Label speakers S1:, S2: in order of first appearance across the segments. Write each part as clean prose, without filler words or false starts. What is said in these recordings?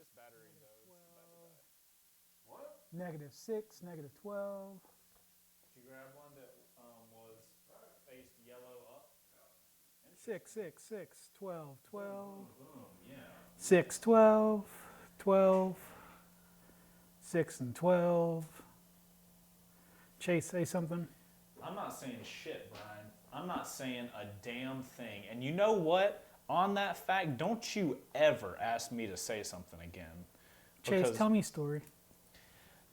S1: This battery goes back to back.
S2: What?
S3: -6, -12.
S1: Did you grab one that was faced yellow up?
S3: 6, 6, 6, 12, 12.
S1: Boom, yeah.
S3: 6, 12, 12. 6 and 12. Chase, say something.
S1: I'm not saying shit, Brian. I'm not saying a damn thing. And you know what? On that fact, don't you ever ask me to say something again.
S3: Chase,
S1: Because
S3: tell me a story.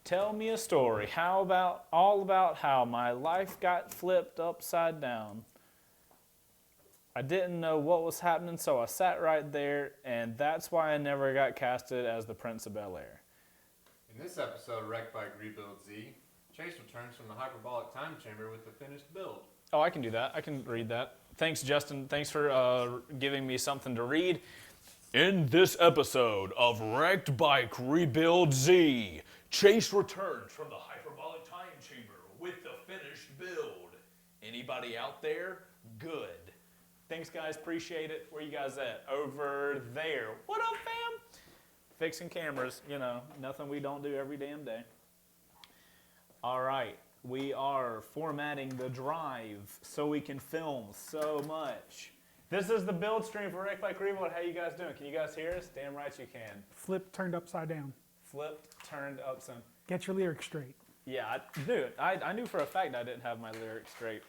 S1: tell me a story. How about all about how my life got flipped upside down? I didn't know what was happening, so I sat right there, and that's why I never got casted as the Prince of Bel-Air.
S2: In this episode of Wreck Bike Rebuild Z, Chase returns from the hyperbolic time chamber with the finished build.
S1: Oh, I can do that. I can read that. Thanks, Justin. Thanks for giving me something to read. In this episode of Wrecked Bike Rebuild Z, Chase returns from the hyperbolic time chamber with the finished build. Anybody out there? Good. Thanks, guys. Appreciate it. Where you guys at? Over there. What up, fam? Fixing cameras. You know, nothing we don't do every damn day. All right. We are formatting the drive so we can film so much. This is the build stream for Wreck Bike Rebuild. How you guys doing? Can you guys hear us? Damn right you can.
S3: Flip turned upside down.
S1: Flipped, turned upside.
S3: Get your lyrics straight.
S1: Yeah, I knew for a fact I didn't have my lyrics straight.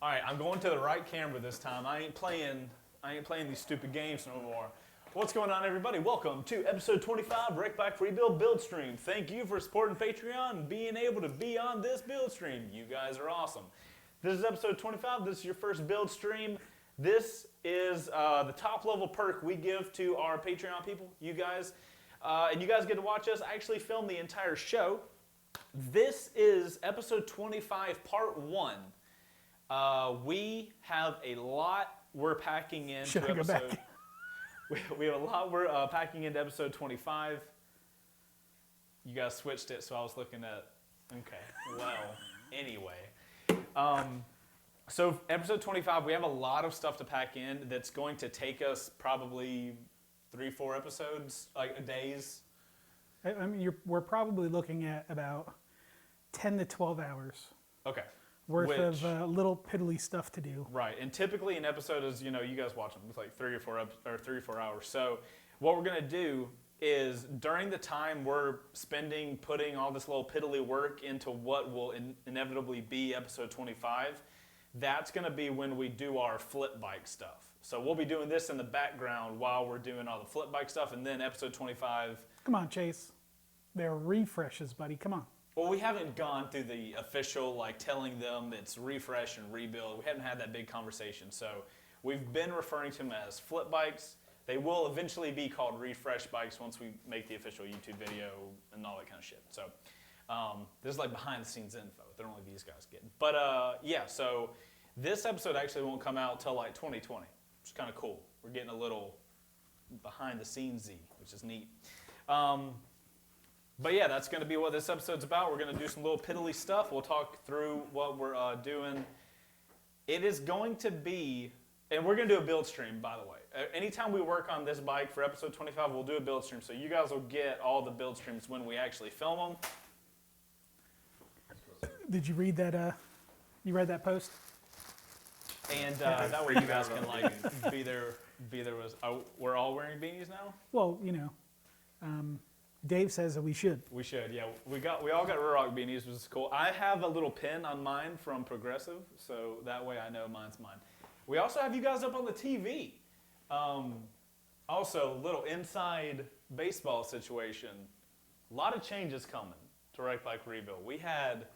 S1: All right, I'm going to the right camera this time. I ain't playing these stupid games no more. What's going on, everybody? Welcome to episode 25, Wreck Bike Rebuild Build Stream. Thank you for supporting Patreon and being able to be on this build stream. You guys are awesome. This is episode 25. This is your first build stream. This is the top level perk we give to our Patreon people, you guys. And you guys get to watch us actually film the entire show. This is episode 25, part 1. We have a lot we're packing into
S3: Should I go
S1: episode.
S3: back?
S1: We have a lot we're packing into episode 25. You guys switched it, so I was looking at. Okay, well, anyway. So episode 25, we have a lot of stuff to pack in that's going to take us probably 3-4 episodes, like days.
S3: I mean, we're probably looking at about 10 to 12 hours
S1: Okay.
S3: worth of little piddly stuff to do.
S1: Right, and typically an episode is, you guys watch them, it's like 3 or 4 hours. So what we're gonna do is during the time we're spending putting all this little piddly work into what will inevitably be episode 25, that's gonna be when we do our flip bike stuff. So we'll be doing this in the background while we're doing all the flip bike stuff, and then episode 25.
S3: Come on, Chase. They're refreshes, buddy. Come on.
S1: Well, we haven't gone through the official, like, telling them it's refresh and rebuild. We haven't had that big conversation. So we've been referring to them as flip bikes. They will eventually be called refresh bikes once we make the official YouTube video and all that kind of shit. So this is like behind-the-scenes info that only these guys get. But, yeah, so this episode actually won't come out till, like, 2020, which is kind of cool. We're getting a little behind-the-scenes-y, which is neat. But yeah, that's going to be what this episode's about. We're going to do some little piddly stuff. We'll talk through what we're doing. It is going to be, and we're going to do a build stream, by the way. Anytime we work on this bike for episode 25, we'll do a build stream. So you guys will get all the build streams when we actually film them.
S3: Did you read that? You read that post?
S1: And that way you guys can like be there with. We're all wearing beanies now?
S3: Well, Dave says that we should.
S1: We should, yeah. We all got Ruroc beanies, which is cool. I have a little pin on mine from Progressive, so that way I know mine's mine. We also have you guys up on the TV. Also, little inside baseball situation. A lot of changes coming to Wreck Bike Rebuild. We had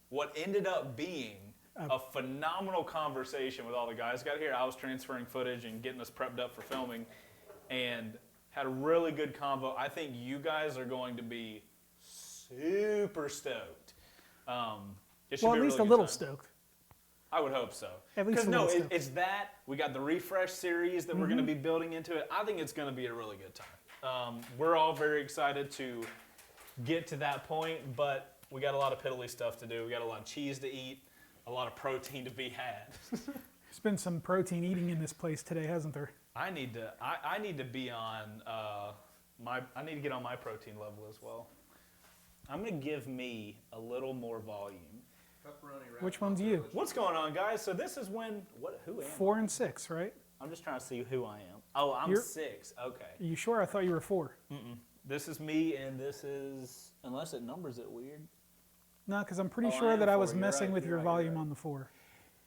S1: what ended up being a phenomenal conversation with all the guys got here. I was transferring footage and getting us prepped up for filming, and had a really good convo. I think you guys are going to be super stoked. It should
S3: Well,
S1: be
S3: at least
S1: really
S3: a little
S1: good time.
S3: stoked.
S1: I would hope so.
S3: At least
S1: Because
S3: a
S1: no,
S3: little stoked.
S1: it's that. We got the refresh series that we're going to be building into it. I think it's going to be a really good time. We're all very excited to get to that point, but we got a lot of piddly stuff to do. We got a lot of cheese to eat, a lot of protein to be had.
S3: There's been some protein eating in this place today, hasn't there?
S1: I need to be on I need to get on my protein level as well. I'm going to give me a little more volume.
S3: Which one's you?
S1: What's going on, guys? So this is who am I?
S3: 4 and 6, right?
S1: I'm just trying to see who I am. Oh, I'm
S3: You're-
S1: 6. Okay.
S3: Are you sure? I thought you were 4.
S1: This is me, and this is, unless it numbers it weird.
S3: No, because I'm pretty
S1: Oh, I
S3: sure
S1: am
S3: that I
S1: 4.
S3: was
S1: You're
S3: messing
S1: right,
S3: with
S1: you're
S3: your
S1: right, you're
S3: volume
S1: right.
S3: on the 4.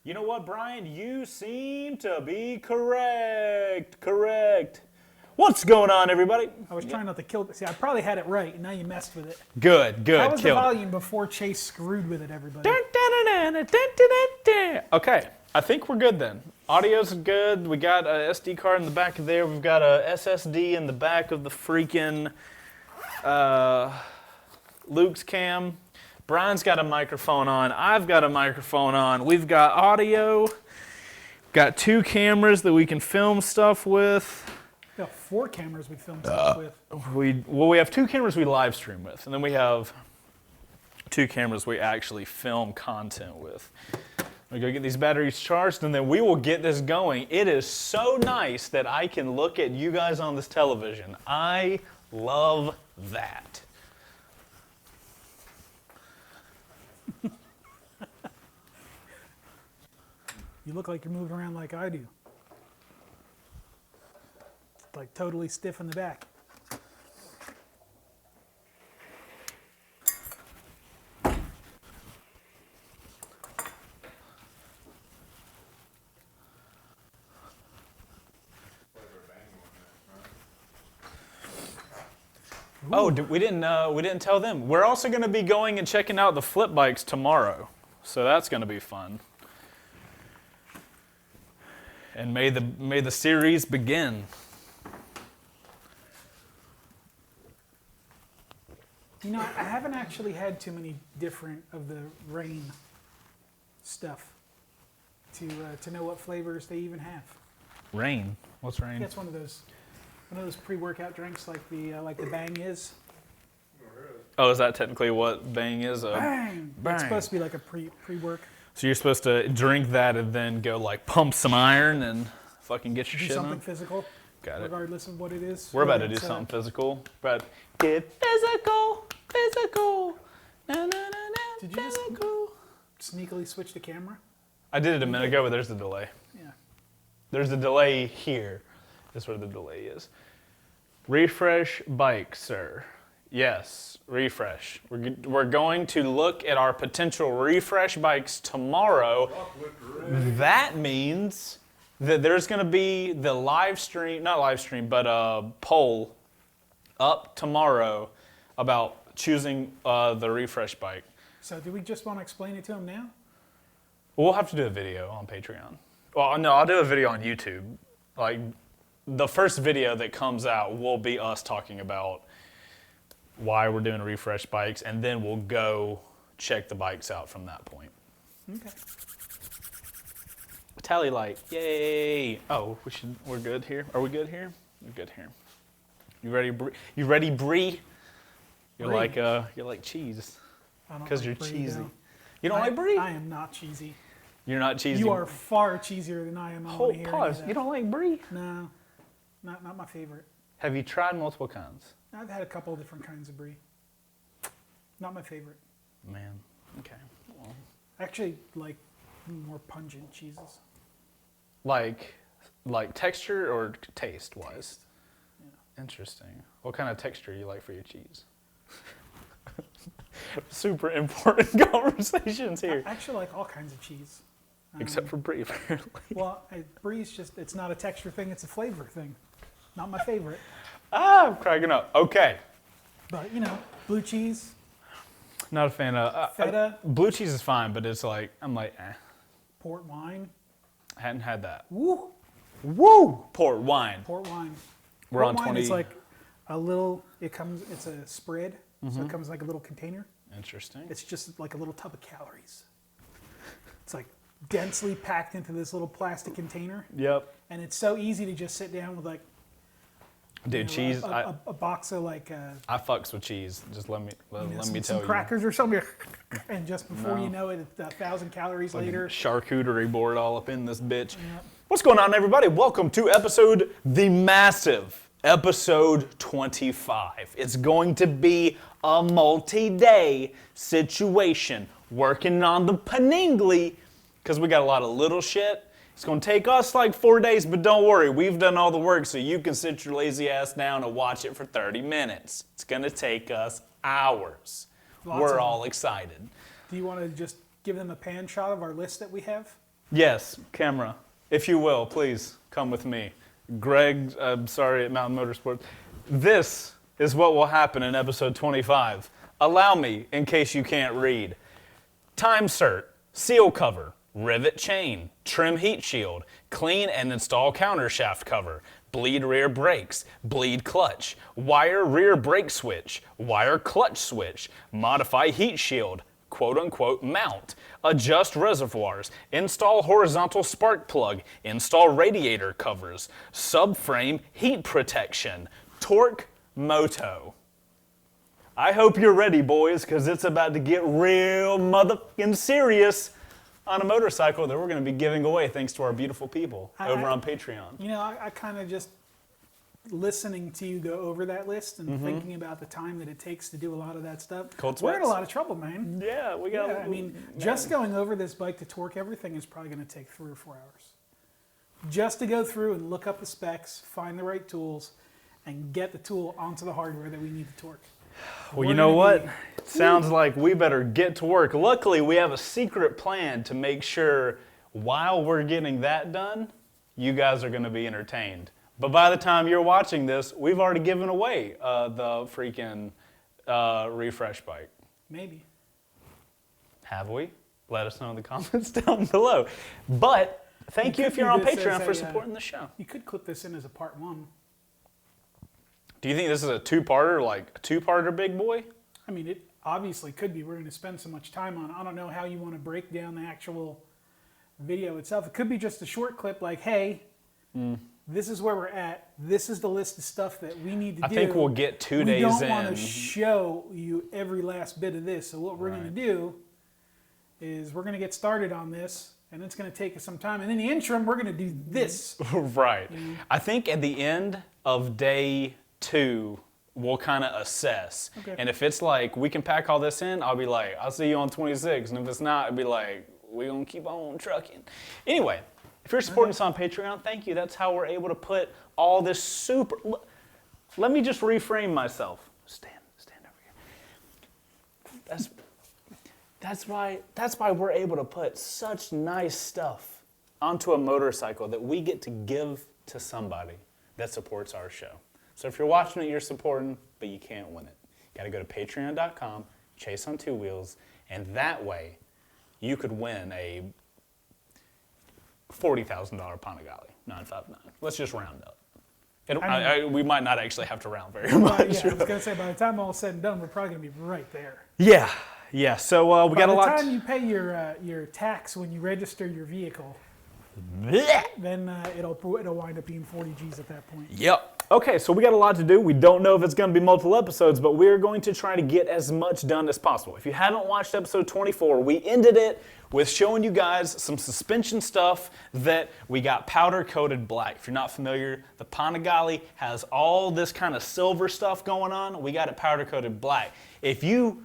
S1: You know what, Brian? You seem to be correct. Correct. What's going on, everybody?
S3: I was trying not to kill it. See, I probably had it right, and now you messed with it.
S1: Good.
S3: How was the
S1: Killed it.
S3: volume before Chase screwed with it, everybody?
S1: Okay, I think we're good then. Audio's good. We got a SD card in the back of there. We've got a SSD in the back of the freaking Luke's cam. Brian's got a microphone on. I've got a microphone on. We've got audio. Got 2 cameras that we can film stuff with.
S3: We got 4 cameras we filmed stuff with.
S1: We have 2 cameras we live stream with, and then we have 2 cameras we actually film content with. We go get these batteries charged, and then we will get this going. It is so nice that I can look at you guys on this television. I love that.
S3: You look like you're moving around like I do. Like totally stiff in the back.
S1: Oh, we didn't tell them. We're also going to be going and checking out the flip bikes tomorrow, so that's going to be fun. And may the series begin.
S3: You know, I haven't actually had too many different of the rain stuff to know what flavors they even have.
S1: Rain. What's rain?
S3: That's one of those pre-workout drinks like the Bang is.
S1: Oh, is that technically what Bang is?
S3: Bang!
S1: Bang.
S3: It's supposed to be like a pre-work.
S1: So you're supposed to drink that and then go like pump some iron and fucking get your
S3: Do
S1: shit
S3: something
S1: on?
S3: physical,
S1: Got it.
S3: regardless of what it is.
S1: We're about to
S3: Whether
S1: do
S3: it's,
S1: something physical. But get physical. Na, na, na, na,
S3: Did you just-
S1: physical.
S3: Sneakily switch the camera.
S1: I did it a minute ago, but there's a delay.
S3: Yeah.
S1: There's a delay here. That's where the delay is. Refresh bike, sir. Yes, refresh. We're going to look at our potential refresh bikes tomorrow. That means that there's going to be the poll up tomorrow about choosing the refresh bike.
S3: So do we just want to explain it to him now?
S1: We'll have to do a video on Patreon. Well, no, I'll do a video on YouTube. Like, the first video that comes out will be us talking about why we're doing refresh bikes, and then we'll go check the bikes out from that point.
S3: Okay.
S1: Tally light, yay! Oh, we're good here. Are we good here? We're good here. You ready, Bree? You ready, Bree? You're like cheese,
S3: I don't
S1: because
S3: like
S1: you're
S3: brie,
S1: cheesy.
S3: no.
S1: You don't like Brie?
S3: I am not cheesy.
S1: You're not cheesy.
S3: You are far cheesier than I am. I don't wanna
S1: Hold,
S3: hear any
S1: pause.
S3: of that.
S1: You don't like Brie?
S3: No, not my favorite.
S1: Have you tried multiple kinds?
S3: I've had a couple of different kinds of brie. Not my favorite.
S1: Man, okay. Well,
S3: I actually like more pungent cheeses.
S1: like texture or taste wise?
S3: Yeah.
S1: Interesting. What kind of texture you like for your cheese? Super important conversations here.
S3: I actually like all kinds of cheese.
S1: Except for Brie, apparently.
S3: Well, brie's just, it's not a texture thing, it's a flavor thing. Not my favorite.
S1: Ah, I'm cracking up. Okay.
S3: But, you know, blue cheese,
S1: Not a fan of...
S3: feta,
S1: blue cheese is fine, but it's like, I'm like,
S3: port wine.
S1: I hadn't had that.
S3: Woo!
S1: Woo! Port wine.
S3: Port wine.
S1: We're
S3: Port
S1: on
S3: wine
S1: 20...
S3: is like a little, it's a spread, so it comes like a little container.
S1: Interesting.
S3: It's just like a little tub of calories. It's like densely packed into this little plastic container,
S1: Yep.
S3: and it's so easy to just sit down with like
S1: Dude, cheese,
S3: a box of like
S1: I fucks with cheese. Just let me
S3: some
S1: tell you.
S3: crackers or something, and just before
S1: No.
S3: you know it, it's 1,000 calories
S1: Fucking
S3: later.
S1: charcuterie board all up in this bitch.
S3: Yep.
S1: What's going on, everybody? Welcome to the massive episode 25. It's going to be a multi-day situation working on the Paningly because we got a lot of little shit. It's going to take us like 4 days, but don't worry, we've done all the work so you can sit your lazy ass down and watch it for 30 minutes. It's going to take us hours. We're all excited.
S3: Do you want to just give them a pan shot of our list that we have?
S1: Yes, camera, if you will, please come with me. Greg, I'm sorry, at Mountain Motorsports. This is what will happen in episode 25. Allow me, in case you can't read. Time cert, seal cover, rivet chain, trim heat shield, clean and install countershaft cover, bleed rear brakes, bleed clutch, wire rear brake switch, wire clutch switch, modify heat shield, quote-unquote mount, adjust reservoirs, install horizontal spark plug, install radiator covers, subframe heat protection, torque moto. I hope you're ready, boys, because it's about to get real motherfucking serious on a motorcycle that we're going to be giving away thanks to our beautiful people over on Patreon.
S3: You know, I kind of just listening to you go over that list and thinking about the time that it takes to do a lot of that stuff. We're in a lot of trouble, man.
S1: Yeah, we got.
S3: Yeah, I mean, just going over this bike to torque everything is probably going to take 3 or 4 hours. Just to go through and look up the specs, find the right tools, and get the tool onto the hardware that we need to torque.
S1: Well, you know what? It sounds like we better get to work. Luckily, we have a secret plan to make sure while we're getting that done, you guys are going to be entertained. But by the time you're watching this, we've already given away the freaking refresh bike.
S3: Maybe.
S1: Have we? Let us know in the comments down below. But thank you if you're on Patreon for supporting the show.
S3: You could clip this in as a part 1.
S1: Do you think this is a two-parter, like a two-parter, big boy?
S3: I mean, it obviously could be. We're going to spend so much time on it. I don't know how you want to break down the actual video itself. It could be just a short clip like, hey, this is where we're at. This is the list of stuff that we need to do.
S1: I think we'll get 2 days in.
S3: We don't want to show you every last bit of this. So what we're going to do is we're going to get started on this, and it's going to take us some time. And in the interim, we're going to do this.
S1: Right. I think at the end of day 2, we'll kind of assess.
S3: Okay.
S1: And if it's like, we can pack all this in, I'll be like, I'll see you on 26. And if it's not, I'll be like, we're going to keep on trucking. Anyway, if you're supporting us on Patreon, thank you. That's how we're able to put all this super... Let me just reframe myself. Stand over here. That's why we're able to put such nice stuff onto a motorcycle that we get to give to somebody that supports our show. So if you're watching it, you're supporting, but you can't win it. You gotta go to patreon.com, Chase on 2 Wheels, and that way you could win a $40,000 Panigale 959. Let's just round up. We might not actually have to round very much.
S3: Yeah, I was going to say, by the time all is said and done, we're probably going to be right there.
S1: Yeah. So we got a lot.
S3: By the time you pay your tax when you register your vehicle, then it'll wind up being 40 G's at that point.
S1: Yep. Okay, so we got a lot to do. We don't know if it's going to be multiple episodes, but we're going to try to get as much done as possible. If you haven't watched episode 24, we ended it with showing you guys some suspension stuff that we got powder-coated black. If you're not familiar, the Panigale has all this kind of silver stuff going on. We got it powder-coated black. If you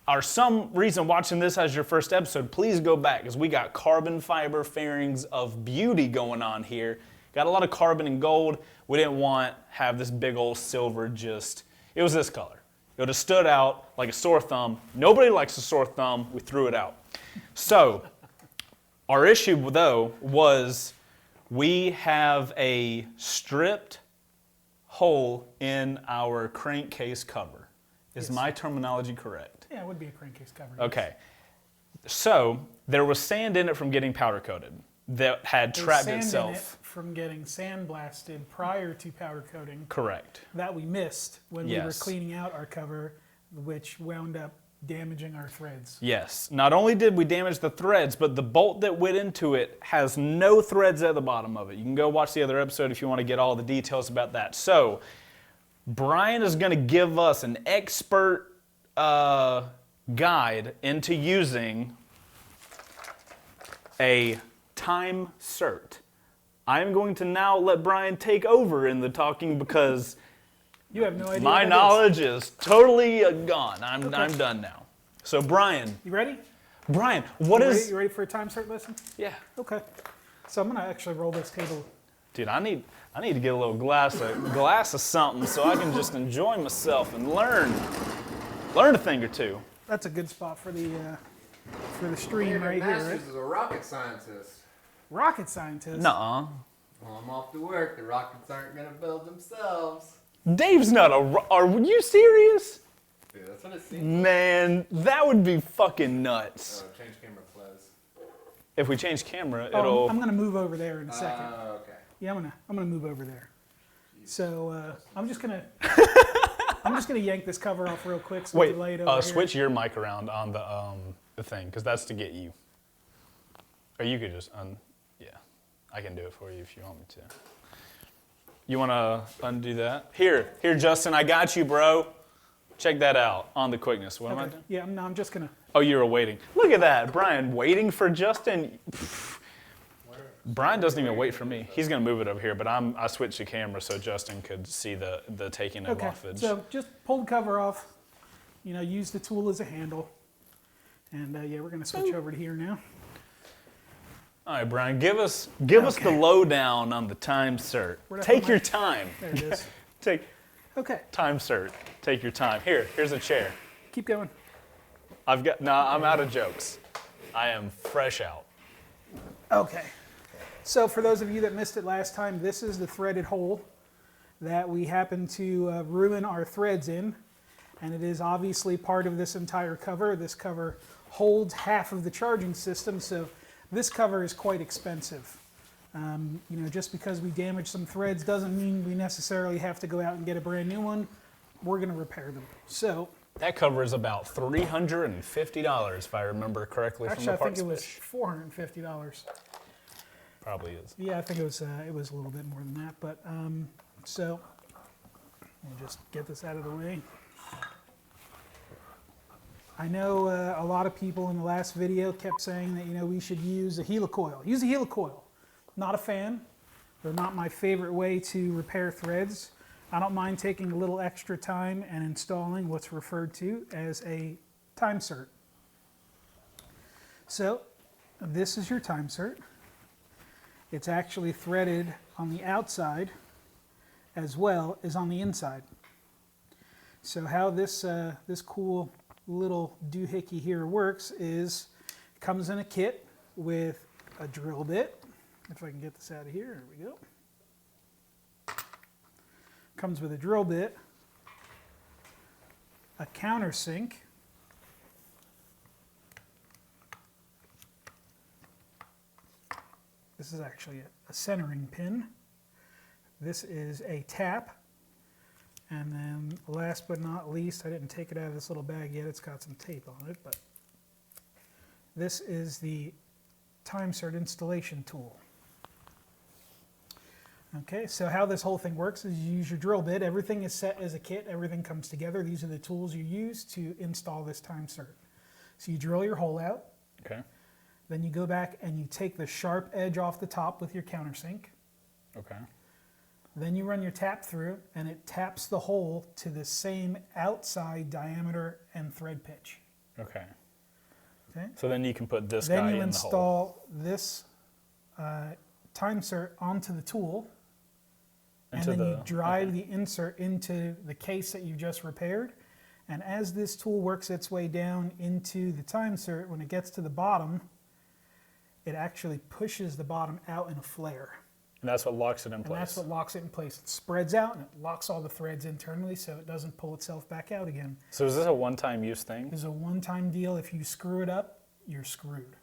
S1: are some reason watching this as your first episode, please go back because we got carbon fiber fairings of beauty going on here. Got a lot of carbon and gold. We didn't want have this big old silver just, it was this color. It would have stood out like a sore thumb. Nobody likes a sore thumb. We threw it out. So our issue though was we have a stripped hole in our crankcase cover. Is my terminology correct?
S3: Yeah, it would be a crankcase cover.
S1: Okay. So there was sand in it from getting powder coated that had trapped
S3: sand
S1: itself.
S3: In it from getting sandblasted prior to powder coating.
S1: Correct.
S3: That we missed when we were cleaning out our cover, which wound up damaging our threads.
S1: Yes. Not only did we damage the threads, but the bolt that went into it has no threads at the bottom of it. You can go watch the other episode if you want to get all the details about that. So Brian is going to give us an expert guide into using a time cert I'm going to now let Brian take over in the talking because
S3: You have no idea.
S1: my
S3: what that is.
S1: knowledge is totally gone. I'm done now. So Brian,
S3: You ready?
S1: what
S3: You
S1: is?
S3: ready? You ready for a time cert lesson?
S1: Yeah,
S3: Okay. So I'm gonna actually roll this table.
S1: dude, I need to get a little glass of something so I can just enjoy myself and learn a thing or two.
S3: That's a good spot for the stream
S2: David
S3: right here.
S2: Masters
S3: Right?
S2: is a rocket scientist.
S3: Rocket scientist.
S1: Nuh-uh.
S2: Well, I'm off to work. The rockets aren't gonna build themselves.
S1: Dave's not are you serious?
S2: Dude, that's what it seems.
S1: Man, that would be fucking nuts.
S2: Oh, change camera, please.
S1: If we change camera,
S3: Oh,
S1: it'll.
S3: I'm gonna move over there in a second.
S2: Okay.
S3: Yeah, I'm gonna move over there. So I'm just gonna yank this cover off real quick. So we
S1: Wait,
S3: can lay it over here.
S1: switch your mic around on the thing, because that's to get you. Or you could just yeah, I can do it for you if you want me to. You want to undo that? Here, Justin, I got you, bro. Check that out on the quickness. What am I
S3: Okay.
S1: doing?
S3: Yeah, no, I'm just gonna.
S1: Oh, you were waiting. Look at that, Brian, waiting for Justin. Brian doesn't even wait for me. He's gonna move it over here, but I switched the camera so Justin could see the taking of
S3: Okay.
S1: offage.
S3: So just pull the cover off. You know, use the tool as a handle. And yeah, we're gonna switch over to here now.
S1: All right, Brian, give us the lowdown on the time cert.
S3: Where'd I
S1: Take
S3: put
S1: your
S3: my-
S1: time.
S3: There it is.
S1: Take
S3: Okay,
S1: time cert. Take your time. Here's a chair.
S3: keep going.
S1: I'm out of jokes. I am fresh out.
S3: Okay. So for those of you that missed it last time, this is the threaded hole that we happen to ruin our threads in. And it is obviously part of this entire cover. This cover holds half of the charging system, so this cover is quite expensive. You know, just because we damage some threads doesn't mean we necessarily have to go out and get a brand new one. We're going to repair them. So
S1: That cover is about $350, if I remember correctly from
S3: actually,
S1: the
S3: I think
S1: parts
S3: it was
S1: fish.
S3: $450.
S1: Probably is.
S3: Yeah, I think it was a little bit more than that. But so we'll just get this out of the way. I know a lot of people in the last video kept saying that, you know, we should use a helicoil. Use a helicoil. Not a fan. They're not my favorite way to repair threads. I don't mind taking a little extra time and installing what's referred to as a time cert. So this is your time cert. It's actually threaded on the outside as well as on the inside. So how this cool little doohickey here works is it comes in a kit with a drill bit. If I can get this out of here, there we go. Comes with a drill bit, a countersink, this is actually a centering pin. This is a tap. And then last but not least, I didn't take it out of this little bag yet, it's got some tape on it, but this is the time cert installation tool. Okay, so how this whole thing works is you use your drill bit, everything is set as a kit, everything comes together. These are the tools you use to install this time cert. So you drill your hole out,
S1: Okay.
S3: then you go back and you take the sharp edge off the top with your countersink.
S1: Okay.
S3: Then you run your tap through and it taps the hole to the same outside diameter and thread pitch.
S1: Okay.
S3: Okay?
S1: So then you can put this
S3: Then
S1: guy
S3: you
S1: in the hole.
S3: install this time cert onto the tool, and
S1: Into
S3: then you
S1: the-
S3: drive the insert into the case that you just repaired. And as this tool works its way down into the time cert, when it gets to the bottom, it actually pushes the bottom out in a flare.
S1: And that's what locks it in
S3: And
S1: place.
S3: that's what locks it in place. It spreads out and it locks all the threads internally so it doesn't pull itself back out again.
S1: So is this a one-time use thing?
S3: It's a one-time deal. If you screw it up, you're screwed.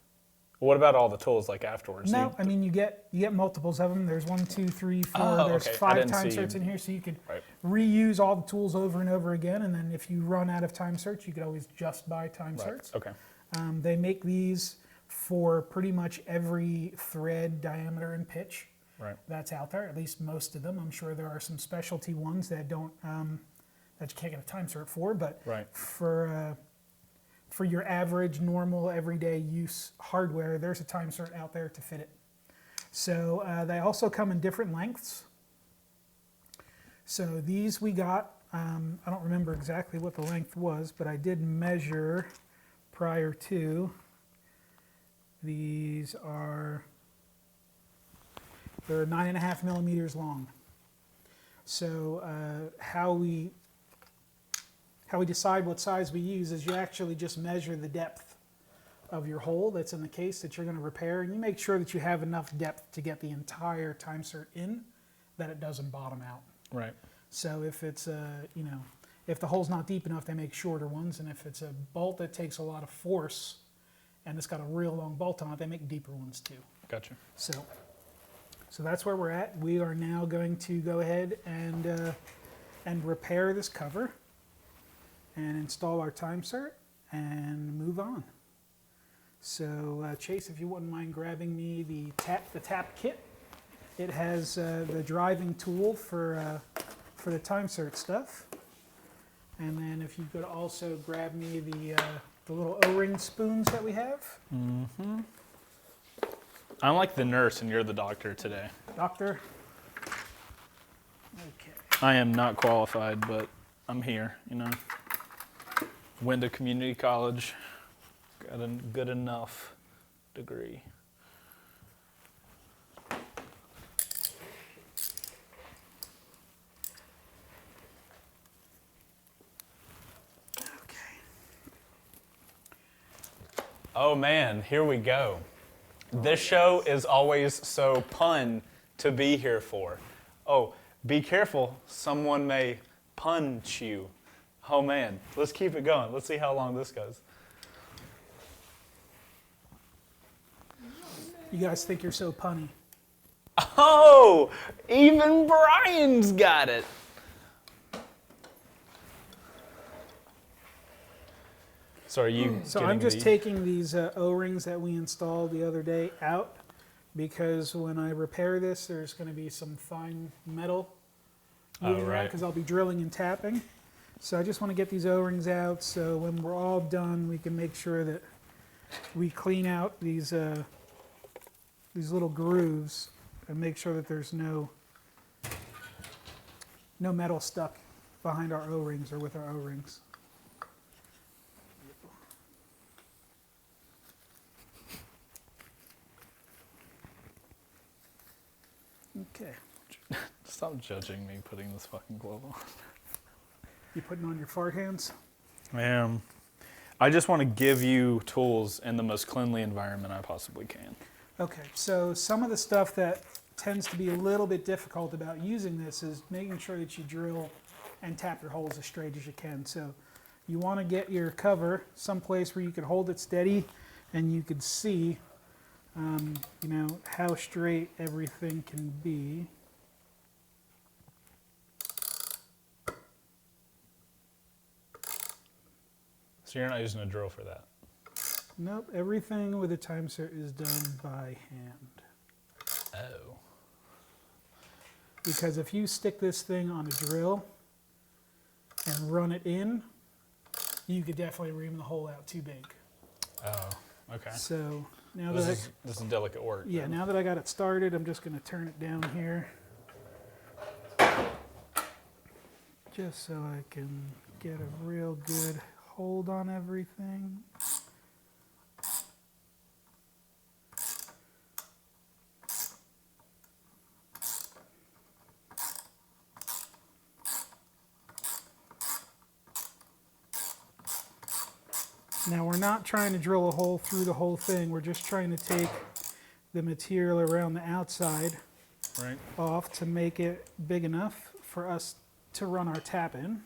S1: What about all the tools like afterwards?
S3: No, I mean you get multiples of them. There's 1, 2, 3, 4.
S1: Oh,
S3: There's
S1: okay. I
S3: 5
S1: didn't
S3: time
S1: see-
S3: certs in here, so you could
S1: Right.
S3: reuse all the tools over and over again. And then if you run out of time certs, you could always just buy time
S1: Right.
S3: certs.
S1: Okay.
S3: They make these for pretty much every thread diameter and pitch
S1: Right.
S3: that's out there. At least most of them. I'm sure there are some specialty ones that don't that you can't get a time cert for, but
S1: Right.
S3: for your average, normal, everyday use hardware, there's a time cert out there to fit it. So they also come in different lengths. So these we got, I don't remember exactly what the length was, but I did measure prior to. These are, they're 9.5 millimeters long. So how we decide what size we use is you actually just measure the depth of your hole that's in the case that you're going to repair, and you make sure that you have enough depth to get the entire time cert in, that it doesn't bottom out.
S1: Right.
S3: So if it's if the hole's not deep enough, they make shorter ones, and if it's a bolt that takes a lot of force and it's got a real long bolt on it, they make deeper ones too.
S1: Gotcha.
S3: So that's where we're at. We are now going to go ahead and repair this cover and install our time cert and move on. So Chase, if you wouldn't mind grabbing me the tap kit. It has the driving tool for the time cert stuff. And then if you could also grab me the little O-ring spoons that we have.
S1: Mm-hmm. I'm like the nurse and you're the doctor today.
S3: Doctor. Okay.
S1: I am not qualified, but I'm here, Went to community college, got a good enough degree. Oh man, here we go. This show is always so fun to be here for. Oh, be careful, someone may punch you. Oh man, let's keep it going. Let's see how long this goes.
S3: You guys think you're so punny.
S1: Oh, even Brian's got it. So are you
S3: So
S1: getting
S3: I'm just
S1: the-
S3: taking these O-rings that we installed the other day out because when I repair this, there's going to be some fine metal moving around
S1: right.
S3: because I'll be drilling and tapping. So I just want to get these O-rings out so when we're all done, we can make sure that we clean out these little grooves and make sure that there's no metal stuck behind our O-rings or with our O-rings. Okay.
S1: Stop judging me putting this fucking glove on.
S3: You putting on your fart hands?
S1: I just want to give you tools in the most cleanly environment I possibly can.
S3: Okay, so some of the stuff that tends to be a little bit difficult about using this is making sure that you drill and tap your holes as straight as you can. So you want to get your cover someplace where you can hold it steady and you can see how straight everything can be.
S1: So you're not using a drill for that?
S3: Nope, everything with a time cert is done by hand.
S1: Oh.
S3: Because if you stick this thing on a drill and run it in, you could definitely ream the hole out too big.
S1: Oh, okay.
S3: So now
S1: This is delicate work.
S3: yeah,
S1: then.
S3: now that I got it started, I'm just going to turn it down here. Just so I can get a real good hold on everything. Now we're not trying to drill a hole through the whole thing, we're just trying to take the material around the outside
S1: Right.
S3: off to make it big enough for us to run our tap in.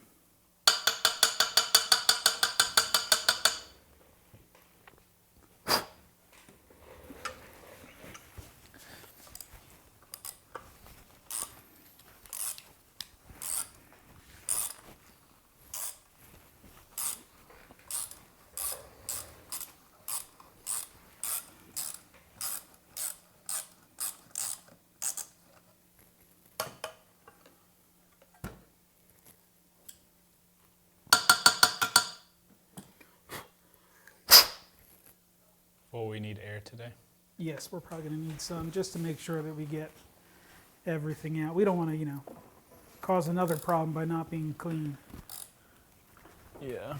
S1: Well, we need air today.
S3: Yes, we're probably going to need some just to make sure that we get everything out. We don't want to, cause another problem by not being clean.
S1: Yeah.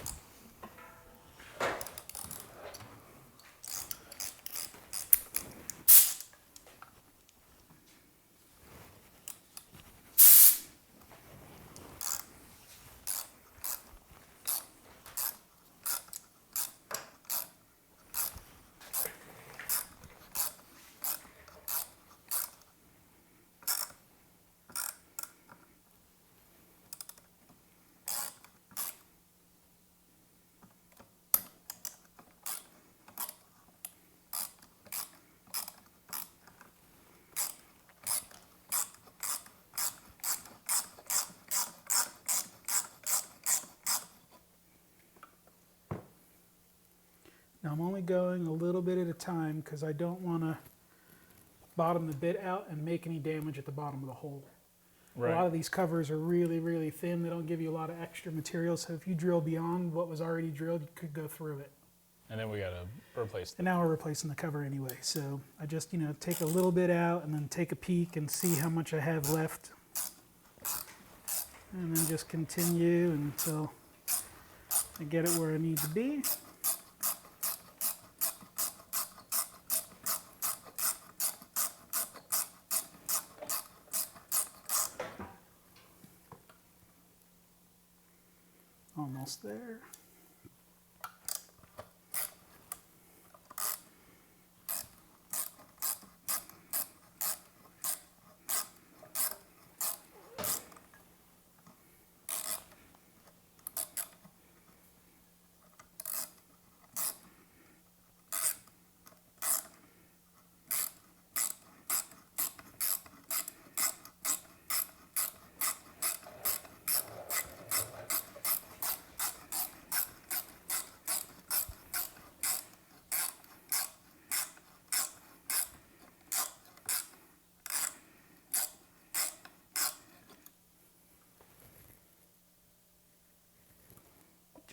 S3: Now I'm only going a little bit at a time because I don't want to bottom the bit out and make any damage at the bottom of the hole.
S1: Right.
S3: A lot of these covers are really, really thin. They don't give you a lot of extra material. So if you drill beyond what was already drilled, you could go through it.
S1: And then we got to replace
S3: And now we're replacing the cover anyway. So I just, take a little bit out and then take a peek and see how much I have left. And then just continue until I get it where I need to be. Almost there.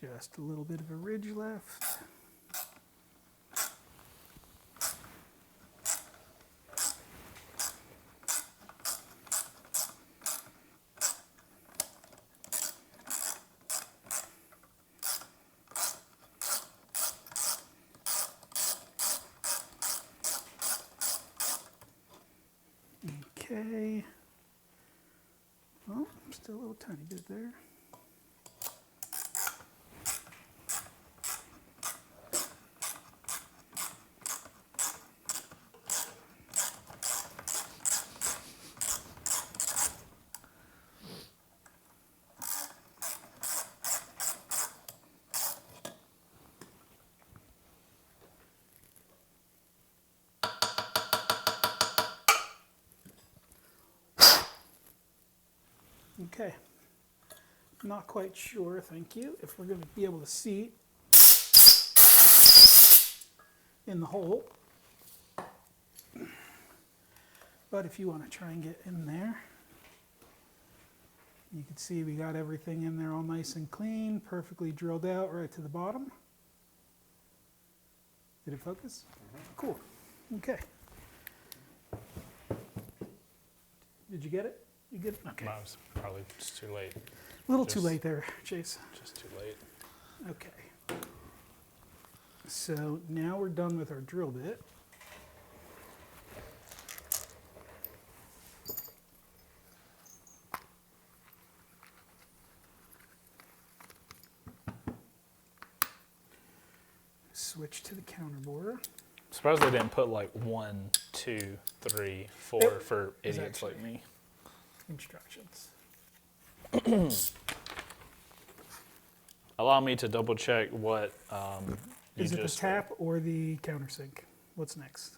S3: Just a little bit of a ridge left. Okay. Well, still a little tiny bit there. Okay. Not quite sure, thank you, if we're going to be able to see in the hole. But if you want to try and get in there, you can see we got everything in there all nice and clean, perfectly drilled out right to the bottom. Did it focus? Cool. Okay. Did you get it? You get it? Okay.
S1: I was probably just too late.
S3: A little too late there, Chase.
S1: Just too late.
S3: Okay. So now we're done with our drill bit. Switch to the counter borer.
S1: Surprised they didn't put like 1, 2, 3, 4
S3: Yep.
S1: for
S3: It's
S1: idiots like
S3: actually-
S1: me.
S3: Instructions.
S1: Allow me to double check what you
S3: Is it the
S1: just
S3: tap or the countersink? What's next?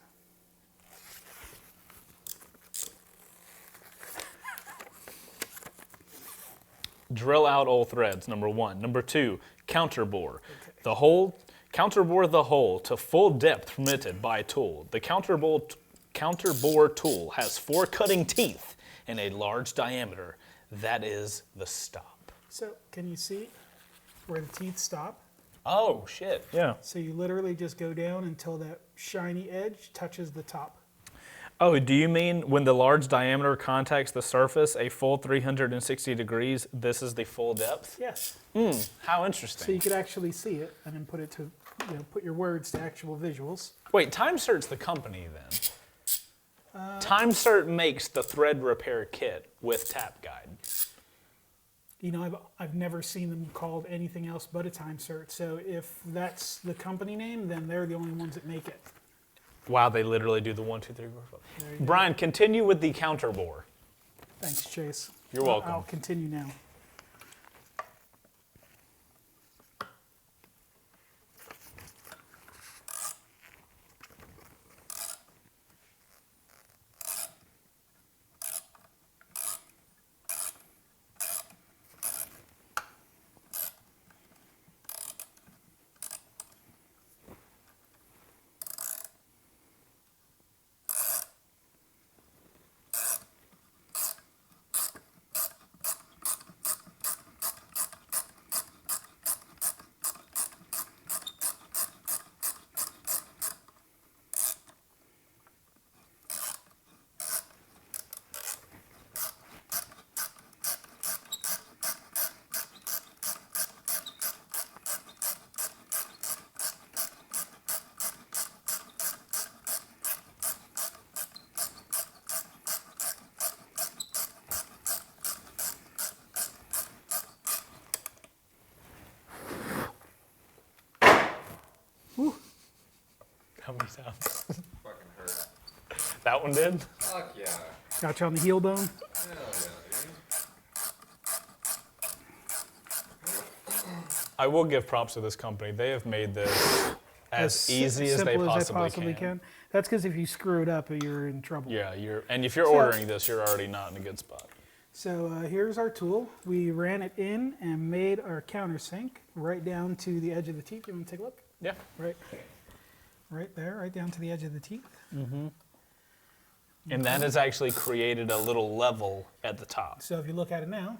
S1: Drill out all threads, number 1. Number 2, counterbore.
S3: Okay.
S1: The hole, counterbore the hole to full depth permitted by tool. The counterbore tool has 4 cutting teeth and a large diameter. That is the stop.
S3: So can you see where the teeth stop?
S1: Oh, shit. Yeah.
S3: So you literally just go down until that shiny edge touches the top.
S1: Oh, do you mean when the large diameter contacts the surface a full 360 degrees, this is the full depth?
S3: Yes.
S1: How interesting.
S3: So you could actually see it and then put it to, put your words to actual visuals.
S1: Wait, TimeCert's the company then? TimeCert makes the thread repair kit with Tap Guide.
S3: I've never seen them called anything else but a TimeCert. So if that's the company name, then they're the only ones that make it.
S1: Wow, they literally do the 1, 2, 3, 4, 5.
S3: There you go.
S1: Brian, continue with the counter bore.
S3: Thanks, Chase.
S1: You're welcome.
S3: I'll continue now. Whew.
S1: How many sounds?
S2: Fucking hurt.
S1: That one did?
S2: Fuck yeah.
S3: Got you on the heel bone.
S2: Hell yeah, dude.
S1: I will give props to this company. They have made this as easy as they
S3: simple
S1: possibly
S3: can. That's because if you screw it up, you're in trouble.
S1: Yeah, and if you're ordering this, you're already not in a good spot.
S3: So here's our tool. We ran it in and made our countersink right down to the edge of the teeth. You want to take a look?
S1: Yeah.
S3: Right there, right down to the edge of the teeth.
S1: And that has actually created a little level at the top.
S3: So if you look at it now,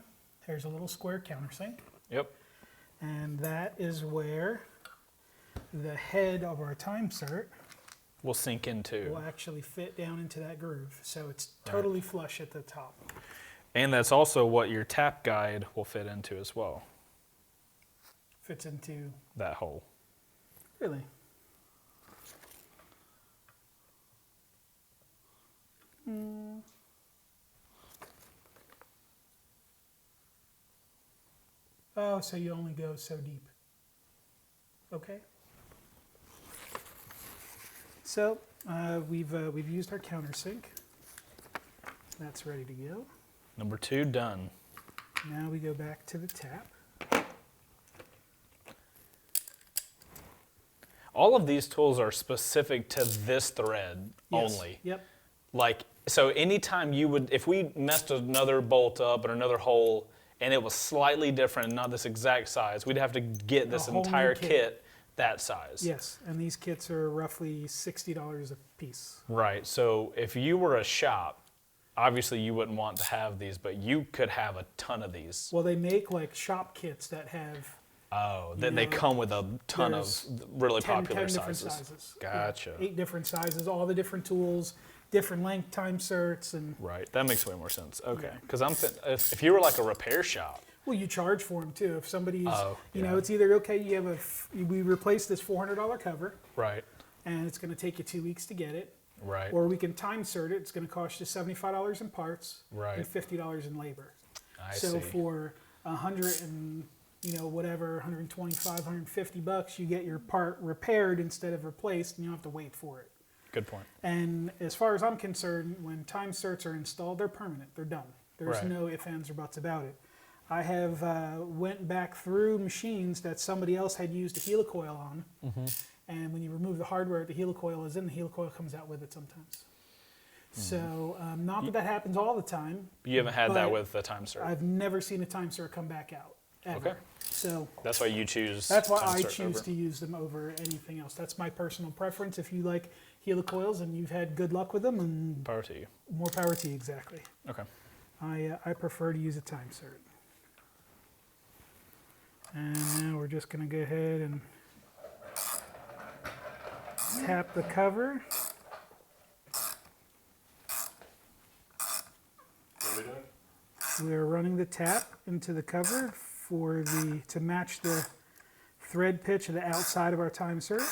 S3: there's a little square countersink.
S1: Yep.
S3: And that is where the head of our TimeCert
S1: Will sink into.
S3: will actually fit down into that groove. So it's totally flush at the top.
S1: And that's also what your tap guide will fit into as well.
S3: Fits into,
S1: That hole.
S3: really? Oh, so you only go so deep. Okay. So we've used our countersink. That's ready to go.
S1: Number 2 done.
S3: Now we go back to the tap.
S1: All of these tools are specific to this thread
S3: Yes.
S1: only.
S3: Yep.
S1: Like, so anytime you would, if we messed another bolt up or another hole and it was slightly different and not this exact size, we'd have to get this
S3: whole new
S1: entire
S3: kit.
S1: kit that size.
S3: Yes, and these kits are roughly $60 a piece.
S1: Right, so if you were a shop, obviously you wouldn't want to have these, but you could have a ton of these.
S3: Well, they make like shop kits that have
S1: Oh, then they come with a ton of
S3: there's
S1: really
S3: 10
S1: popular
S3: different
S1: sizes.
S3: sizes.
S1: Gotcha.
S3: 8 different sizes, all the different tools, different length TimeCerts, and
S1: Right, that makes way more sense. Okay,
S3: Yeah.
S1: because if you were like a repair shop,
S3: well, you charge for them too. If somebody's,
S1: yeah.
S3: it's either okay, you have we replace this $400 cover,
S1: right,
S3: and it's going to take you 2 weeks to get it,
S1: right,
S3: or we can TimeCert it. It's going to cost you $75 in parts
S1: Right.
S3: and $50 in labor.
S1: I
S3: So
S1: see.
S3: for 100 and whatever, 125, 150 bucks, you get your part repaired instead of replaced, and you don't have to wait for it.
S1: Good point.
S3: And as far as I'm concerned, when TimeCerts are installed, they're permanent. They're done. There's
S1: Right.
S3: no ifs, ands, or buts about it. I have went back through machines that somebody else had used a helicoil on, and when you remove the hardware, the helicoil is in. The helicoil comes out with it sometimes. So not that happens all the time.
S1: You haven't had that
S3: but
S1: with the TimeCert.
S3: I've never seen a TimeCert come back out ever.
S1: Okay.
S3: So
S1: That's why you choose.
S3: that's why I
S1: TimeCert
S3: choose
S1: over.
S3: to use them over anything else. That's my personal preference. If you like helicoils and you've had good luck with them, and
S1: Power to you.
S3: more power to you. Exactly.
S1: Okay.
S3: I prefer to use a TimeCert. And now we're just going to go ahead and tap the cover.
S2: What are we doing?
S3: We're running the tap into the cover to match the thread pitch of the outside of our time insert.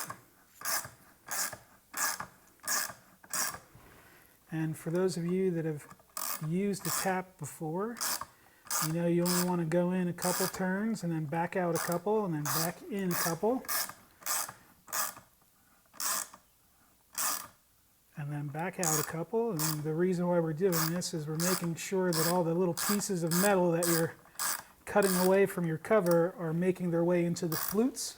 S3: And for those of you that have used the tap before, you know you only want to go in a couple turns and then back out a couple and then back in a couple. And then back out a couple. And the reason why we're doing this is we're making sure that all the little pieces of metal that you're cutting away from your cover are making their way into the flutes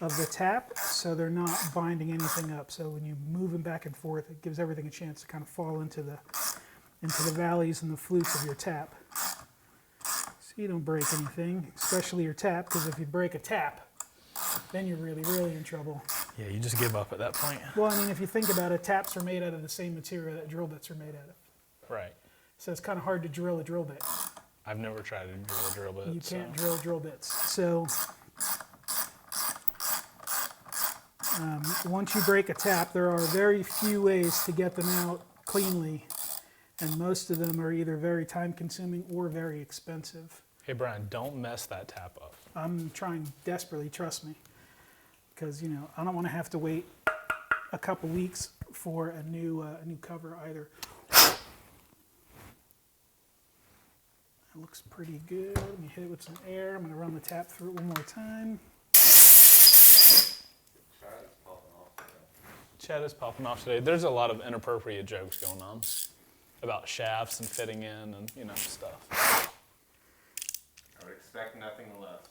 S3: of the tap, so they're not binding anything up. So when you move them back and forth, it gives everything a chance to kind of fall into the valleys and the flutes of your tap. So you don't break anything, especially your tap, because if you break a tap, then you're really, really in trouble.
S1: Yeah, you just give up at that point.
S3: Well, I mean, if you think about it, taps are made out of the same material that drill bits are made out of.
S1: Right.
S3: So it's kind of hard to drill a drill bit.
S1: I've never tried to drill a drill bit.
S3: You can't drill drill bits. So once you break a tap, there are very few ways to get them out cleanly, and most of them are either very time-consuming or very expensive.
S1: Hey, Brian, don't mess that tap up.
S3: I'm trying desperately, trust me, because I don't want to have to wait a couple weeks for a new cover either. That looks pretty good. Let me hit it with some air. I'm going to run the tap through it one more time.
S1: Chad is popping off today. There's a lot of inappropriate jokes going on about shafts and fitting in and stuff.
S2: I would expect nothing less.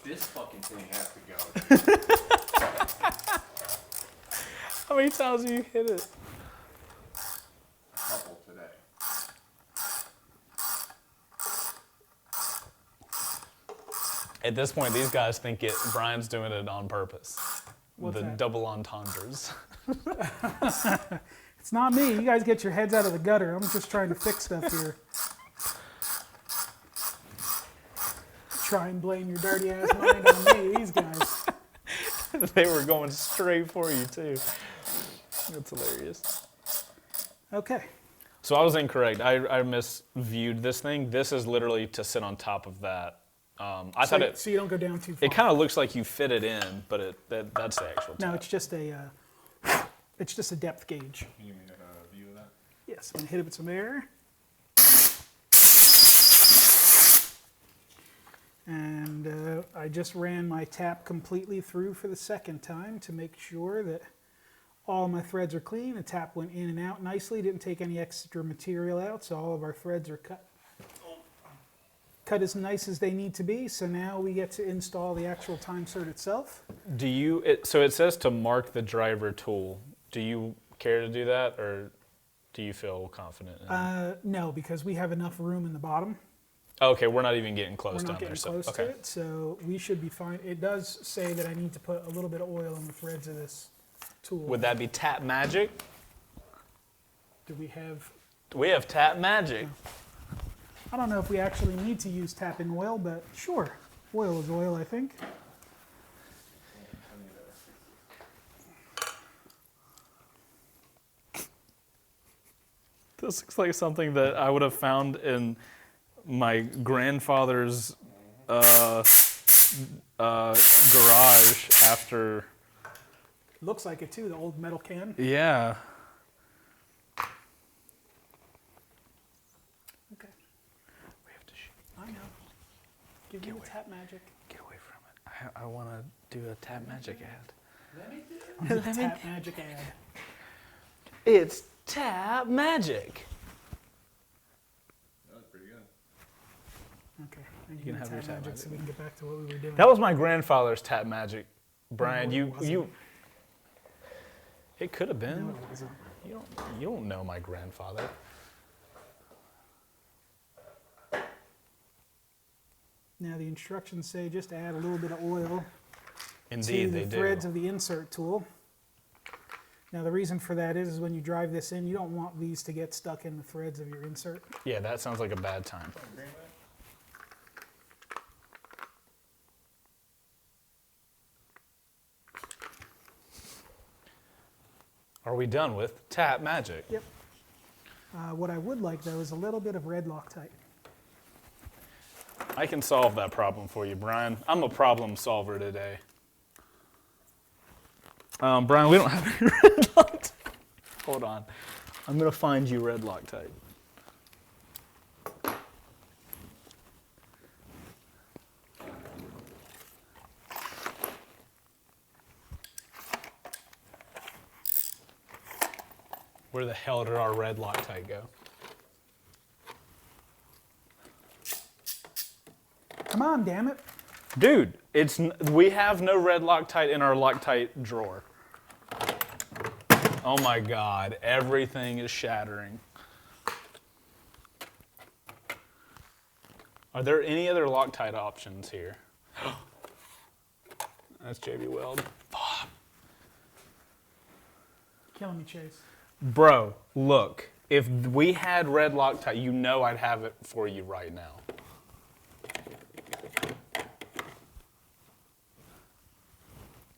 S2: This fucking thing has to go.
S1: How many times have you hit it?
S2: A couple today.
S1: At this point, these guys think Brian's doing it on purpose.
S3: What's
S1: the
S3: that?
S1: double entendres.
S3: It's not me. You guys get your heads out of the gutter. I'm just trying to fix stuff here. Try and blame your dirty ass mind on me, these guys.
S1: They were going straight for you, too. That's hilarious.
S3: Okay.
S1: So I was incorrect. I misviewed this thing. This is literally to sit on top of that. I thought
S3: So you don't go down too far.
S1: it kind of looks like you fit it in, but that's the actual
S3: No,
S1: tap.
S3: it's just a depth gauge.
S2: Can you give me a view of that?
S3: Yes, I'm gonna hit it with some air. And I just ran my tap completely through for the second time to make sure that all my threads are clean. The tap went in and out nicely, didn't take any extra material out, so all of our threads are cut as nice as they need to be. So now we get to install the actual time cert itself.
S1: So it says to mark the driver tool. Do you care to do that, or do you feel confident in it?
S3: No, because we have enough room in the bottom.
S1: Okay, we're not even getting
S3: We're
S1: close down
S3: not getting
S1: there.
S3: close
S1: okay.
S3: to it, so we should be fine. It does say that I need to put a little bit of oil on the threads of this tool.
S1: Would that be Tap Magic?
S3: Do we have...
S1: We have Tap Magic.
S3: I don't know if we actually need to use tapping oil, but sure. Oil is oil, I think.
S1: This looks like something that I would have found in my grandfather's garage after.
S3: Looks like it too, the old metal can.
S1: Yeah.
S3: Okay,
S1: We have to
S3: I know. Give you the tap magic.
S1: get away from it. I want to do a Tap Magic ad.
S3: Tap magic ad.
S1: It's Tap Magic.
S2: That was pretty good.
S3: Okay, and
S1: You can have your
S3: tap
S1: tap
S3: magic
S1: magic.
S3: so we can get back to what we were doing.
S1: That was my grandfather's Tap Magic. Brian,
S3: No, it wasn't.
S1: It could have been.
S3: No, it wasn't.
S1: You don't know my grandfather.
S3: Now the instructions say just to add a little bit of oil
S1: Indeed,
S3: to
S1: they
S3: the
S1: do.
S3: threads of the insert tool. Now the reason for that is when you drive this in, you don't want these to get stuck in the threads of your insert.
S1: Yeah, that sounds like a bad time. Are we done with tap magic?
S3: Yep. What I would like, though, is a little bit of red Loctite.
S1: I can solve that problem for you, Brian. I'm a problem solver today. Brian, we don't have any red Loctite. Hold on. I'm going to find you red Loctite. Where the hell did our red Loctite go?
S3: Come on, damn it.
S1: Dude, we have no red Loctite in our Loctite drawer. Oh my God, everything is shattering. Are there any other Loctite options here? That's JB Weld. Fuck.
S3: Killing me, Chase.
S1: Bro, look, if we had red Loctite, you know I'd have it for you right now.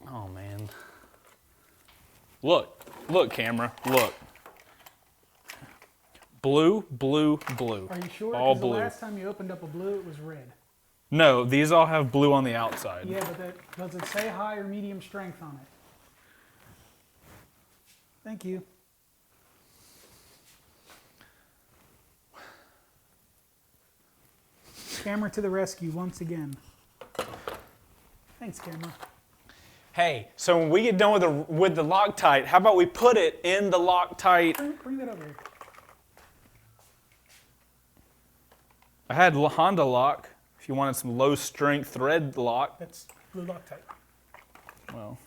S1: Oh, man. Look, camera, look. Blue, blue, blue.
S3: Are you sure?
S1: All
S3: 'Cause
S1: blue.
S3: the last time you opened up a blue, it was red.
S1: No, these all have blue on the outside.
S3: Yeah, but does it say high or medium strength on it? Thank you. Camera to the rescue once again. Thanks, camera.
S1: Hey, so when we get done with the Loctite, how about we put it in the Loctite?
S3: Bring that over here.
S1: I had Honda Lock, if you wanted some low strength thread lock.
S3: That's blue Loctite.
S1: Well,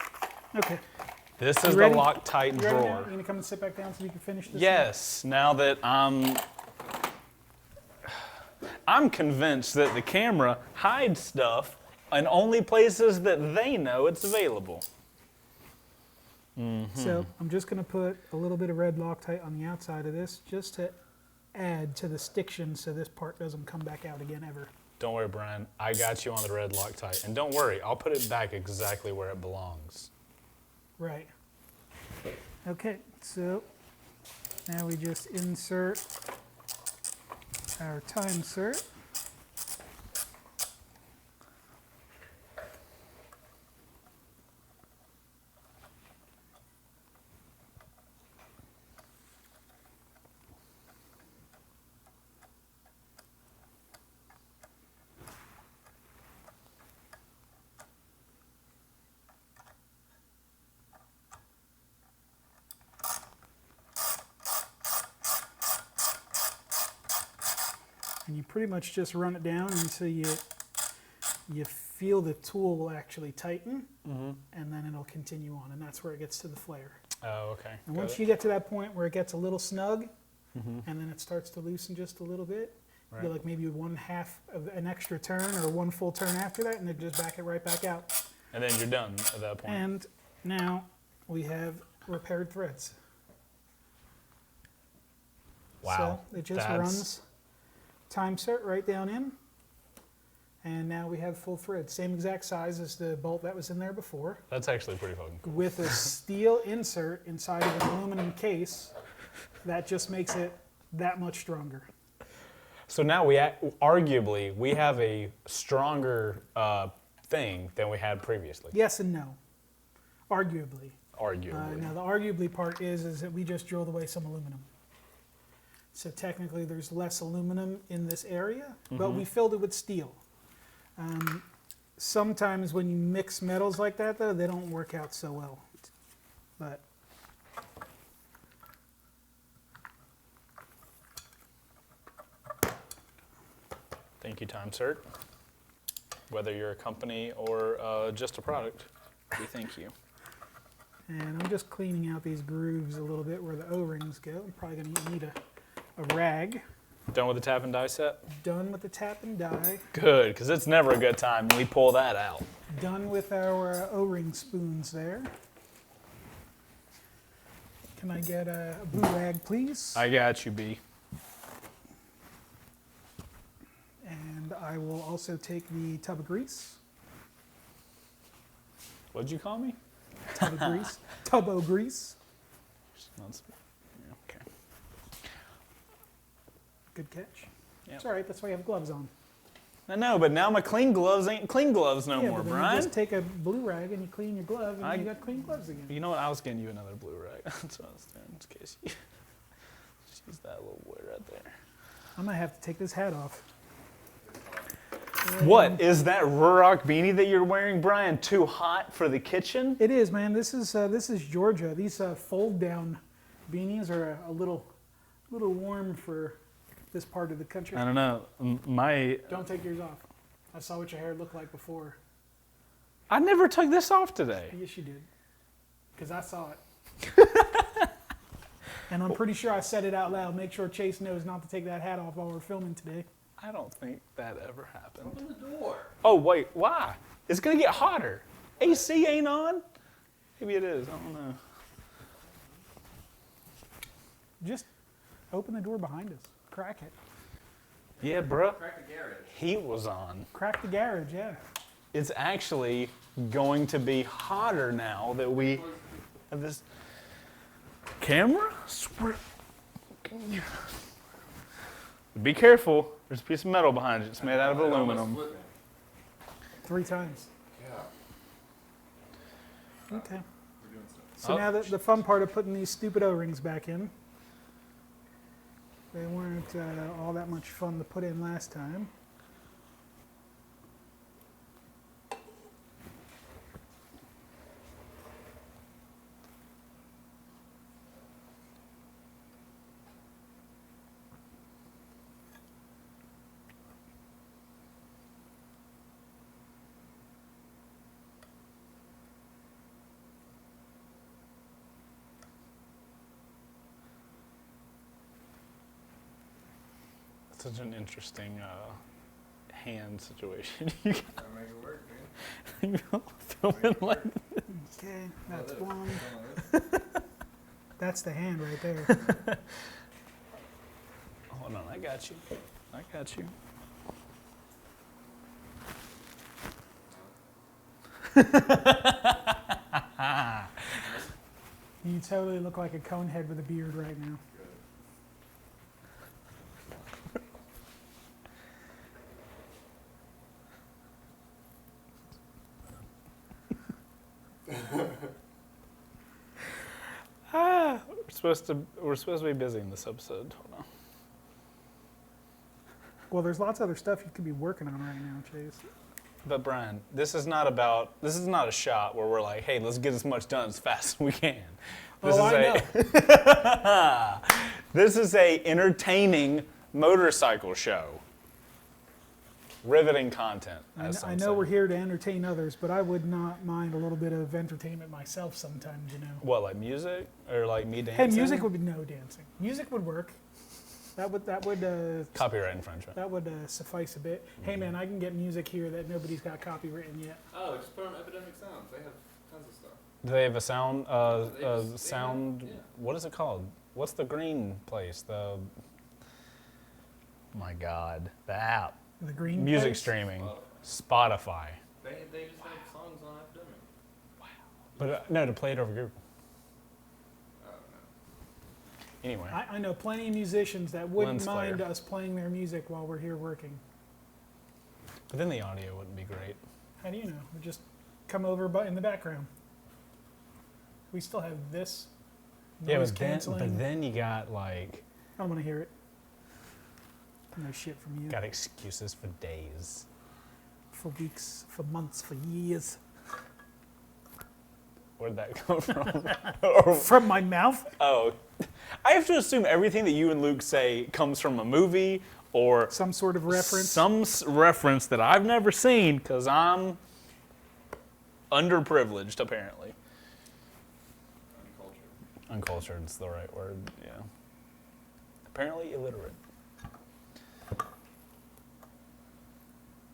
S3: Okay.
S1: this
S3: You
S1: is the
S3: ready?
S1: Loctite
S3: You ready now?
S1: drawer.
S3: You gonna come and sit back down so we can finish this?
S1: Yes, now that I'm convinced that the camera hides stuff in only places that they know it's available.
S3: So I'm just gonna put a little bit of red Loctite on the outside of this just to add to the stiction so this part doesn't come back out again ever.
S1: Don't worry, Brian. I got you on the red Loctite. And don't worry, I'll put it back exactly where it belongs.
S3: Right. Okay, so now we just insert our time insert. And you pretty much just run it down until you feel the tool will actually tighten, and then it'll continue on, and that's where it gets to the flare.
S1: Oh, okay.
S3: And
S1: Got
S3: once
S1: it.
S3: you get to that point where it gets a little snug, and then it starts to loosen just a little bit, you go
S1: Right.
S3: like maybe 1/2 of an extra turn or one full turn after that, and then just back it right back out.
S1: And then you're done at that point.
S3: And now we have repaired threads.
S1: Wow.
S3: So it just
S1: That's-
S3: runs time cert right down in. And now we have full thread. Same exact size as the bolt that was in there before,
S1: That's actually pretty fucking cool.
S3: with a steel insert inside of an aluminum case. That just makes it that much stronger.
S1: So now arguably, we have a stronger thing than we had previously.
S3: Yes and no. Arguably.
S1: Arguably.
S3: Now the arguably part is that we just drilled away some aluminum. So technically there's less aluminum in this area, but we filled it with steel. Sometimes when you mix metals like that though, they don't work out so well. But
S1: Thank you, Time Cert. Whether you're a company or just a product, we thank you.
S3: and I'm just cleaning out these grooves a little bit where the O-rings go. I'm probably gonna need a rag.
S1: Done with the tap and die set?
S3: Done with the tap and die.
S1: Good, because it's never a good time when we pull that out.
S3: Done with our O-ring spoons there. Can I get a blue rag, please?
S1: I got you, B.
S3: And I will also take the tub of grease.
S1: What'd you call me?
S3: Tub of grease. Tub of grease.
S1: Okay.
S3: Good catch.
S1: Yep.
S3: It's all right. That's why you have gloves on.
S1: I know, but now my clean gloves ain't clean gloves no
S3: yeah,
S1: more,
S3: but then
S1: Brian.
S3: You just take a blue rag and you clean your glove, and you got clean gloves again.
S1: You know what? I was getting you another blue rag. That's what I was doing, in case you use that little boy right there.
S3: I might have to take this hat off.
S1: What is that Ruroc beanie that you're wearing, Brian? Too hot for the kitchen?
S3: It is, man. This is Georgia. These fold down beanies are a little warm for this part of the country.
S1: I don't know.
S3: Don't take yours off. I saw what your hair looked like before.
S1: I never took this off today.
S3: Yes, you did. Because I saw it. And I'm pretty sure I said it out loud. Make sure Chase knows not to take that hat off while we're filming today.
S1: I don't think that ever happened.
S2: Open the door.
S1: Oh, wait. Why? It's going to get hotter. AC ain't on? Maybe it is. I don't know.
S3: Just open the door behind us. Crack it.
S1: Yeah, bro.
S2: Crack the garage.
S1: Heat was on.
S3: Crack the garage, yeah.
S1: It's actually going to be hotter now that we have this camera. Be careful. There's a piece of metal behind it. It's made out of aluminum.
S3: 3 times.
S2: Yeah.
S3: Okay.
S2: We're doing stuff.
S3: So now the fun part of putting these stupid O-rings back in. They weren't all that much fun to put in last time.
S1: Such an interesting hand situation. You
S2: Gotta make it work, man.
S1: filming like
S3: Okay, that's
S2: Look,
S3: one.
S2: look.
S3: That's the hand right there.
S1: Hold on, I got you. I got you.
S3: You totally look like a cone head with a beard right now.
S1: We're supposed to be busy in this episode. Hold on.
S3: Well, there's lots of other stuff you could be working on right now, Chase.
S1: But Brian, this is not a shot where we're like, hey, let's get as much done as fast as we can. This
S3: I know.
S1: This is a entertaining motorcycle show. Riveting content.
S3: I know we're here to entertain others, but I would not mind a little bit of entertainment myself sometimes, you know.
S1: What, like music or like me
S3: Hey,
S1: dancing?
S3: music would be no dancing. Music would work. That would
S1: Copyright infringement.
S3: that would suffice a bit. Hey man, I can get music here that nobody's got copywritten yet.
S2: Oh, just put on Epidemic Sounds. They have tons of stuff.
S1: Do they have a sound?
S2: They
S1: Sound.
S2: yeah.
S1: What is it called? What's the green place? My God, the app.
S3: The green
S1: Music
S3: place?
S1: streaming.
S2: Spotify.
S1: Spotify.
S2: They just have songs on Epidemic.
S1: But no, to play it over Google.
S2: Oh, no.
S1: Anyway.
S3: I know plenty of musicians that wouldn't
S1: Lens
S3: mind
S1: flare.
S3: us playing their music while we're here working.
S1: But then the audio wouldn't be great.
S3: How do you know? We just come over in the background. We still have this noise canceling.
S1: but then you got like
S3: I don't want to hear it. No shit from you.
S1: got excuses for days.
S3: For weeks, for months, for years.
S1: Where'd that come from?
S3: From my mouth?
S1: Oh, I have to assume everything that you and Luke say comes from a movie or
S3: Some sort of reference.
S1: some reference that I've never seen because I'm underprivileged, apparently.
S2: Uncultured.
S1: Uncultured is the right word, yeah. Apparently illiterate.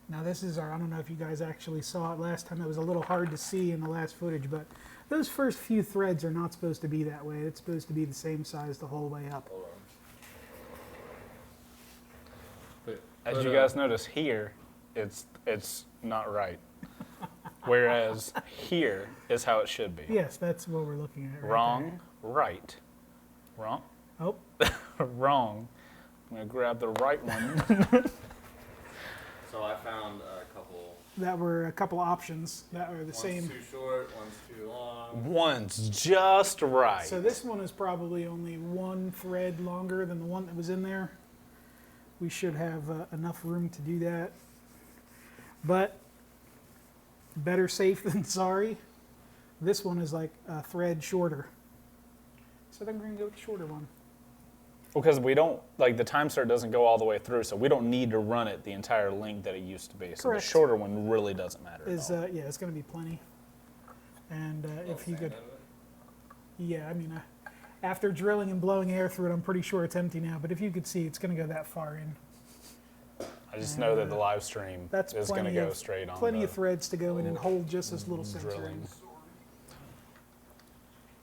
S3: Now this is I don't know if you guys actually saw it last time. It was a little hard to see in the last footage, but those first few threads are not supposed to be that way. It's supposed to be the same size the whole way up.
S2: Hold on.
S1: As you guys notice here, it's not right. Whereas here is how it should be.
S3: Yes, that's what we're looking at. Right
S1: Wrong, right. Wrong?
S3: Oh,
S1: Wrong. I'm going to grab the right one.
S2: So I found a couple.
S3: that were a couple options that are the
S2: One's
S3: same.
S2: too short, one's too long.
S1: One's just right.
S3: So this one is probably only one thread longer than the one that was in there. We should have enough room to do that. But better safe than sorry. This one is like a thread shorter. So then we're going to go with the shorter one.
S1: Because we don't, like the time start doesn't go all the way through, so we don't need to run it the entire length that it used to be. So
S3: Correct.
S1: the shorter one really doesn't matter
S3: Is
S1: at all.
S3: yeah, it's going to be plenty. And if you could, yeah, I mean, after drilling and blowing air through it, I'm pretty sure it's empty now. But if you could see, it's going to go that far in.
S1: I just know that the live stream
S3: That's
S1: is going to
S3: plenty
S1: go
S3: of
S1: straight on
S3: plenty
S1: the
S3: of threads to go in and hold just this little sensor
S1: drilling.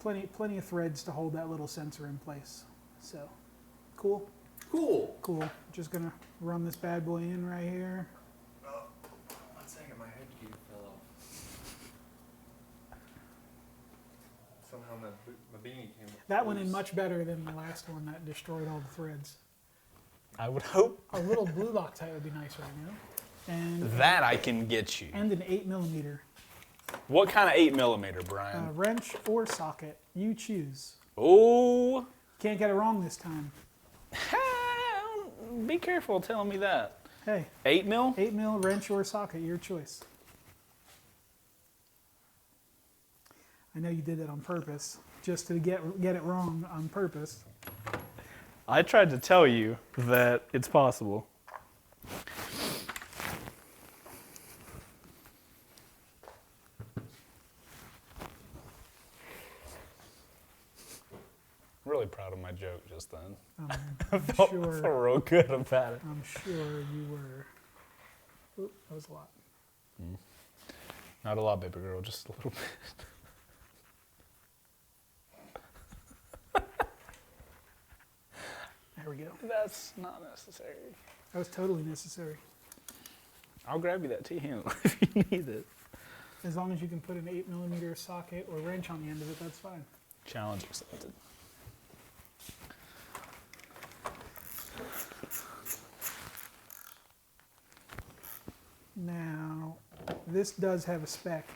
S3: in. Plenty of threads to hold that little sensor in place. So, cool.
S2: Cool.
S3: Just gonna run this bad boy in right here.
S2: Oh, 1 second, my headgear fell off. Somehow my beanie came off.
S3: That went in much better than the last one that destroyed all the threads.
S1: I would hope
S3: A little blue Loctite would be nice right now. And
S1: that I can get you.
S3: and an 8mm
S1: What kind of 8mm, Brian?
S3: wrench or socket, you choose.
S1: Oh,
S3: Can't get it wrong this time.
S1: be careful telling me that.
S3: Hey,
S1: 8mm?
S3: 8mm wrench or socket, your choice. I know you did that on purpose, just to get it wrong on purpose.
S1: I tried to tell you that it's possible. Really proud of my joke just then. I felt real good about it.
S3: I'm sure you were. Oop, that was a lot.
S1: Not a lot, baby girl, just a little bit.
S3: There we go.
S1: That's not necessary.
S3: That was totally necessary.
S1: I'll grab you that T-handle if you need it.
S3: As long as you can put an 8mm socket or wrench on the end of it, that's fine.
S1: Challenge accepted.
S3: Now, this does have a spec,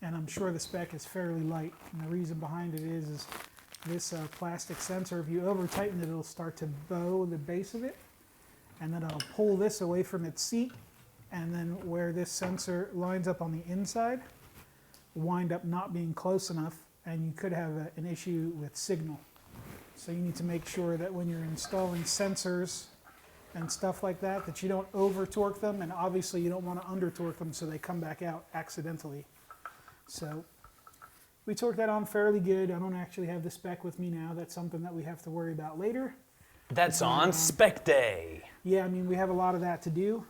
S3: and I'm sure the spec is fairly light. And the reason behind it is this plastic sensor, if you over tighten it, it'll start to bow the base of it, and then it'll pull this away from its seat, and then where this sensor lines up on the inside, wind up not being close enough, and you could have an issue with signal. So you need to make sure that when you're installing sensors and stuff like that, that you don't over torque them, and obviously you don't want to under torque them so they come back out accidentally. So we torqued that on fairly good. I don't actually have the spec with me now. That's something that we have to worry about later.
S1: That's on spec day.
S3: Yeah, I mean, we have a lot of that to do.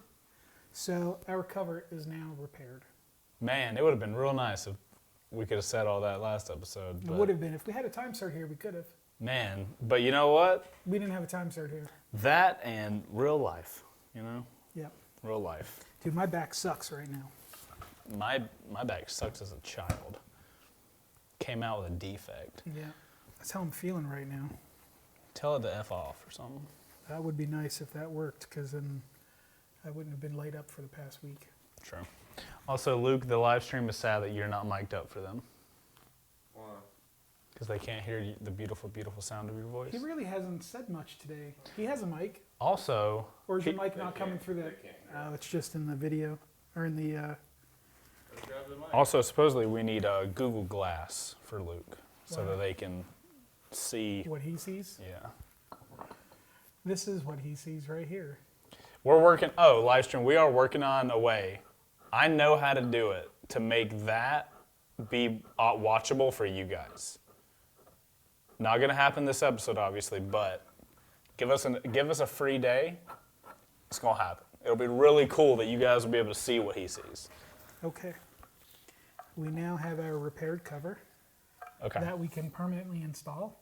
S3: So our cover is now repaired.
S1: Man, it would have been real nice if we could have said all that last episode.
S3: It
S1: But
S3: would have been. If we had a time start here, we could have.
S1: man, but you know what?
S3: We didn't have a time start here.
S1: That and real life, you know?
S3: Yep.
S1: Real life.
S3: Dude, my back sucks right now.
S1: My back sucks as a child. Came out with a defect.
S3: Yeah. That's how I'm feeling right now.
S1: Tell it to F off or something.
S3: That would be nice if that worked, because then I wouldn't have been laid up for the past week.
S1: True. Also, Luke, the live stream is sad that you're not mic'd up for them.
S2: Why?
S1: Because they can't hear the beautiful, beautiful sound of your voice.
S3: He really hasn't said much today. He has a mic.
S1: Also,
S3: Or is your
S1: he-
S3: mic not coming through the...
S2: They can't hear.
S3: Oh, it's just in the video. Or in the...
S2: Let's grab the mic.
S1: also, supposedly we need a Google Glass for Luke so
S3: Wow.
S1: that they can see.
S3: what he sees.
S1: Yeah.
S3: This is what he sees right here.
S1: We're working, live stream, we are working on a way. I know how to do it to make that be watchable for you guys. Not gonna happen this episode, obviously, but give us a free day. It's gonna happen. It'll be really cool that you guys will be able to see what he sees.
S3: Okay. We now have our repaired cover
S1: Okay.
S3: that we can permanently install.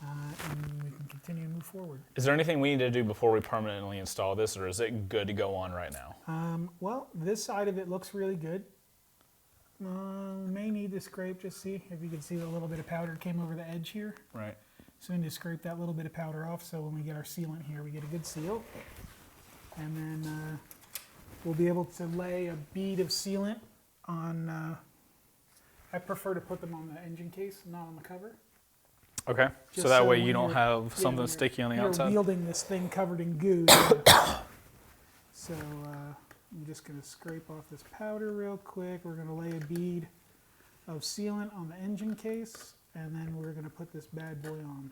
S3: And we can continue to move forward.
S1: Is there anything we need to do before we permanently install this, or is it good to go on right now?
S3: Well, this side of it looks really good. May need to scrape, just see if you can see the little bit of powder came over the edge here.
S1: Right.
S3: So we need to scrape that little bit of powder off so when we get our sealant here, we get a good seal. And then we'll be able to lay a bead of sealant on, I prefer to put them on the engine case, not on the cover.
S1: Okay.
S3: Just
S1: So that way
S3: when
S1: you don't
S3: you're-
S1: have
S3: when
S1: something
S3: you're-
S1: sticky on the
S3: you're
S1: outside.
S3: wielding this thing covered in goo. So I'm just going to scrape off this powder real quick. We're going to lay a bead of sealant on the engine case, and then we're going to put this bad boy on.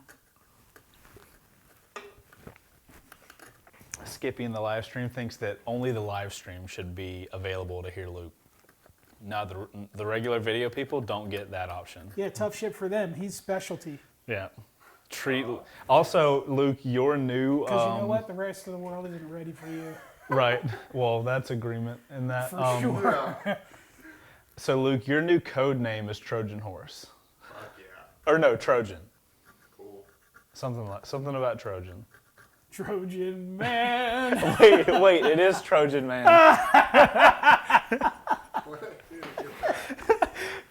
S1: Skippy in the live stream thinks that only the live stream should be available to hear Luke. Now the regular video people don't get that option.
S3: Yeah, tough shit for them. He's specialty.
S1: Yeah. Also, Luke, your new
S3: Because you know what? The rest of the world isn't ready for you.
S1: right. Well, that's agreement in that.
S3: For sure.
S1: So Luke, your new code name is Trojan Horse.
S2: Fuck yeah.
S1: Or no, Trojan.
S2: Cool.
S1: Something about Trojan.
S3: Trojan man.
S1: wait, it is Trojan Man.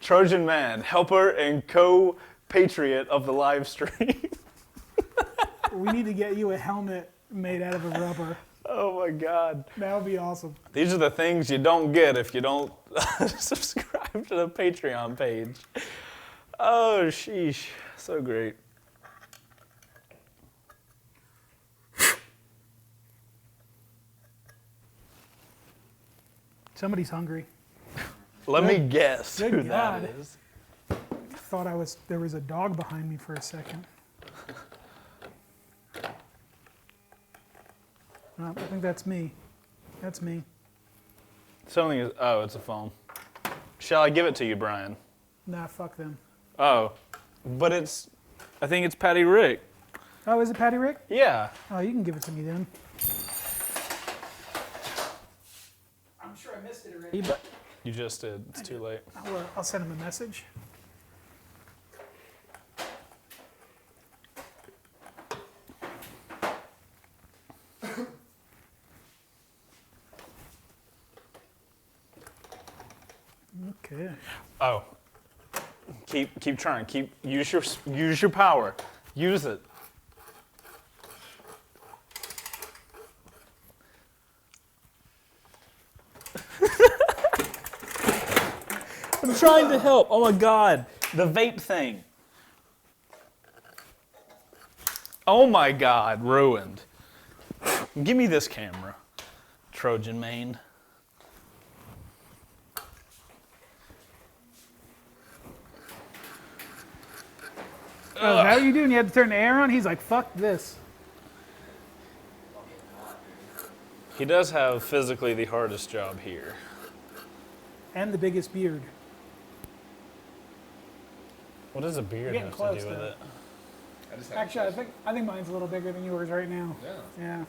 S1: Trojan Man, helper and co-patriot of the live stream.
S3: We need to get you a helmet made out of a rubber.
S1: Oh my God.
S3: That would be awesome.
S1: These are the things you don't get if you don't subscribe to the Patreon page. Oh, sheesh. So great.
S3: Somebody's hungry.
S1: Let me guess
S3: good
S1: who
S3: God.
S1: that is.
S3: Thought there was a dog behind me for a second. I think that's me. That's me.
S1: Something is. Oh, it's a phone. Shall I give it to you, Brian?
S3: Nah, fuck them.
S1: Oh, but it's. I think it's Patty Rick.
S3: Oh, is it Patty Rick?
S1: Yeah.
S3: Oh, you can give it to me then. I'm sure I missed it already, but
S1: You just did. It's too late.
S3: I'll send him a message. Okay.
S1: Oh. Keep trying. Use your power. Use it. I'm trying to help. Oh my God. The vape thing. Oh my God. Ruined. Give me this camera. Trojan Main.
S3: Oh, how are you doing? You had to turn the air on? He's like, fuck this.
S1: He does have physically the hardest job here.
S3: And the biggest beard.
S1: What does a beard
S3: Getting
S1: have to
S3: close,
S1: do with
S3: though.
S1: it?
S2: I just have
S3: Actually, I think mine's a little bigger than yours right now.
S2: Yeah.
S3: Yeah.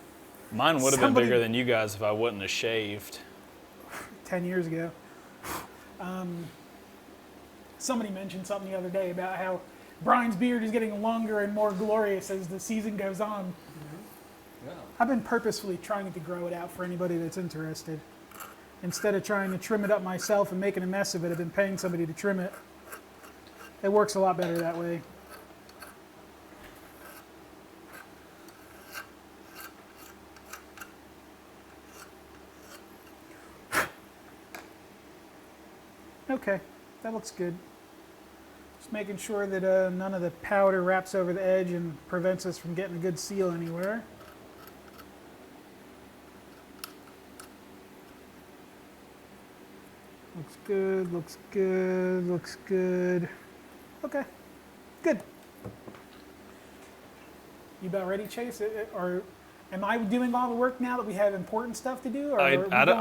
S1: Mine would have been
S3: Somebody-
S1: bigger than you guys if I wouldn't have shaved.
S3: 10 years ago. Somebody mentioned something the other day about how Brian's beard is getting longer and more glorious as the season goes on.
S2: Yeah.
S3: I've been purposefully trying to grow it out for anybody that's interested. Instead of trying to trim it up myself and making a mess of it, I've been paying somebody to trim it. It works a lot better that way. Okay, that looks good. Just making sure that none of the powder wraps over the edge and prevents us from getting a good seal anywhere. Looks good, looks good, looks good. Okay, good. You about ready, Chase? Or am I doing all the work now that we have important stuff to do? Or are we going back to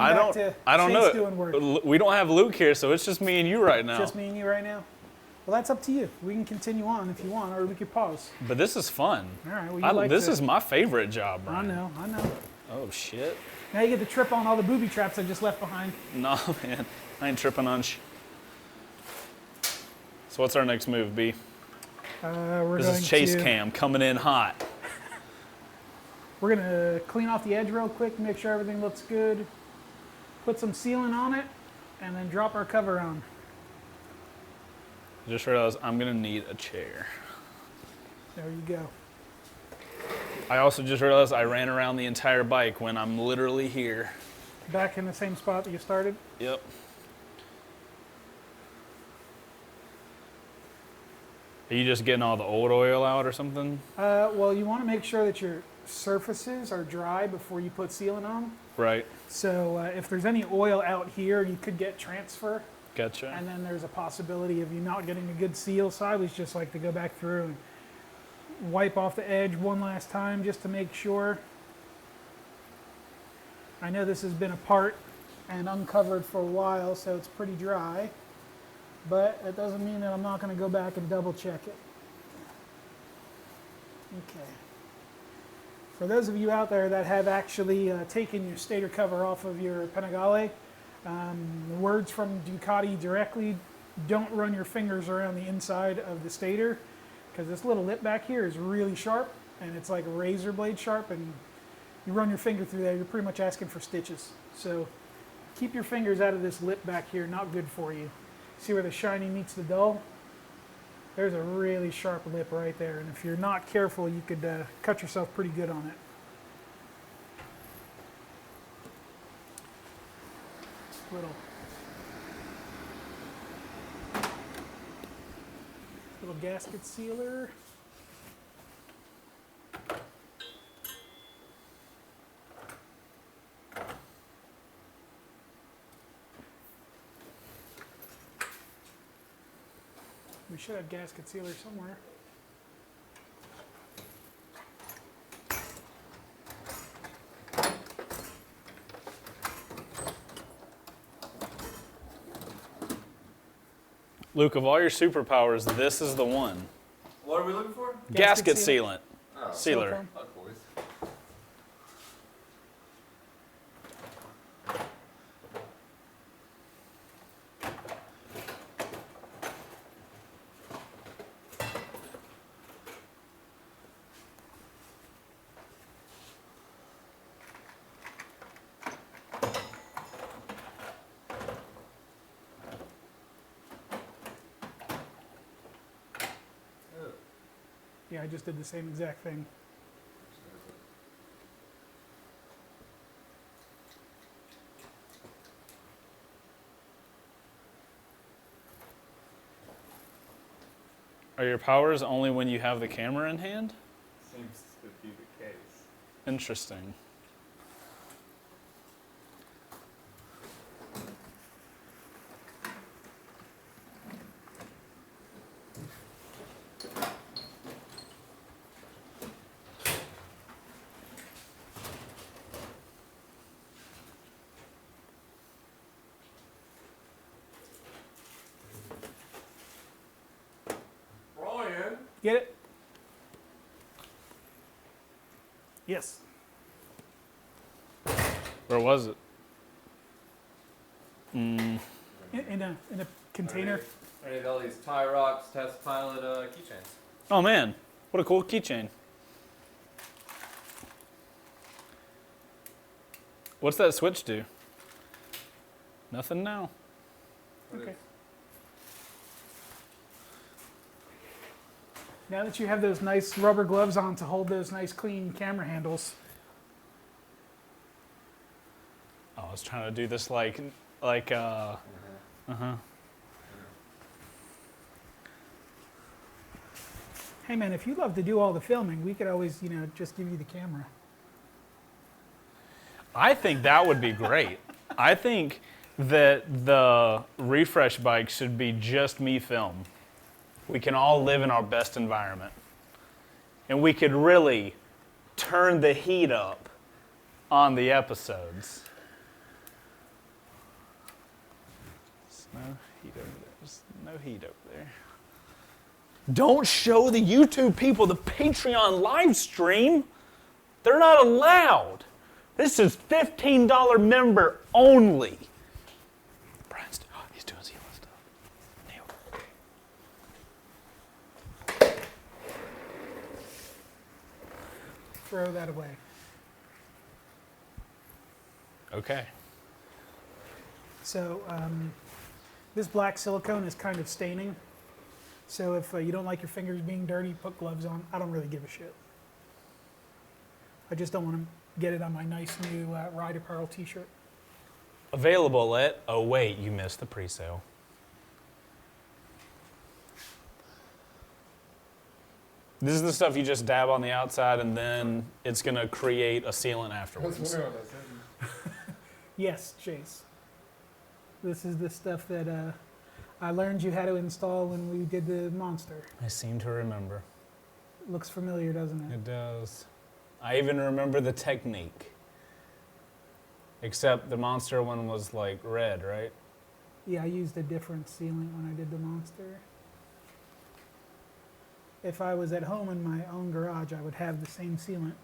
S1: I don't
S3: Chase
S1: know.
S3: doing work?
S1: We don't have Luke here, so it's just me and you right now.
S3: Just me and you right now? Well, that's up to you. We can continue on if you want, or we could pause.
S1: But this is fun.
S3: All right, well, you like
S1: this
S3: to-
S1: is my favorite job,
S3: I
S1: Brian.
S3: know.
S1: Oh, shit.
S3: Now you get to trip on all the booby traps I just left behind.
S1: No, man. I ain't tripping on So what's our next move, B?
S3: We're
S1: This
S3: going
S1: is Chase
S3: to,
S1: Cam coming in hot.
S3: We're going to clean off the edge real quick, make sure everything looks good. Put some sealant on it, and then drop our cover on.
S1: Just realized I'm gonna need a chair.
S3: There you go.
S1: I also just realized I ran around the entire bike when I'm literally here.
S3: Back in the same spot that you started.
S1: Yep. Are you just getting all the old oil out or something?
S3: Well, you want to make sure that your surfaces are dry before you put sealant on.
S1: Right.
S3: So if there's any oil out here, you could get transfer.
S1: Gotcha.
S3: And then there's a possibility of you not getting a good seal. So I always just like to go back through and wipe off the edge one last time just to make sure. I know this has been apart and uncovered for a while, so it's pretty dry. But it doesn't mean that I'm not going to go back and double check it. Okay. For those of you out there that have actually taken your stator cover off of your Panigale, the words from Ducati directly, don't run your fingers around the inside of the stator, because this little lip back here is really sharp, and it's like a razor blade sharp, and you run your finger through there, you're pretty much asking for stitches. So keep your fingers out of this lip back here, not good for you. See where the shiny meets the dull? There's a really sharp lip right there, and if you're not careful, you could cut yourself pretty good on it. Little gasket sealer. We should have gasket sealer somewhere.
S1: Luke, of all your superpowers, this is the one.
S2: What are we looking for?
S1: Gasket sealant.
S2: Oh,
S1: Sealer.
S3: Silicone.
S2: fuck, boys.
S3: Yeah, I just did the same exact thing.
S1: Are your powers only when you have the camera in hand?
S2: Seems to be the case.
S1: Interesting.
S2: Ryan!
S3: Get it? Yes.
S1: Where was it?
S3: In a container.
S2: I need all these tie rocks, test pilot keychains.
S1: Oh man, what a cool keychain. What's that switch do? Nothing now.
S3: Okay. Now that you have those nice rubber gloves on to hold those nice clean camera handles.
S1: Oh, I was trying to do this
S3: Hey man, if you love to do all the filming, we could always, just give you the camera.
S1: I think that would be great. I think that the refresh bike should be just me film. We can all live in our best environment. And we could really turn the heat up on the episodes. There's no heat over there. There's no heat over there. Don't show the YouTube people the Patreon live stream. They're not allowed. This is $15 member only. Brian's he's doing sealant stuff. Nailed it.
S3: Throw that away.
S1: Okay.
S3: So this black silicone is kind of staining. So if you don't like your fingers being dirty, put gloves on. I don't really give a shit. I just don't want to get it on my nice new Ride Apparel t-shirt.
S1: Available at, oh wait, you missed the pre-sale. This is the stuff you just dab on the outside and then it's going to create a sealant afterwards.
S3: Yes, Chase. This is the stuff that I learned you had to install when we did the monster.
S1: I seem to remember.
S3: Looks familiar, doesn't it?
S1: It does. I even remember the technique. Except the monster one was like red, right?
S3: Yeah, I used a different sealant when I did the monster. If I was at home in my own garage, I would have the same sealant.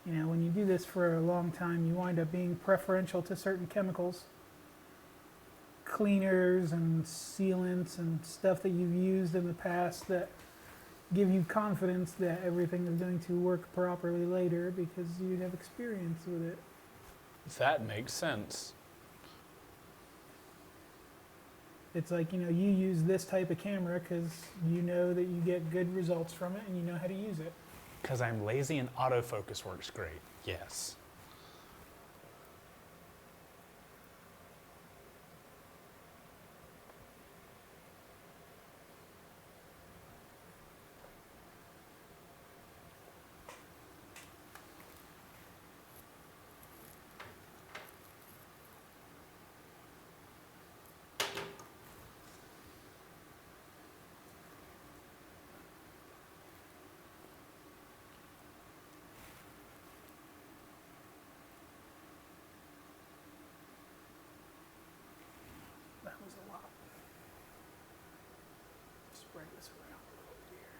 S3: You know, when you do this for a long time, you wind up being preferential to certain chemicals. Cleaners and sealants and stuff that you've used in the past that give you confidence that everything is going to work properly later because you have experience with it.
S1: That makes sense.
S3: It's like, you know, you use this type of camera because you know that you get good results from it and you know how to use it.
S1: Because I'm lazy and autofocus works great. Yes.
S3: That was a lot. Spread this around a little bit here.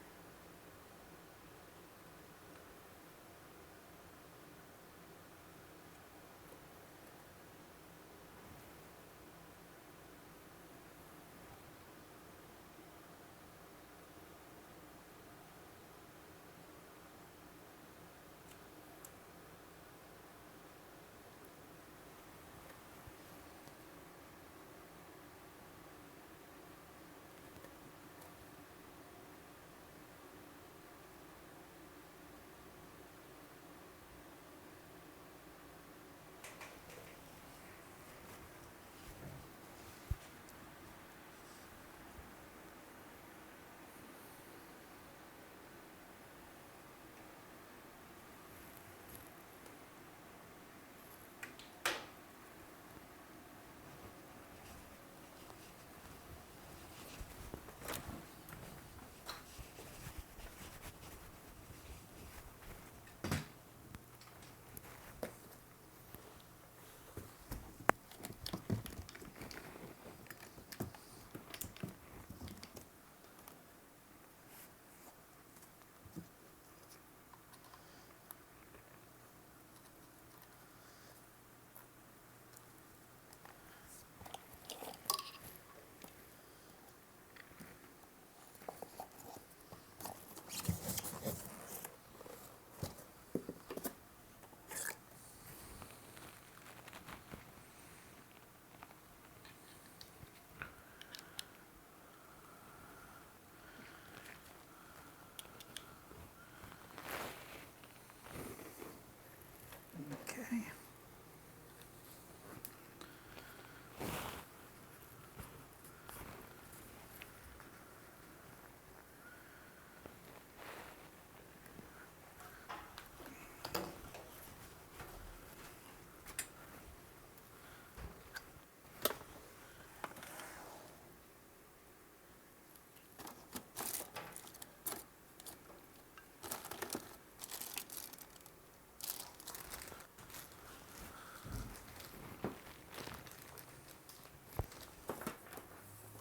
S3: Okay.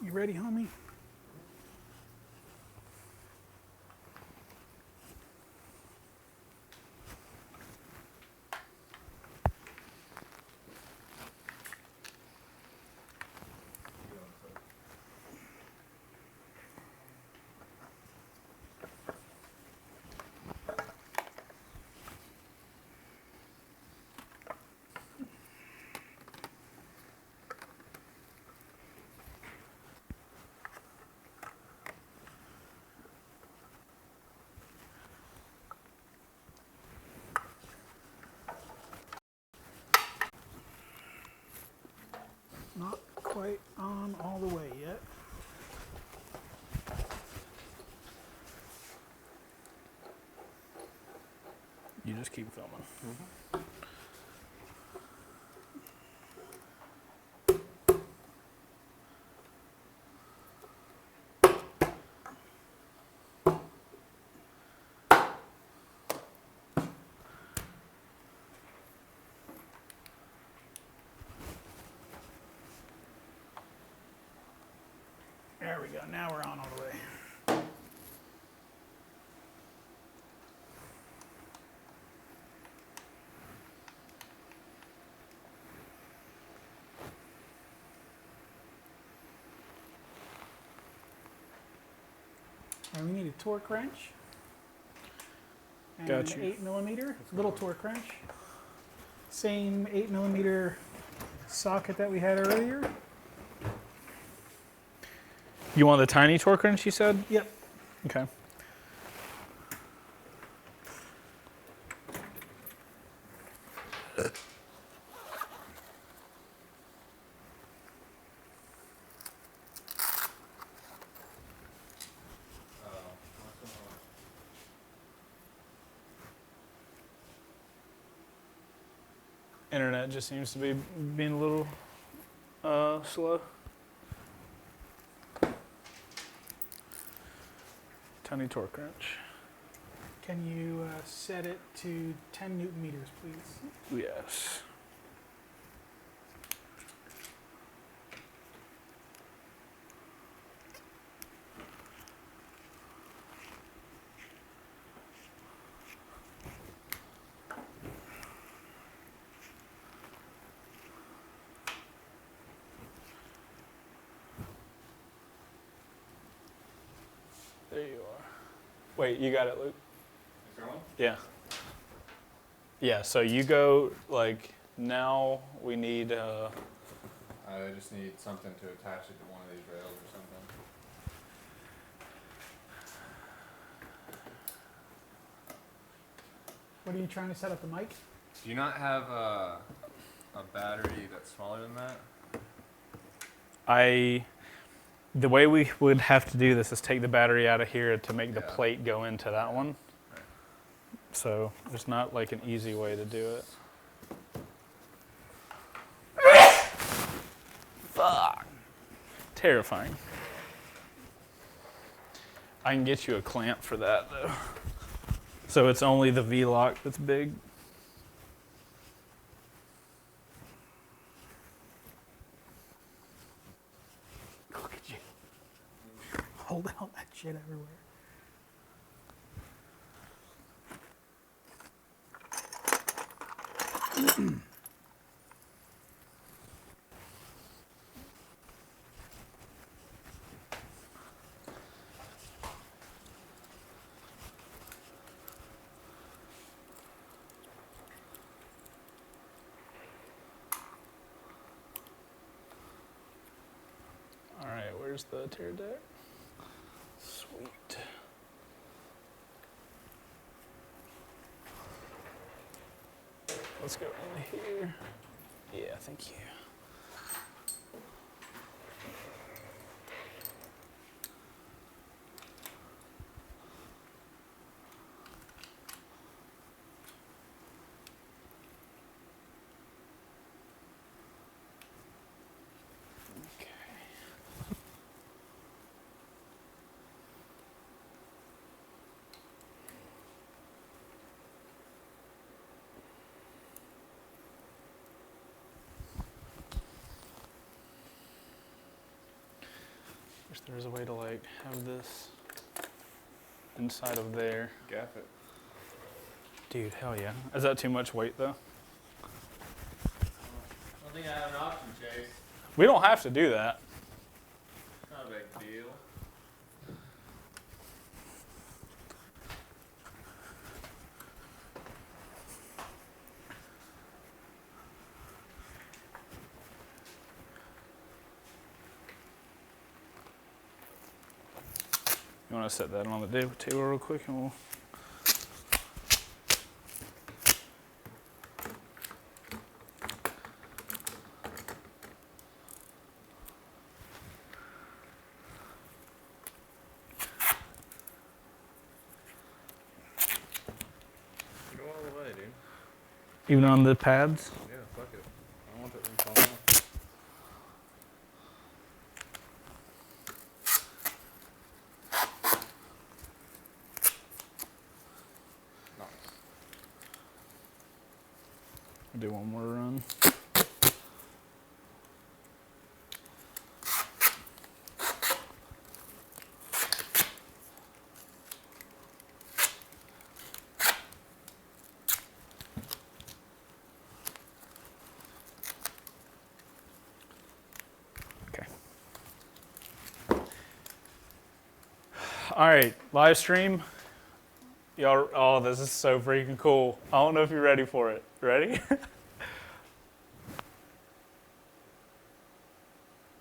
S3: You ready, homie? Not quite on all the way yet.
S1: You just keep filming.
S3: There we go. Now we're on all the way. And we need a torque wrench. And
S1: Got
S3: an
S1: you.
S3: 8mm little torque wrench. Same 8mm socket that we had earlier.
S1: You want the tiny torque wrench, you said?
S3: Yep.
S1: Okay. Internet just seems to be being a little slow. Tiny torque wrench.
S3: Can you set it to 10 Newton meters, please?
S1: Yes. There you are. Wait, you got it, Luke?
S2: Is there one?
S1: Yeah. Yeah, so you go, like, now we need,
S2: I just need something to attach it to one of these rails or something.
S3: What are you trying to set up the mic?
S2: Do you not have a battery that's smaller than that?
S1: the way we would have to do this is take the battery out of here to make the
S2: Yeah.
S1: plate go into that one.
S2: Right.
S1: So there's not like an easy way to do it. Fuck. Terrifying. I can get you a clamp for that though. So it's only the V-lock that's big.
S3: Look at you. Hold out that shit everywhere.
S1: All right, where's the tear deck? Sweet. Let's go in here. Yeah, thank you. Okay. Wish there was a way to like have this inside of there.
S2: Gaff it.
S1: Dude, hell yeah. Is that too much weight though?
S2: I don't think I have an option, Chase.
S1: We don't have to do that.
S2: It's not a big deal.
S1: You want to set that on the table real quick and we'll... Even on the pads?
S2: Yeah, fuck it. I want it to fall off. Nice.
S1: Do one more run. Okay. All right, live stream. Y'all, oh, this is so freaking cool. I don't know if you're ready for it. Ready?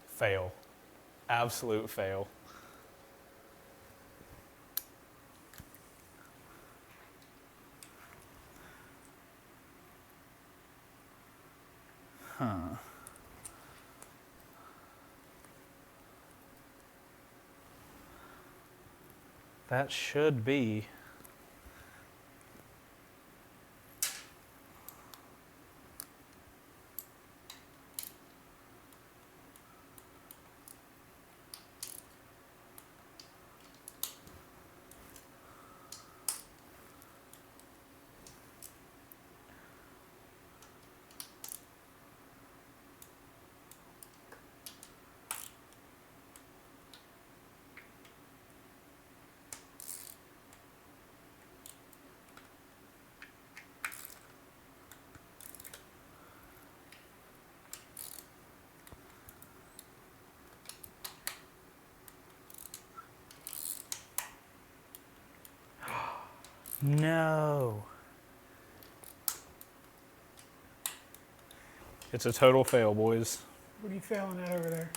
S1: Fail. Absolute fail. Huh. That should be. No. It's a total fail, boys.
S3: What are you failing at over there?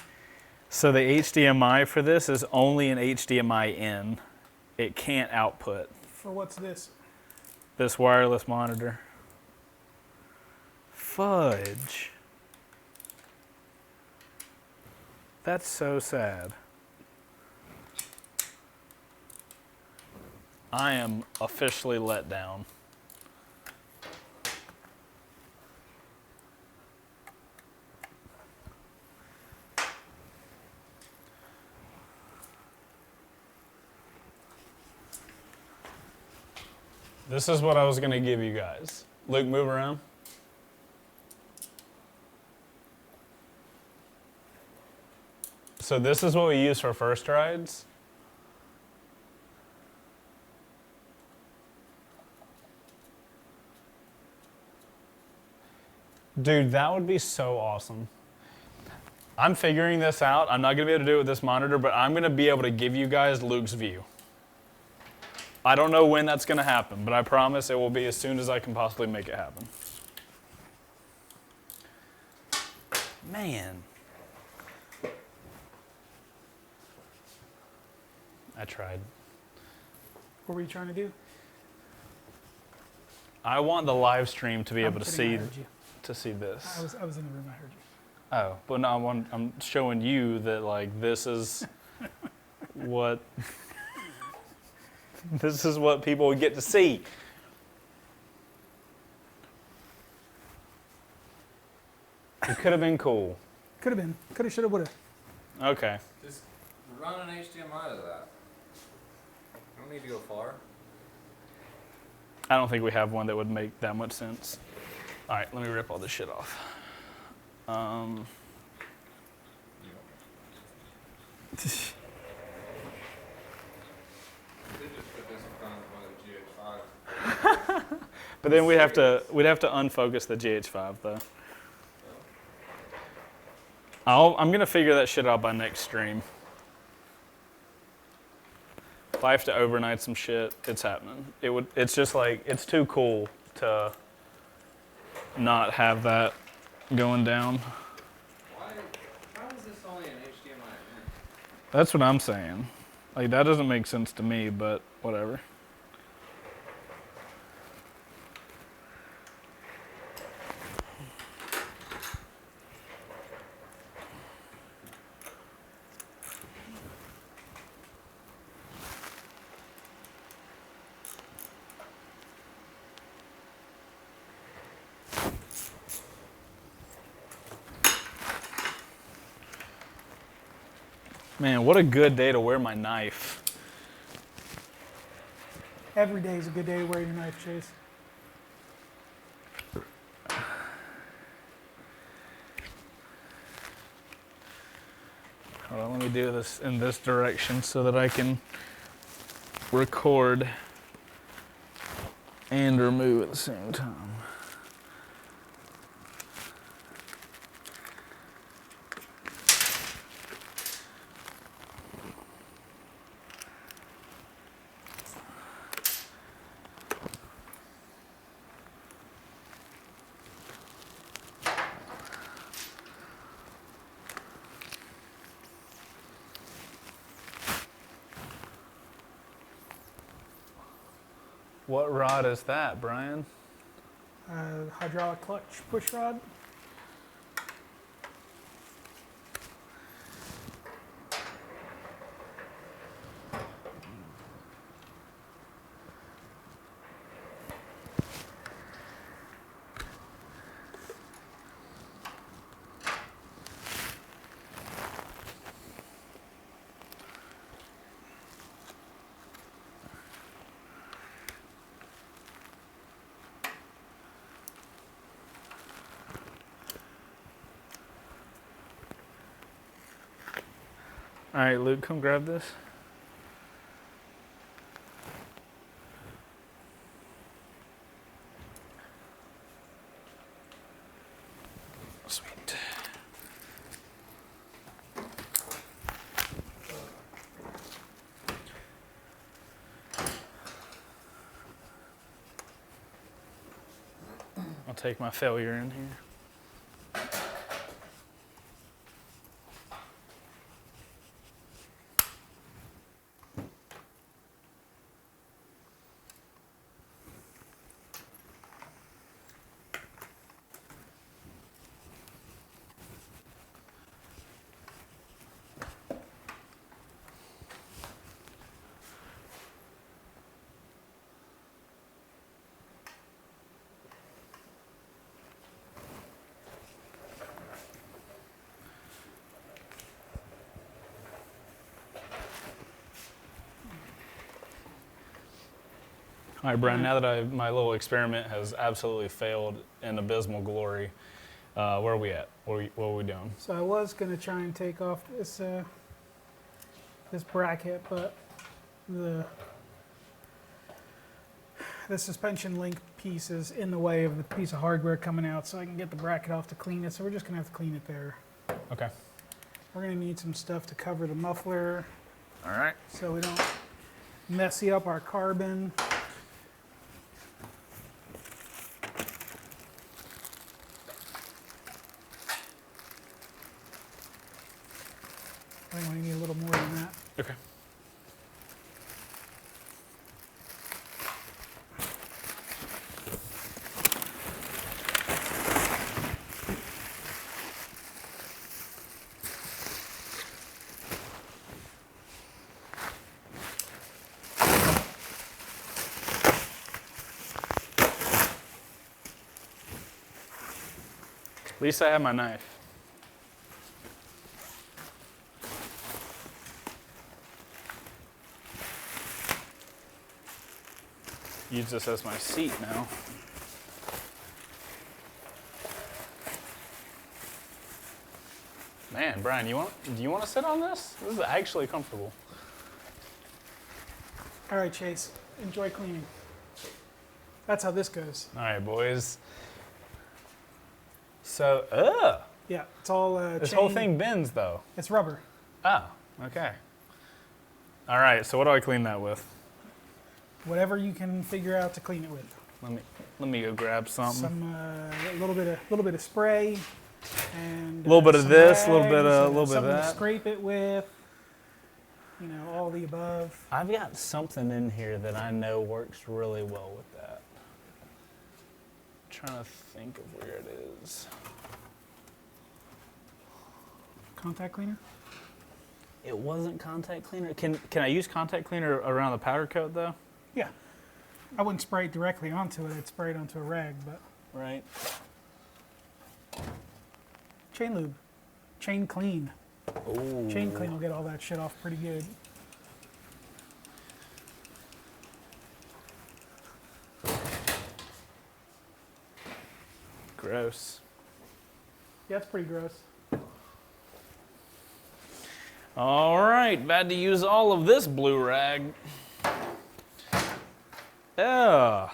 S1: So the HDMI for this is only an HDMI in. It can't output
S3: For what's this?
S1: this wireless monitor. Fudge. That's so sad. I am officially let down. This is what I was going to give you guys. Luke, move around. So this is what we use for first rides. Dude, that would be so awesome. I'm figuring this out. I'm not going to be able to do it with this monitor, but I'm going to be able to give you guys Luke's view. I don't know when that's going to happen, but I promise it will be as soon as I can possibly make it happen. Man. I tried.
S3: What were you trying to do?
S1: I want the live stream to be able to
S3: kidding, I
S1: see
S3: heard you.
S1: this.
S3: I was in the room. I heard you.
S1: Oh, but no, I'm showing you that like this is what this is what people would get to see. It could have been cool.
S3: Could have been. Could have, should have, would have.
S1: Okay.
S2: Just run an HDMI to that. You don't need to go far.
S1: I don't think we have one that would make that much sense. All right, let me rip all this shit off.
S2: You could just put this in front of one of the GH5.
S1: But then we'd have to unfocus the GH5 though. I'm gonna figure that shit out by next stream. If I have to overnight some shit, it's happening. It's just like it's too cool to not have that going down.
S2: How is this only an HDMI in?
S1: That's what I'm saying. Like that doesn't make sense to me, but whatever. Man, what a good day to wear my knife.
S3: Every day is a good day to wear your knife, Chase.
S1: Hold on, let me do this in this direction so that I can record and remove at the same time. What rod is that, Brian?
S3: Hydraulic clutch push rod.
S1: All right, Luke, come grab this. Sweet. I'll take my failure in here. All right, Brian, now that my little experiment has absolutely failed in abysmal glory, where are we at? What are we doing?
S3: So I was going to try and take off this this bracket, but the suspension link piece is in the way of the piece of hardware coming out, so I can get the bracket off to clean it. So we're just going to have to clean it there.
S1: Okay.
S3: We're going to need some stuff to cover the muffler
S1: All right.
S3: so we don't messy up our carbon. I think we need a little more than that.
S1: Okay. At least I have my knife. Use this as my seat now. Man, Brian, do you want to sit on this? This is actually comfortable.
S3: All right, Chase, enjoy cleaning. That's how this goes.
S1: All right, boys. So,
S3: Yeah, it's all
S1: this
S3: chain.
S1: whole thing bends though.
S3: It's rubber.
S1: Oh, okay. All right, so what do I clean that with?
S3: Whatever you can figure out to clean it with.
S1: Let me go grab something.
S3: Some a little bit of spray and
S1: A little bit of
S3: some
S1: this, a little
S3: rags,
S1: bit of
S3: something
S1: that.
S3: to scrape it with. You know, all the above.
S1: I've got something in here that I know works really well with that. I'm trying to think of where it is.
S3: Contact cleaner?
S1: It wasn't contact cleaner. Can I use contact cleaner around the powder coat though?
S3: Yeah. I wouldn't spray it directly onto it. I'd spray it onto a rag, but
S1: Right.
S3: chain lube. Chain clean.
S1: Oh.
S3: Chain clean will get all that shit off pretty good.
S1: Gross.
S3: Yeah, it's pretty gross.
S1: All right, about to use all of this blue rag. Yeah.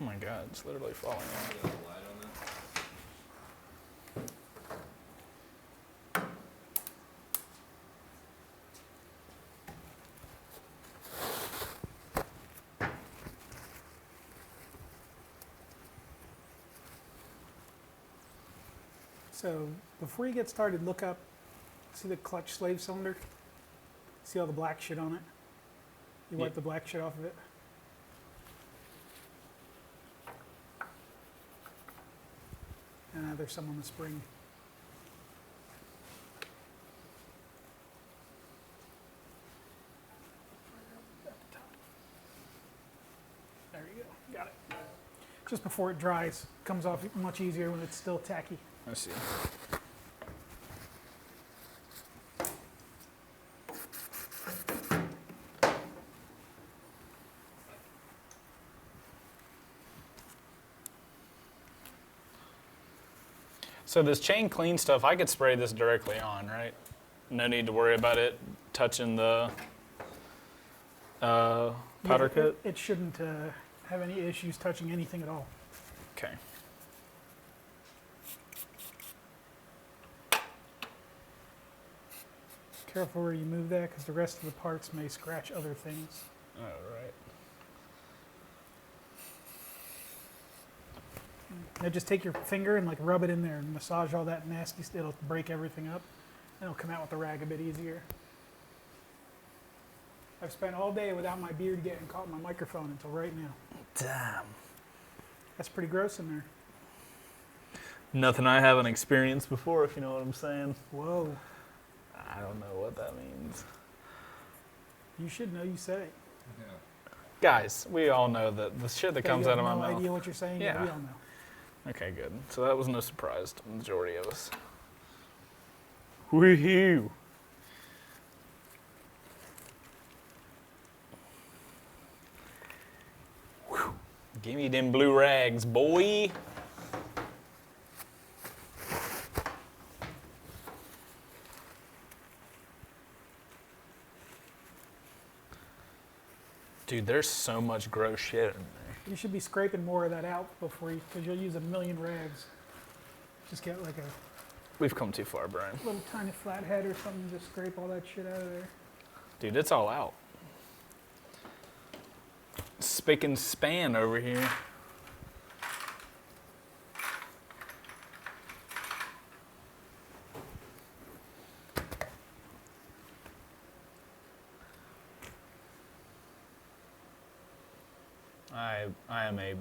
S1: Oh my God, it's literally falling off.
S2: Get a light on that.
S3: So before you get started, look up, see the clutch slave cylinder? See all the black shit on it? You wipe
S1: Yeah.
S3: the black shit off of it. There's some on the spring. There you go, got it. Just before it dries, comes off much easier when it's still tacky.
S1: I see. So this chain clean stuff, I could spray this directly on, right? No need to worry about it touching the powder
S3: Yeah,
S1: coat?
S3: It shouldn't have any issues touching anything at all.
S1: Okay.
S3: Careful where you move that because the rest of the parts may scratch other things.
S1: All right.
S3: Now just take your finger and like rub it in there and massage all that nasty stuff. It'll break everything up. And it'll come out with the rag a bit easier. I've spent all day without my beard getting caught in my microphone until right now.
S1: Damn.
S3: That's pretty gross in there.
S1: Nothing I haven't experienced before, if you know what I'm saying.
S3: Whoa.
S1: I don't know what that means.
S3: You should know, you said it.
S2: Yeah.
S1: Guys, we all know that the shit that
S3: Okay,
S1: comes
S3: you
S1: out
S3: have
S1: of my
S3: no
S1: mouth.
S3: idea what you're saying?
S1: Yeah.
S3: We all know.
S1: Okay, good. So that was no surprise to the majority of us. Woohoo! Whew. Give me them blue rags, boy. Dude, there's so much gross shit in there.
S3: You should be scraping more of that out before you, because you'll use a million rags. Just get like a
S1: We've come too far, Brian.
S3: little tiny flathead or something, just scrape all that shit out of there.
S1: Dude, it's all out. Spick and span over here. I am a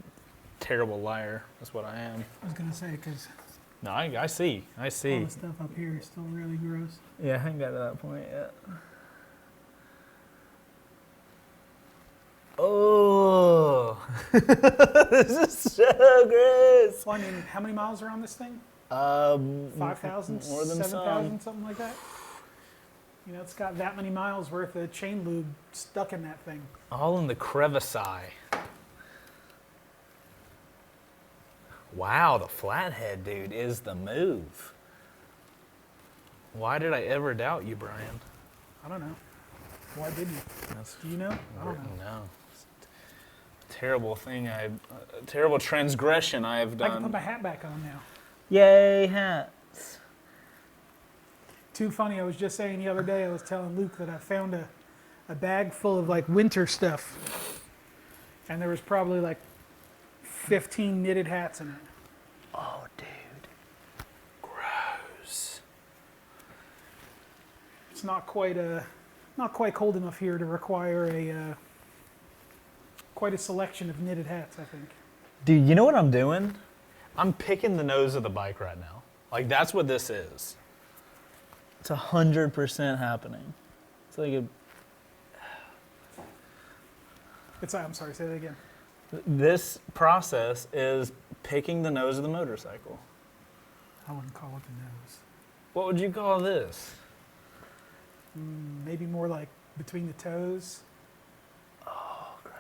S1: terrible liar. That's what I am.
S3: I was gonna say, because
S1: No, I see. I
S3: all
S1: see.
S3: the stuff up here is still really gross.
S1: Yeah, I haven't got to that point yet. Oh, this is so gross.
S3: Well, I mean, how many miles are on this thing? 5,000,
S1: more than
S3: 7,000, something like that? You know, it's got that many miles worth of chain lube stuck in that thing.
S1: All in the crevice eye. Wow, the flathead, dude, is the move. Why did I ever doubt you, Brian?
S3: I don't know. Why didn't you?
S1: That's
S3: Do you know? I don't know.
S1: No. It's a terrible thing. A terrible transgression I have
S3: I can put
S1: done.
S3: my hat back on now.
S1: Yay, hats.
S3: Too funny. I was just saying the other day, I was telling Luke that I found a bag full of like winter stuff. And there was probably like 15 knitted hats in it.
S1: Oh, dude. Gross.
S3: It's not quite cold enough here to require a quite a selection of knitted hats, I think.
S1: Dude, you know what I'm doing? I'm picking the nose of the bike right now. Like, that's what this is. It's 100% happening. It's like
S3: I'm sorry, say that again.
S1: this process is picking the nose of the motorcycle.
S3: I wouldn't call it the nose.
S1: What would you call this?
S3: Maybe more like between the toes.
S1: Oh, gross.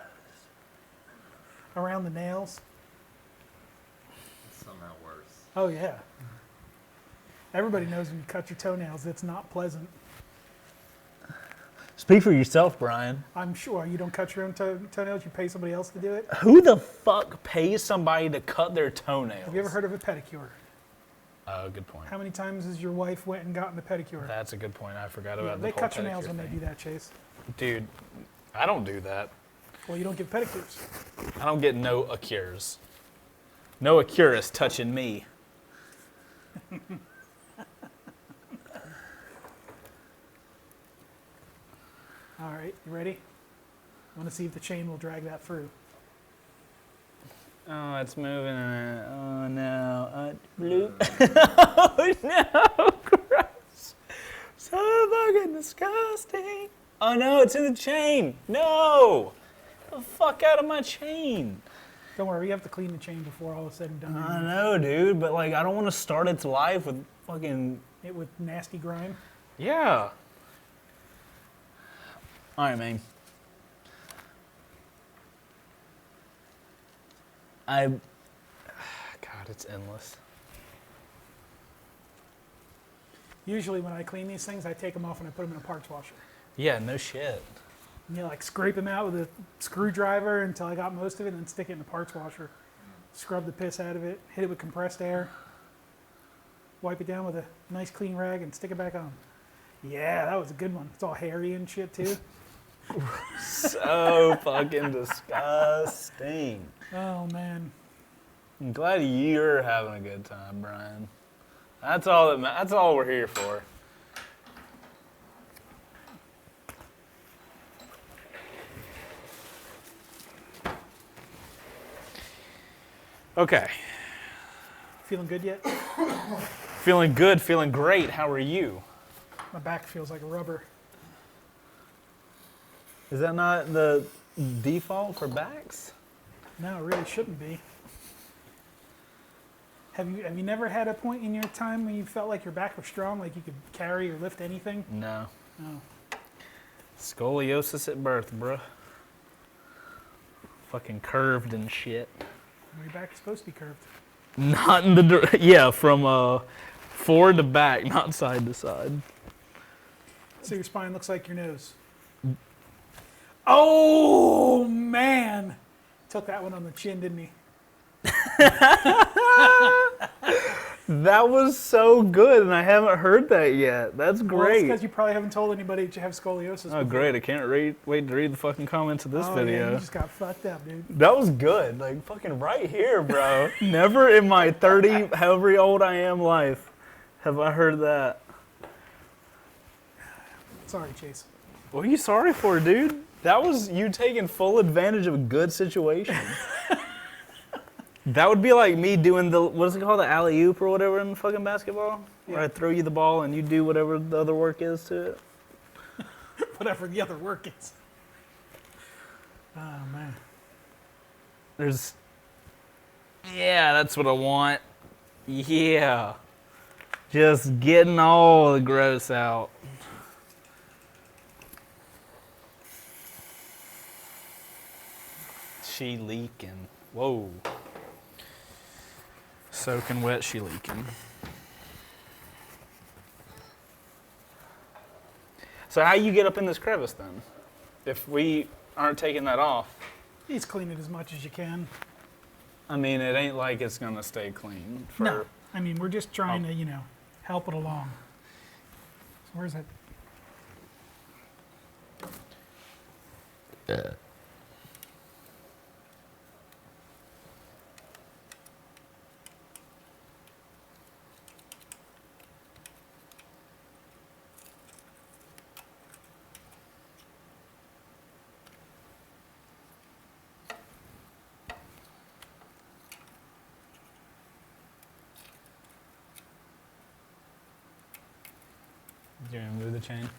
S3: Around the nails.
S2: It's somehow worse.
S3: Oh, yeah. Everybody knows when you cut your toenails, it's not pleasant.
S1: Speak for yourself, Brian.
S3: I'm sure you don't cut your own toenails, you pay somebody else to do it.
S1: Who the fuck pays somebody to cut their toenails?
S3: Have you ever heard of a pedicure?
S1: Oh, good point.
S3: How many times has your wife went and gotten a pedicure?
S1: That's a good point. I forgot
S3: Yeah,
S1: about the
S3: they
S1: whole
S3: cut your nails
S1: pedicure
S3: when they
S1: thing.
S3: do that, Chase.
S1: Dude, I don't do that.
S3: Well, you don't give pedicures.
S1: I don't get no accures. No accurist touching me.
S3: All right, you ready? I want to see if the chain will drag that through.
S1: Oh, it's moving. Oh, no. Bloop. Oh, no. Gross. So fucking disgusting. Oh, no, it's in the chain. No. Get the fuck out of my chain.
S3: Don't worry, we have to clean the chain before all is said and done.
S1: I know, dude, but like, I don't want to start its life with fucking.
S3: It with nasty grime.
S1: Yeah. All right, man. God, it's endless.
S3: Usually when I clean these things, I take them off and I put them in a parts washer.
S1: Yeah, no shit.
S3: And you like scrape them out with a screwdriver until I got most of it, and then stick it in the parts washer. Scrub the piss out of it, hit it with compressed air, wipe it down with a nice clean rag, and stick it back on. Yeah, that was a good one. It's all hairy and shit too.
S1: So fucking disgusting.
S3: Oh man.
S1: I'm glad you're having a good time, Brian. That's all that's all we're here for. Okay.
S3: Feeling good yet?
S1: Feeling good, feeling great. How are you?
S3: My back feels like rubber.
S1: Is that not the default for backs?
S3: No, it really shouldn't be. Have you never had a point in your time when you felt like your back was strong, like you could carry or lift anything?
S1: No.
S3: Oh.
S1: Scoliosis at birth, bruh. Fucking curved and shit.
S3: Your back is supposed to be curved.
S1: Not in the yeah, from forward to back, not side to side.
S3: So your spine looks like your nose. Oh man! Took that one on the chin, didn't he?
S1: That was so good, and I haven't heard that yet. That's
S3: Well, it's
S1: great.
S3: because you probably haven't told anybody that you have scoliosis.
S1: Oh,
S3: before.
S1: great. I can't wait to read the fucking comments of this
S3: Oh,
S1: video.
S3: Yeah, you just got fucked up, dude.
S1: That was good. Like, fucking right here, bro. Never in my 30, however old I am life, have I heard that.
S3: Sorry, Chase.
S1: What are you sorry for, dude? That was you taking full advantage of a good situation. That would be like me doing the, what is it called, the alley-oop or whatever in fucking basketball? Where
S3: Yeah.
S1: I throw you the ball and you do whatever the other work is to it.
S3: Whatever the other work is. Oh man.
S1: Yeah, that's what I want. Yeah. Just getting all the gross out. She leaking. Whoa. Soaking wet, she leaking. So how you get up in this crevice then? If we aren't taking that off?
S3: You just clean it as much as you can.
S1: I mean, it ain't like it's gonna stay clean. For,
S3: No, I mean we're just trying to, help it along. So where's that?
S1: You want to move the chain?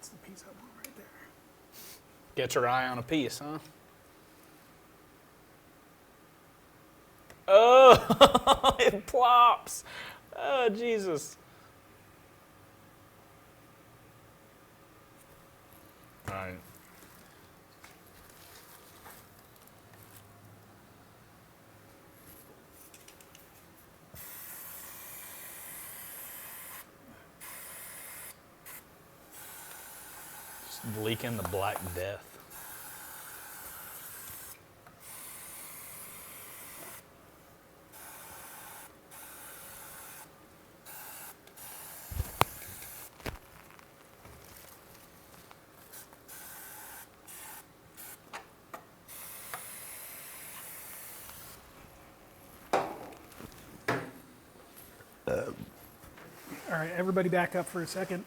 S3: That's the piece I want right there.
S1: Get your eye on a piece, huh? Oh, it plops. Oh, Jesus. All right. Just leaking the Black Death.
S3: All right, everybody back up for a second.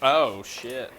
S1: Oh, shit.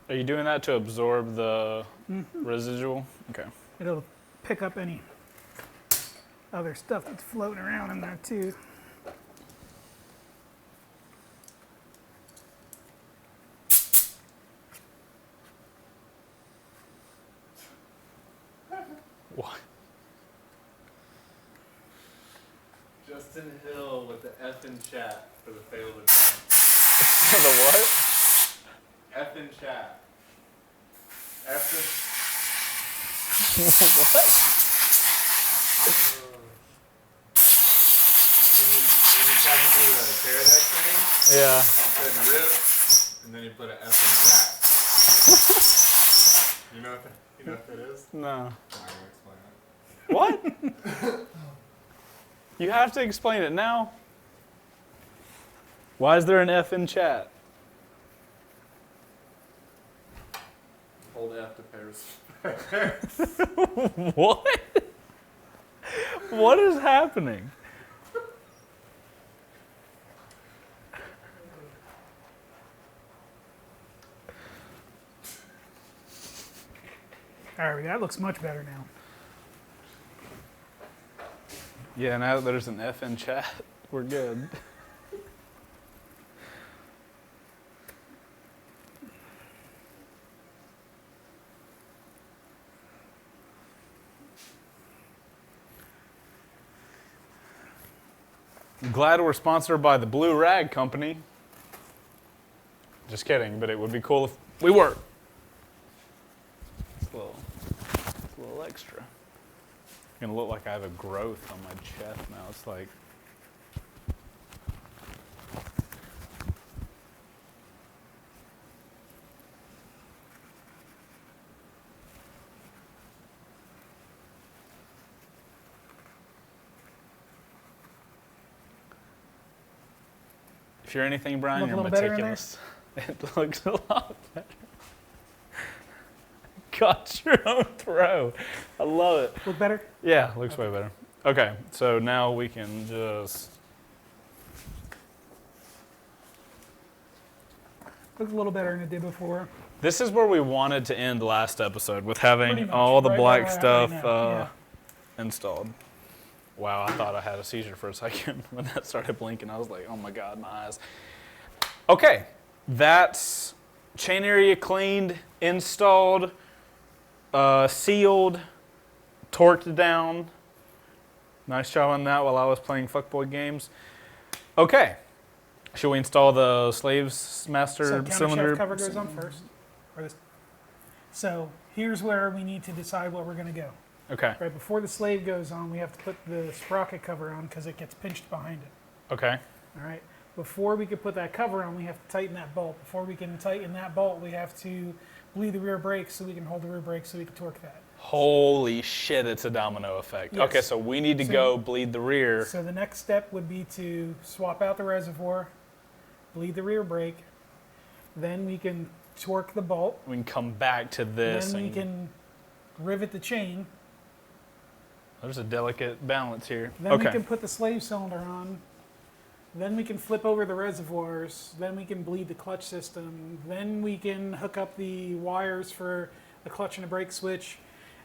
S1: Are you doing that to absorb the residual? Okay.
S3: It'll pick up any other stuff that's floating around in there too.
S1: What?
S2: Justin Hill with the F in chat for the failed attempt.
S1: The what?
S2: F in chat. F in...
S1: What?
S2: When you tried to do the Paradex thing,
S1: Yeah.
S2: you said rip, and then you put an F in chat. You know what that is?
S1: No.
S2: I'm not gonna explain it.
S1: What? You have to explain it now. Why is there an F in chat?
S2: Hold F to pay respect.
S1: What? What is happening?
S3: All right, that looks much better now.
S1: Yeah, now that there's an F in chat, we're good. I'm glad we're sponsored by the Blue Rag Company. Just kidding, but it would be cool if we were. It's a little extra. It's gonna look like I have a growth on my chest now. It's like, if you're anything, Brian,
S3: Look
S1: you're
S3: a little better in there?
S1: meticulous. It looks a lot better. Got your own throw. I love it.
S3: Look better?
S1: Yeah, looks way better. Okay, so now we can just.
S3: Looks a little better than it did before.
S1: This is where we wanted to end last episode with
S3: Pretty
S1: having
S3: much,
S1: all the
S3: right
S1: black
S3: where we're at
S1: stuff
S3: right now, yeah.
S1: installed. Wow, I thought I had a seizure for a second when that started blinking. I was like, oh my God, my eyes. Okay, that's chain area cleaned, installed, sealed, torqued down. Nice job on that while I was playing fuckboy games. Okay, should we install the slaves master
S3: So
S1: cylinder?
S3: countershaft cover goes on first. Or this. So here's where we need to decide what we're going to go.
S1: Okay,
S3: Right before the slave goes on, we have to put the sprocket cover on because it gets pinched behind it.
S1: okay.
S3: All right. Before we can put that cover on, we have to tighten that bolt. Before we can tighten that bolt, we have to bleed the rear brakes so we can hold the rear brakes so we can torque that.
S1: Holy shit, it's a domino effect.
S3: Yes.
S1: Okay, so we need to
S3: So-
S1: go bleed the rear.
S3: So the next step would be to swap out the reservoir, bleed the rear brake, then we can torque the bolt,
S1: We can come back to this.
S3: then we
S1: and
S3: can rivet the chain,
S1: there's a delicate balance here.
S3: then we
S1: Okay.
S3: can put the slave cylinder on, then we can flip over the reservoirs, then we can bleed the clutch system, then we can hook up the wires for the clutch and the brake switch,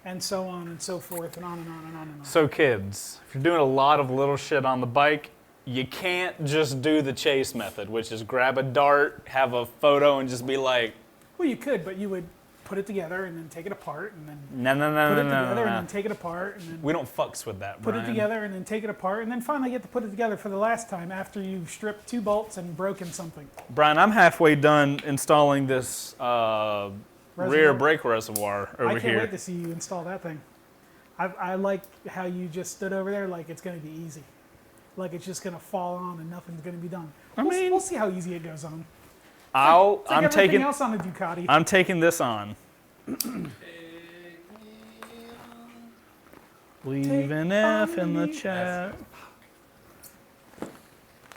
S3: and so on and so forth, and on and on and on and on.
S1: So kids, if you're doing a lot of little shit on the bike, you can't just do the chase method, which is grab a dart, have a photo, and just be like,
S3: Well, you could, but you would put it together and then take it apart, and then
S1: no, no, no,
S3: put
S1: no,
S3: it
S1: no,
S3: together
S1: no.
S3: and then take it apart, and then
S1: We don't fucks with that,
S3: put
S1: Brian.
S3: it together and then take it apart, and then finally get to put it together for the last time after you've stripped 2 bolts and broken something.
S1: Brian, I'm halfway done installing this rear
S3: Reservoir.
S1: brake reservoir over
S3: I can't
S1: here.
S3: wait to see you install that thing. I like how you just stood over there like it's going to be easy. Like it's just going to fall on and nothing's going to be done. We'll see how easy it goes on. It's like
S1: I'm
S3: everything
S1: taking
S3: else on the Ducati.
S1: I'm taking this on. Leave an F in the
S3: me.
S1: chat.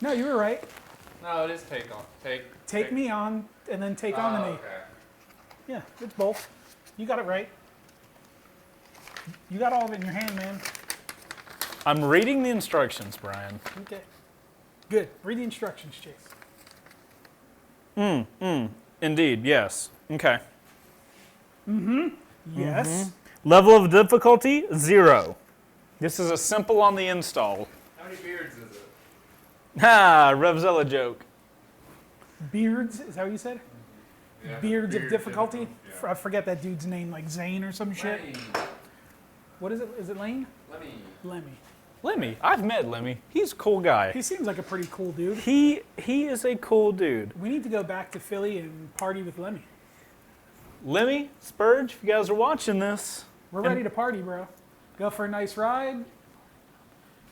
S3: No, you were right.
S2: No, it is take on.
S3: Take me on and then take on to me.
S2: Okay.
S3: Yeah, it's both. You got it right. You got all of it in your hand, man.
S1: I'm reading the instructions, Brian.
S3: Okay. Good. Read the instructions, Chase.
S1: Indeed, yes. Okay.
S3: Yes.
S1: Level of difficulty, 0. This is a simple on the install.
S2: How many beards is it?
S1: Ha! Revzilla joke.
S3: Beards, is that what you said?
S2: Yeah,
S3: Beards of
S2: beard
S3: difficulty?
S2: Yeah.
S3: I forget that dude's name, like Zane or some shit.
S2: Lemmy.
S3: What is it? Is it Lane?
S2: Lemmy.
S3: Lemmy.
S1: Lemmy. I've met Lemmy. He's a cool guy.
S3: He seems like a pretty cool dude.
S1: He is a cool dude.
S3: We need to go back to Philly and party with Lemmy.
S1: Lemmy, Spurge, if you guys are watching this,
S3: We're ready to party, bro. Go for a nice ride.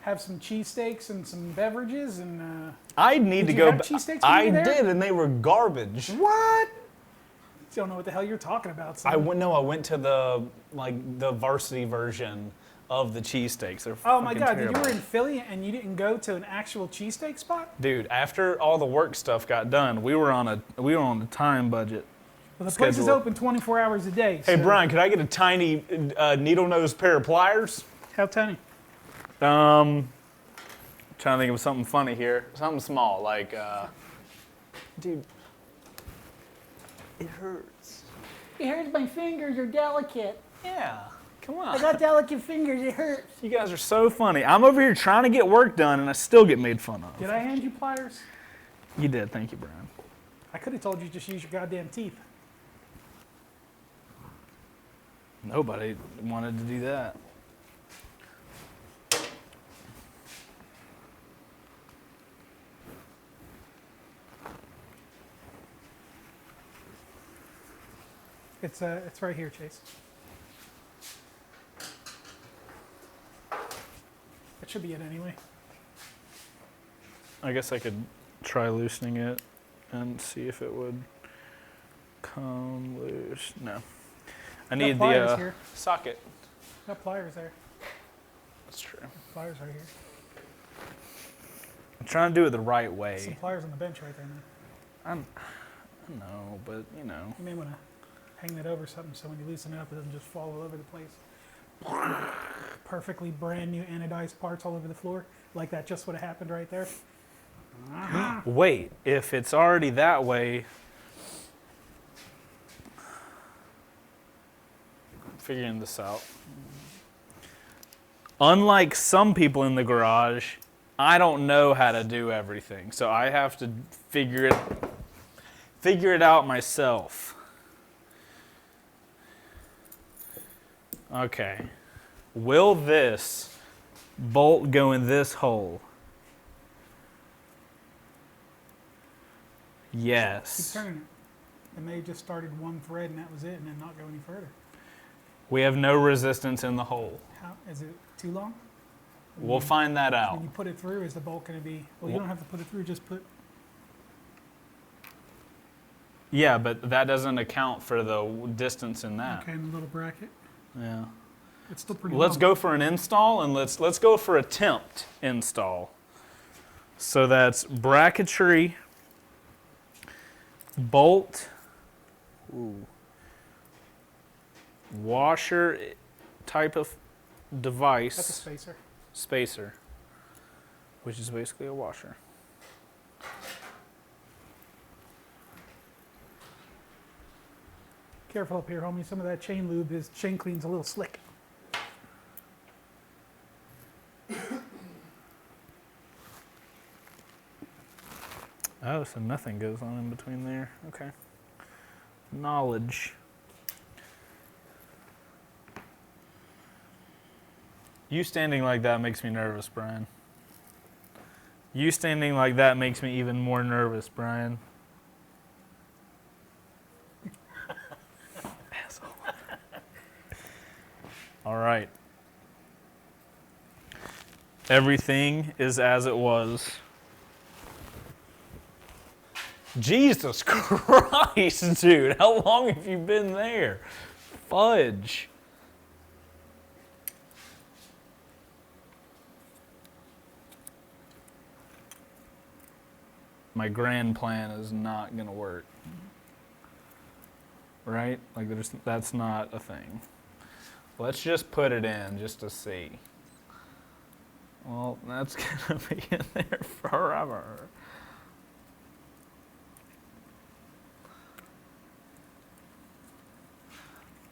S3: Have some cheesesteaks and some beverages and.
S1: I need
S3: Did
S1: to
S3: you
S1: go.
S3: have cheesesteaks when
S1: I
S3: you were there?
S1: did, and they were garbage.
S3: What? Don't know what the hell you're talking about. Son.
S1: I went to the varsity version of the cheesesteaks. They're
S3: Oh my
S1: fucking
S3: God!
S1: terrible.
S3: You were in Philly and you didn't go to an actual cheesesteak spot?
S1: Dude, after all the work stuff got done, we were on a time budget.
S3: Well, the place is
S1: Schedule.
S3: open 24 hours a day.
S1: Hey
S3: so-
S1: Brian, could I get a tiny needle nose pair of pliers?
S3: How tiny?
S1: Trying to think of something funny here. Something small, like, dude, it hurts.
S3: It hurts my fingers. You're delicate.
S1: Yeah, come on.
S3: I got delicate fingers. It hurts.
S1: You guys are so funny. I'm over here trying to get work done, and I still get made fun of.
S3: Did I hand you pliers?
S1: You did. Thank you, Brian.
S3: I could have told you just use your goddamn teeth.
S1: Nobody wanted to do that.
S3: It's right here, Chase. That should be it anyway.
S1: I guess I could try loosening it and see if it would come loose. No. I need
S3: pliers
S1: the
S3: here.
S1: socket.
S3: Got pliers there.
S1: That's true.
S3: Pliers right here.
S1: I'm trying to do it the right way.
S3: Some pliers on the bench right there, man.
S1: I know, but you know.
S3: You may want to hang that over something so when you loosen it up, it doesn't just fall all over the place. Perfectly brand new anodized parts all over the floor. Like that just would have happened right there.
S1: Wait, if it's already that way, I'm figuring this out. Unlike some people in the garage, I don't know how to do everything, so I have to figure it out myself. Okay. Will this bolt go in this hole? Yes.
S3: Keep turning it. It may have just started one thread and that was it and then not go any further.
S1: We have no resistance in the hole.
S3: How, is it too long?
S1: We'll find that out.
S3: When you put it through, is the bolt going to be... Well, you don't have to put it through, just put...
S1: Yeah, but that doesn't account for the distance in that.
S3: Okay, in the little bracket.
S1: Yeah.
S3: It's still pretty
S1: Let's
S3: long.
S1: go for an install, and let's go for attempt install. So that's bracketry, bolt, washer type of device.
S3: That's a spacer.
S1: Spacer, which is basically a washer.
S3: Careful up here, homie. Some of that chain lube, his chain clean's a little slick.
S1: Oh, so nothing goes on in between there. Okay. Knowledge. You standing like that makes me nervous, Brian. You standing like that makes me even more nervous, Brian. Asshole. All right. Everything is as it was. Jesus Christ, dude. How long have you been there? Fudge. My grand plan is not going to work. Right? Like, that's not a thing. Let's just put it in just to see. Well, that's going to be in there forever.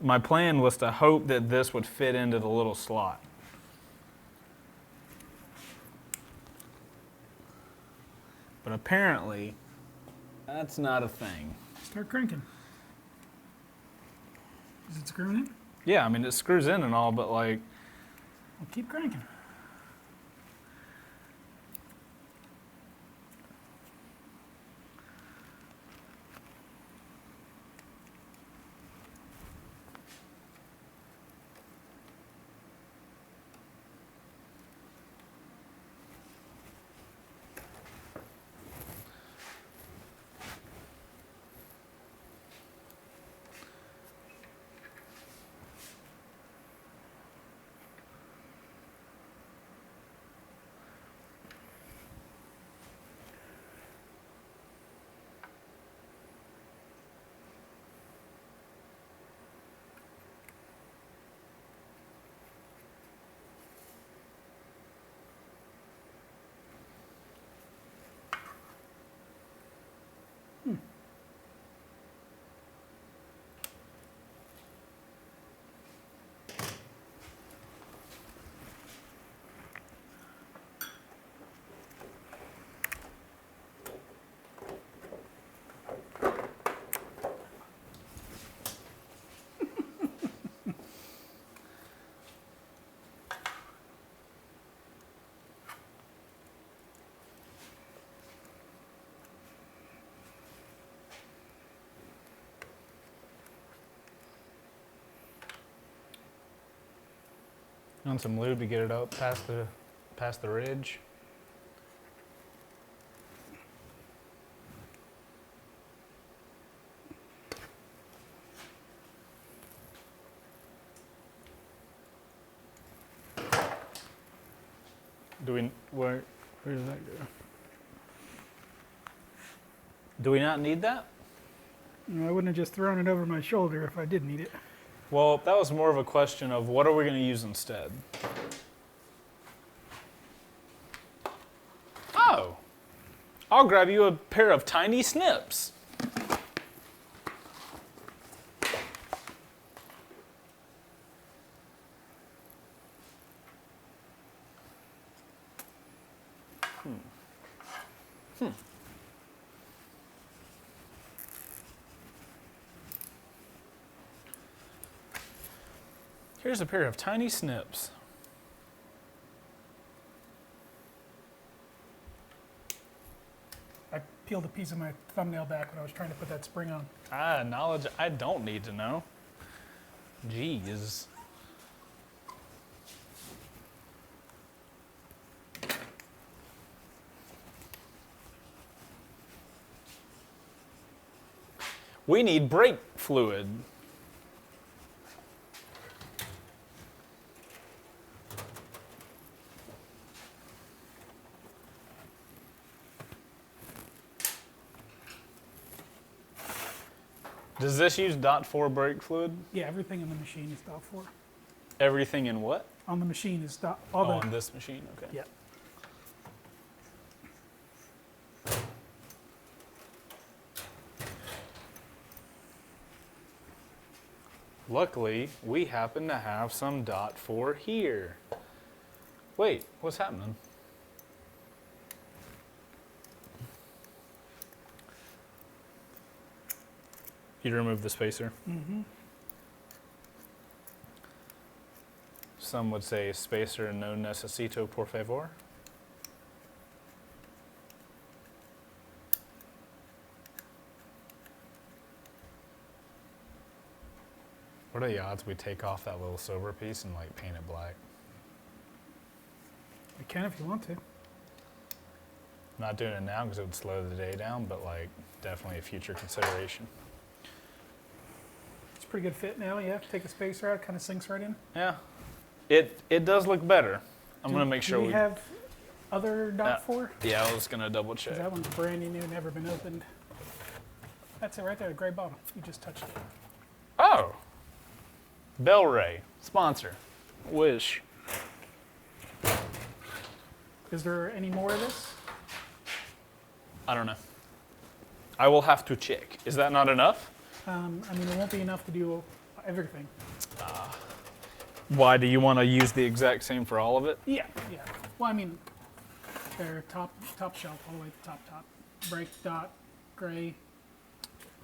S1: My plan was to hope that this would fit into the little slot. But apparently, that's not a thing.
S3: Start cranking. Is it screwing in?
S1: Yeah, I mean, it screws in and all, but like...
S3: Well, keep cranking.
S1: On some lube to get it up past the ridge. Where does that go? Do we not need that?
S3: No, I wouldn't have just thrown it over my shoulder if I did need it.
S1: Well, that was more of a question of what are we going to use instead? Oh, I'll grab you a pair of tiny snips. Here's a pair of tiny snips.
S3: I peeled a piece of my thumbnail back when I was trying to put that spring on.
S1: Knowledge I don't need to know. Jeez. We need brake fluid. Does this use .4 brake fluid?
S3: Yeah, everything in the machine is .4.
S1: Everything in what?
S3: On the machine is
S1: Oh,
S3: all
S1: on this machine, okay.
S3: Yeah.
S1: Luckily, we happen to have some .4 here. Wait, what's happening? You remove the spacer?
S3: Mm-hmm.
S1: Some would say spacer no necesito por favor. What are the odds we take off that little silver piece and like paint it black?
S3: You can if you want to.
S1: I'm not doing it now because it would slow the day down, but like definitely a future consideration.
S3: It's a pretty good fit now. Yeah, take a spacer out, kind of sinks right in.
S1: Yeah, it does look better. I'm gonna make sure
S3: Do we have other .4?
S1: Yeah, I was gonna double check.
S3: 'Cause that one's brand new, never been opened. That's it right there, the gray bottle. You just touched it.
S1: Oh, Bell Ray sponsor. Wish.
S3: Is there any more of this?
S1: I don't know. I will have to check. Is that not enough?
S3: I mean, it won't be enough to do everything.
S1: Why do you want to use the exact same for all of it?
S3: Yeah, yeah. Well, I mean, they're top shelf, all the way to top. Break, dot, gray.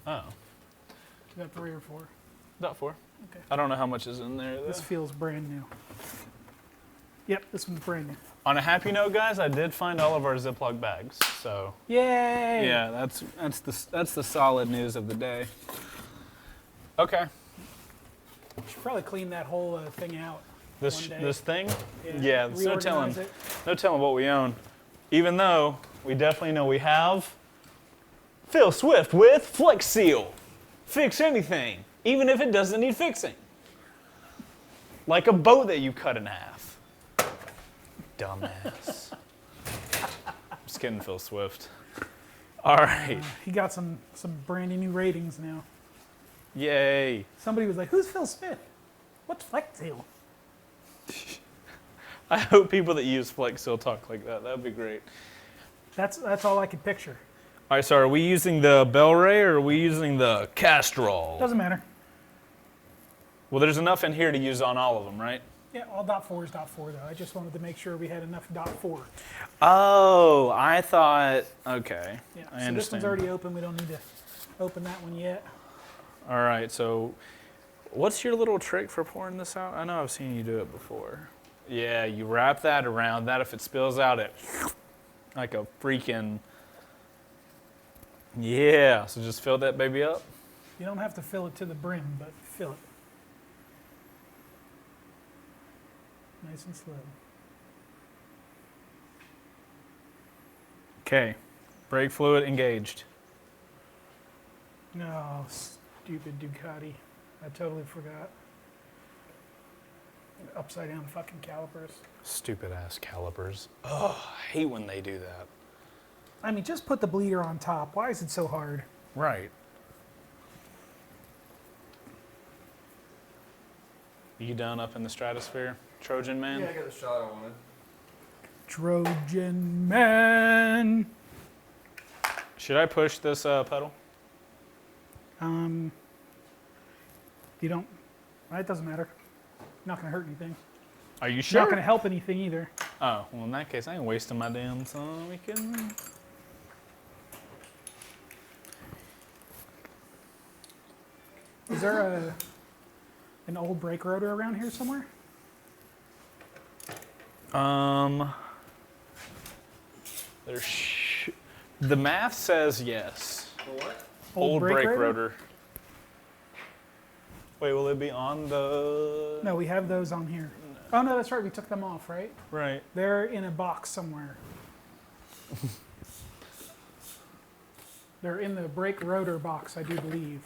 S1: Oh,
S3: You got 3 or 4.
S1: .4.
S3: Okay.
S1: I don't know how much is in there though.
S3: This feels brand new. Yep, this one's brand new.
S1: On a happy note, guys, I did find all of our Ziploc bags. So
S3: Yay!
S1: yeah, that's the solid news of the day. Okay,
S3: Should probably clean that whole thing out.
S1: this
S3: one day.
S1: this thing. Yeah, there's no telling.
S3: Reorganize it.
S1: No telling what we own. Even though we definitely know we have Phil Swift with Flex Seal. Fix anything, even if it doesn't need fixing. Like a boat that you cut in half. Dumbass. Just kidding, Phil Swift. All right.
S3: He got some brand new ratings now.
S1: Yay.
S3: Somebody was like, "Who's Phil Smith? What's Flex Seal?"
S1: I hope people that use Flex Seal talk like that. That would be great.
S3: That's all I could picture.
S1: All right, so are we using the Bell Ray or are we using the Castrol?
S3: Doesn't matter.
S1: Well, there's enough in here to use on all of them, right?
S3: Yeah, all .4 is .4 though. I just wanted to make sure we had enough .4.
S1: Oh, I thought, okay.
S3: Yeah.
S1: I
S3: So
S1: understand.
S3: this one's already open. We don't need to open that one yet.
S1: All right, so what's your little trick for pouring this out? I know I've seen you do it before. Yeah, you wrap that around that. If it spills out, it like a freaking, yeah. So just fill that baby up.
S3: You don't have to fill it to the brim, but fill it. Nice and slow.
S1: Okay, brake fluid engaged.
S3: No, stupid Ducati. I totally forgot. Upside down fucking calipers.
S1: Stupid ass calipers. Oh, I hate when they do that.
S3: I mean, just put the bleeder on top. Why is it so hard?
S1: Right. You done up in the stratosphere, Trojan man?
S2: Yeah, I got the shot I wanted.
S3: Trojan man.
S1: Should I push this pedal?
S3: You don't. It doesn't matter. Not gonna hurt anything.
S1: Are you
S3: It's
S1: sure?
S3: not gonna help anything either.
S1: Oh, well, in that case, I ain't wasting my damn time. We can.
S3: Is there an old brake rotor around here somewhere?
S1: The math says yes.
S2: For what?
S1: Old brake rotor. Wait, will it be on the?
S3: No, we have those on here. Oh no, that's right. We took them off, right?
S1: Right.
S3: They're in a box somewhere. They're in the brake rotor box, I do believe.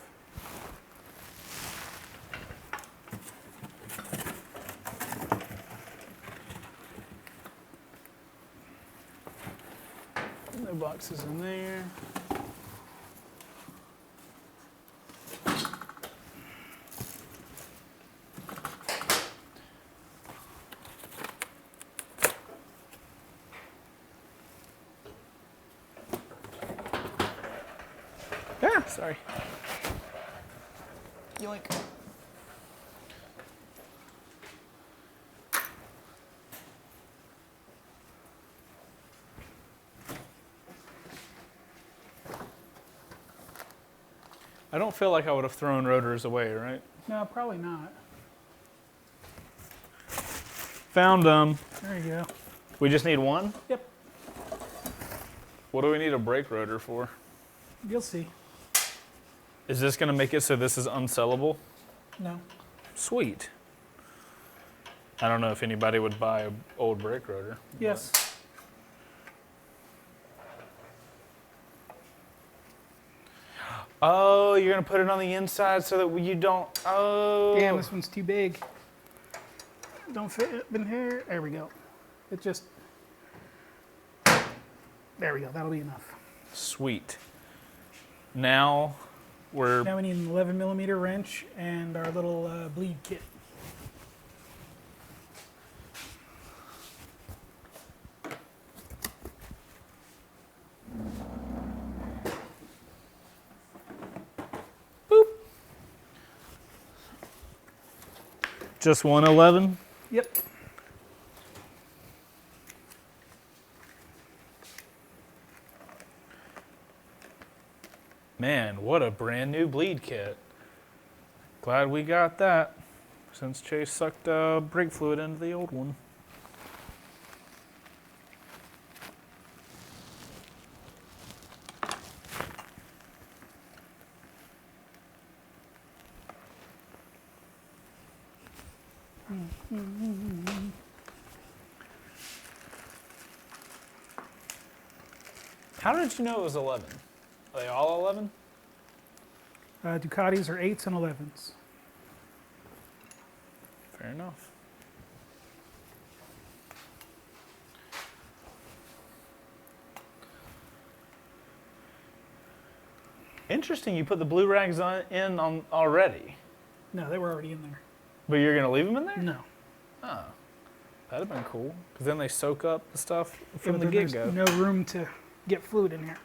S1: No boxes in there.
S3: Yeah.
S1: Sorry. Yoink. I don't feel like I would have thrown rotors away, right?
S3: No, probably not.
S1: Found them.
S3: There you go.
S1: We just need one?
S3: Yep.
S1: What do we need a brake rotor for?
S3: You'll see.
S1: Is this going to make it so this is unsellable?
S3: No.
S1: Sweet. I don't know if anybody would buy an old brake rotor.
S3: Yes.
S1: Oh, you're going to put it on the inside so that you don't... Oh.
S3: Damn, this one's too big. Don't fit it in here. There we go. It just... There we go. That'll be enough.
S1: Sweet. Now we're...
S3: Now we need an 11 millimeter wrench and our little bleed kit.
S1: Boop. Just 111?
S3: Yep.
S1: Man, what a brand new bleed kit. Glad we got that since Chase sucked brake fluid into the old one. How did you know it was 11? Are they all 11?
S3: Ducatis are 8s and 11s.
S1: Fair enough. Interesting, you put the blue rags in already,
S3: No, they were already in there.
S1: but you're gonna leave them in there?
S3: No.
S1: Oh, that'd have been cool. Because then they soak up the stuff from the
S3: There's
S1: get-go.
S3: no room to get fluid in here.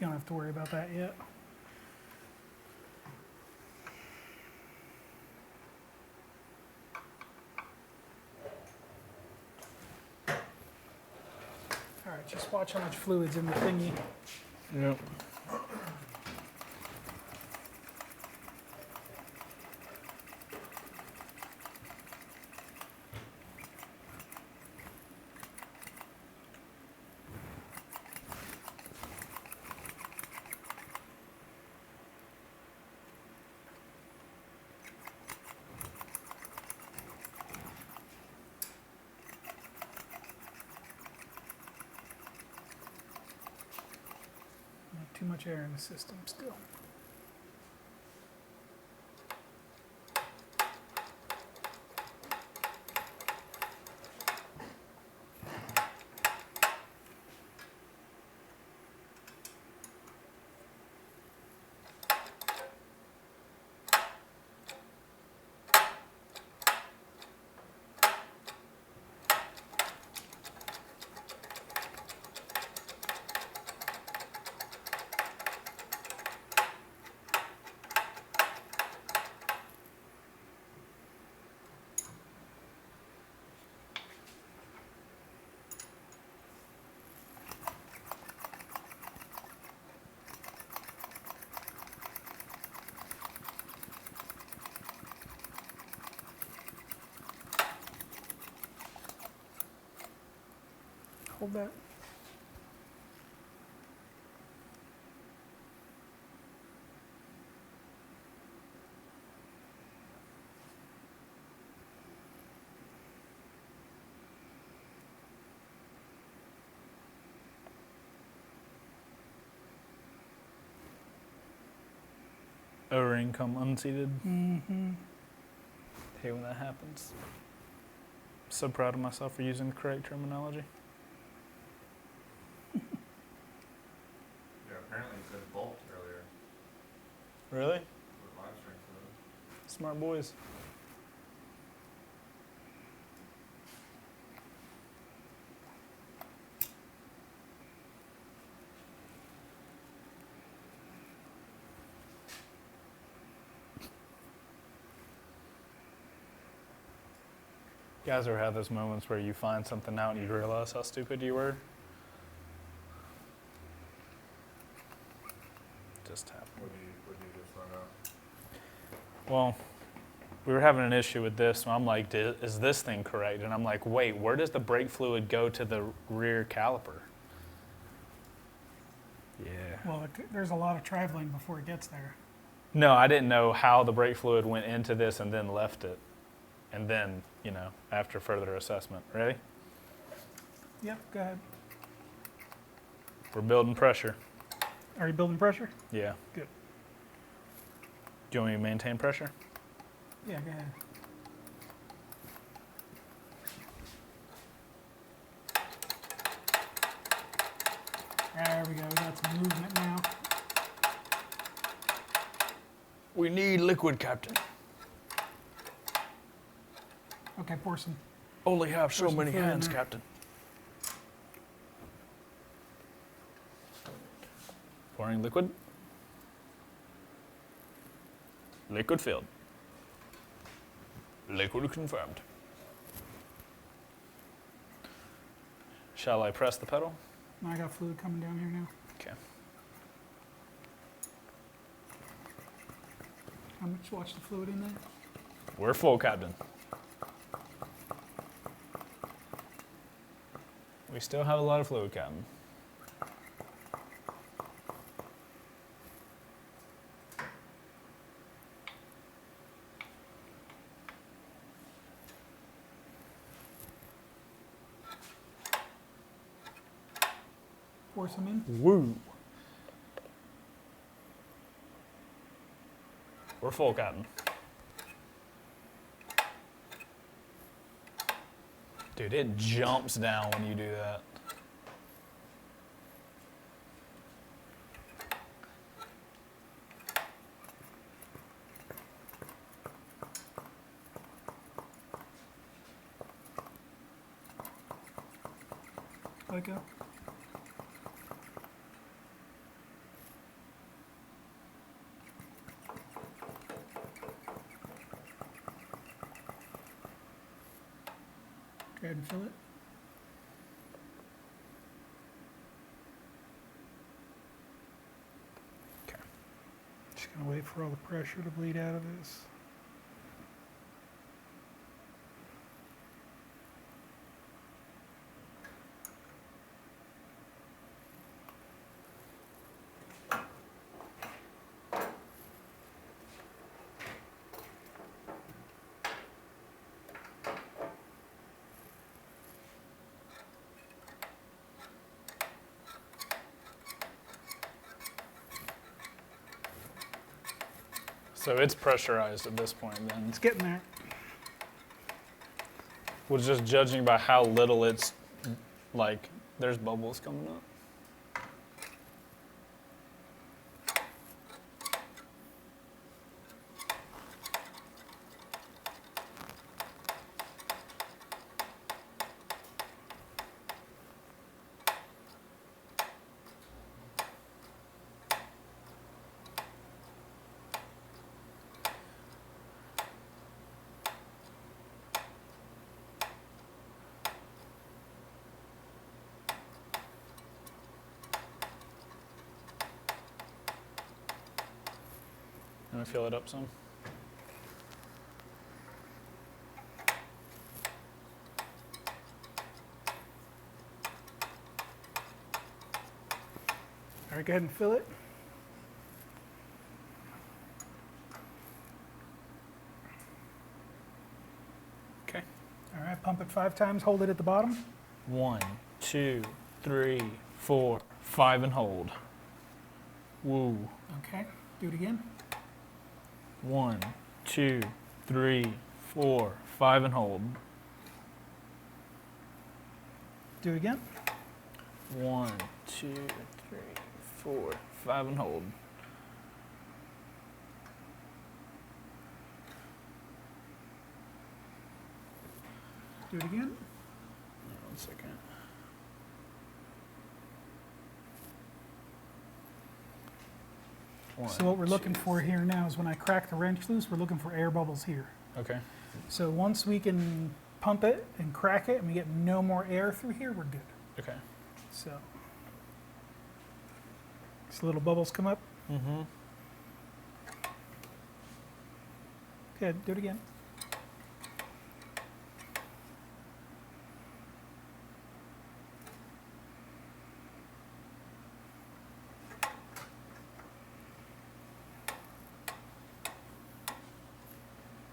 S3: You don't have to worry about that yet. All right, just watch how much fluid's in the thingy.
S1: Yep.
S3: too much air in the system still. Hold that.
S1: O-ring come unseated.
S3: Mm-hmm.
S1: Hate when that happens. So proud of myself for using the correct terminology.
S2: Yeah, apparently you said bulk earlier.
S1: Really?
S2: With live strength fluid.
S1: Smart boys. You guys ever have those moments where you find something out and you realize how stupid you were? Just happened.
S2: What do you just find out?
S1: Well, we were having an issue with this, so I'm like, is this thing correct? And I'm like, wait, where does the brake fluid go to the rear caliper? Yeah.
S3: Well, there's a lot of traveling before it gets there.
S1: No, I didn't know how the brake fluid went into this and then left it. And then, you know, after further assessment. Ready?
S3: Yep, go ahead.
S1: We're building pressure.
S3: Are you building pressure?
S1: Yeah.
S3: Good.
S1: Do you want me to maintain pressure?
S3: Yeah, go ahead. There we go. We got some movement now.
S1: We need liquid, Captain.
S3: Okay, pour some.
S1: Only have so
S3: Pour some
S1: many
S3: fluid in
S1: hands,
S3: there.
S1: Captain. Pouring liquid. Liquid filled. Liquid confirmed. Shall I press the pedal?
S3: I got fluid coming down here now.
S1: Okay.
S3: How much? Watch the fluid in there.
S1: We're full, Captain. We still have a lot of fluid, Captain.
S3: Pour some in.
S1: Woo. We're full, Captain. Dude, it jumps down when you do that.
S3: Let it go. Go ahead and fill it.
S1: Okay.
S3: Just gonna wait for all the pressure to bleed out of this.
S1: So it's pressurized at this point then.
S3: It's getting there.
S1: Well, just judging by how little it's, like, there's bubbles coming up. Let me fill it up some.
S3: All right, go ahead and fill it.
S1: Okay.
S3: All right, pump it 5 times, hold it at the bottom.
S1: 1, 2, 3, 4, 5, and hold. Woo.
S3: Okay, do it again.
S1: 1, 2, 3, 4, 5, and hold.
S3: Do it again.
S1: 1, 2, 3, 4, 5, and hold.
S3: Do it again.
S1: 1 second.
S3: So what we're looking for here now is when I crack the wrench loose, we're looking for air bubbles here.
S1: Okay.
S3: So once we can pump it and crack it and we get no more air through here, we're good.
S1: Okay.
S3: So little bubbles come up.
S1: Mm-hmm.
S3: Good, do it again.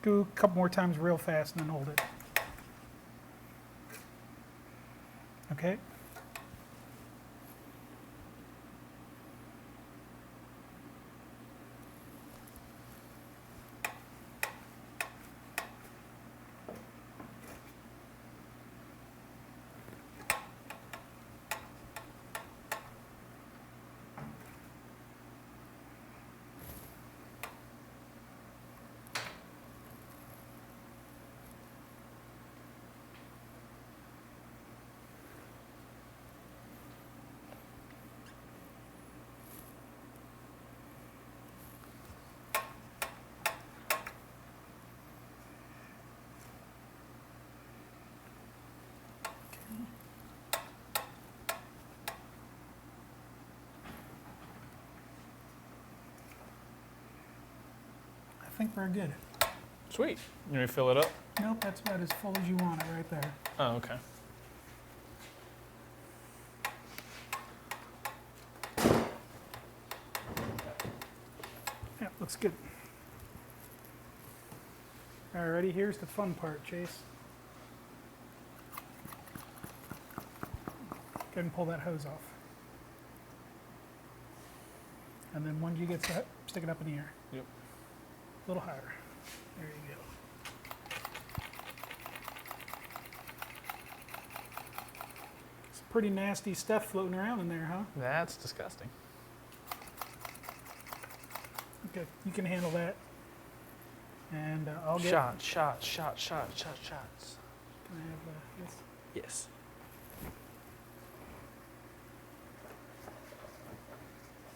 S3: Do a couple more times real fast and then hold it. Okay. I think we're good.
S1: Sweet. You want me to fill it up?
S3: Nope, that's about as full as you want it right there.
S1: Oh, okay.
S3: Yeah, looks good. Alrighty, here's the fun part, Chase. Go ahead and pull that hose off. And then once you get set, stick it up in the air.
S1: Yep.
S3: A little higher. There you go. Some pretty nasty stuff floating around in there, huh?
S1: That's disgusting.
S3: Okay, you can handle that. And I'll get.
S1: Shots.
S3: Can I have this?
S1: Yes.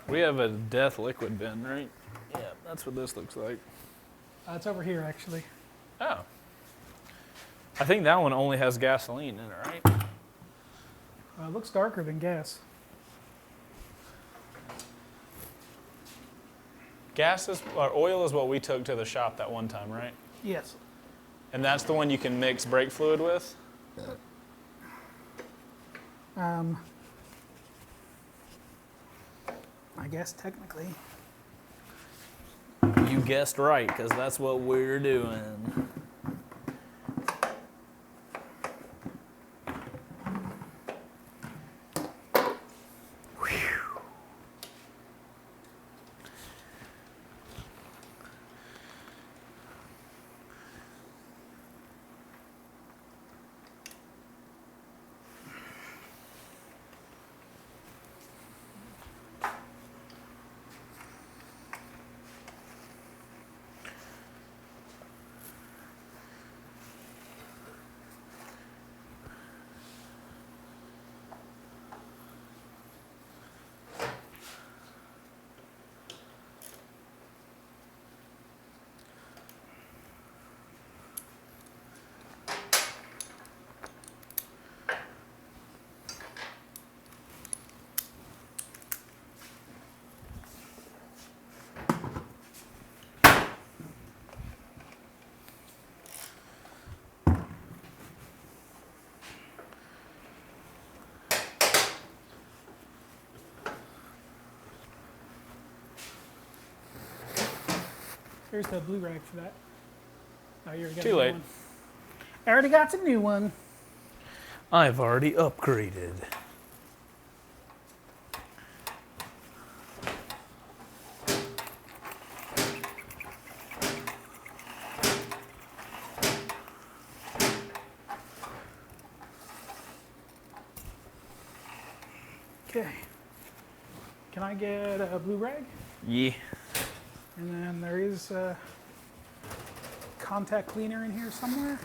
S1: We have a death liquid bin, right? Yeah, that's what this looks like.
S3: It's over here, actually.
S1: Oh. I think that one only has gasoline in it, right?
S3: It looks darker than gas.
S1: Gas is, or oil is what we took to the shop that one time, right?
S3: Yes.
S1: And that's the one you can mix brake fluid with?
S3: I guess technically.
S1: You guessed right, because that's what we're doing.
S3: Here's the blue rag for that. Oh, you already got
S1: Too
S3: a new
S1: late.
S3: one. I already got a new one.
S1: I've already upgraded.
S3: Okay. Can I get a blue rag?
S1: Yeah.
S3: And then there is a contact cleaner in here somewhere.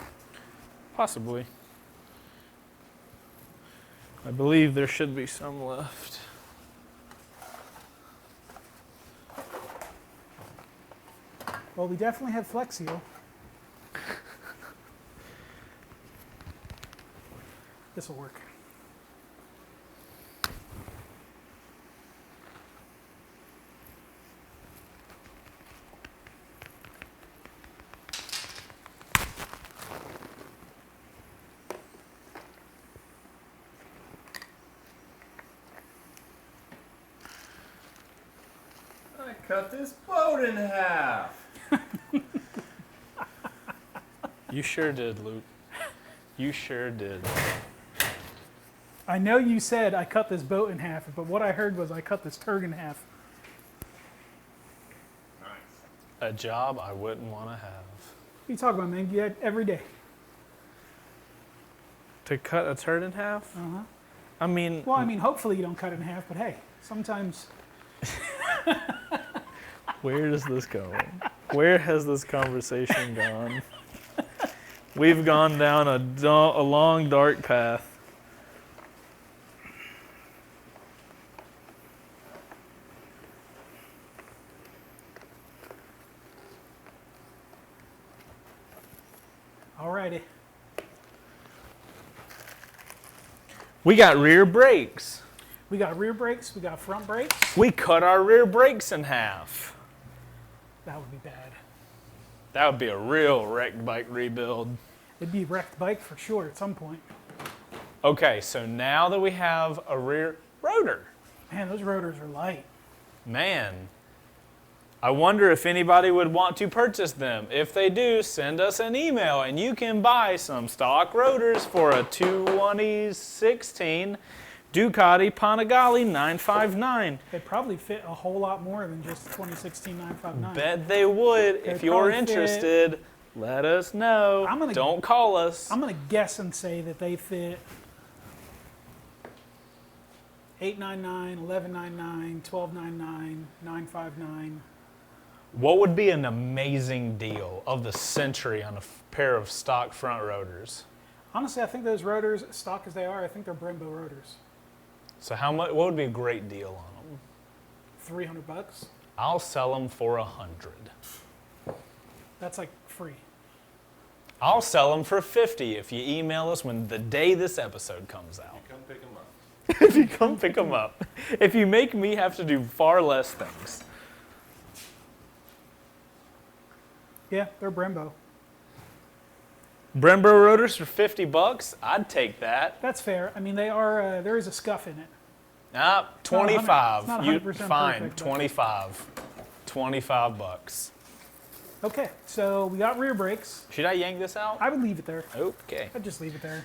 S1: Possibly. I believe there should be some left.
S3: Well, we definitely have Flex Seal. This will work.
S2: I cut this boat in half.
S1: You sure did, Luke. You sure did.
S3: I know you said I cut this boat in half, but what I heard was I cut this turd in half.
S2: Nice.
S1: A job I wouldn't want to have.
S3: What are you talking about, man? You had every day.
S1: To cut a turd in half?
S3: Uh-huh.
S1: I mean,
S3: Well, I mean, hopefully you don't cut it in half, but hey, sometimes.
S1: where is this going? Where has this conversation gone? We've gone down a long, dark path.
S3: Alrighty.
S1: We got rear brakes.
S3: We got rear brakes, we got front brakes.
S1: We cut our rear brakes in half.
S3: That would be bad.
S1: That would be a real wrecked bike rebuild.
S3: It'd be a wrecked bike for sure at some point.
S1: Okay, so now that we have a rear rotor,
S3: Man, those rotors are light.
S1: man, I wonder if anybody would want to purchase them. If they do, send us an email and you can buy some stock rotors for a 2016 Ducati Panigale 959.
S3: They'd probably fit a whole lot more than just 2016 959.
S1: Bet they would. If
S3: They'd
S1: you're
S3: probably
S1: interested, let us know.
S3: I'm gonna-
S1: Don't call us.
S3: I'm going to guess and say that they fit 899, 1199, 1299, 959.
S1: What would be an amazing deal of the century on a pair of stock front rotors?
S3: Honestly, I think those rotors, stock as they are, I think they're Brembo rotors.
S1: So how much? What would be a great deal on them?
S3: $300.
S1: I'll sell them for $100.
S3: That's like free.
S1: I'll sell them for $50 if you email us when the day this episode comes out.
S2: Come pick them up.
S1: If you come pick them up. If you make me have to do far less things.
S3: Yeah, they're Brembo.
S1: Brembo rotors for $50? I'd take that.
S3: That's fair. I mean, they are. There is a scuff in it.
S1: Ah, 25.
S3: It's not
S1: You
S3: 100%
S1: fine.
S3: perfect, but-
S1: 25. $25.
S3: Okay, so we got rear brakes.
S1: Should I yank this out?
S3: I would leave it there.
S1: Okay.
S3: I'd just leave it there.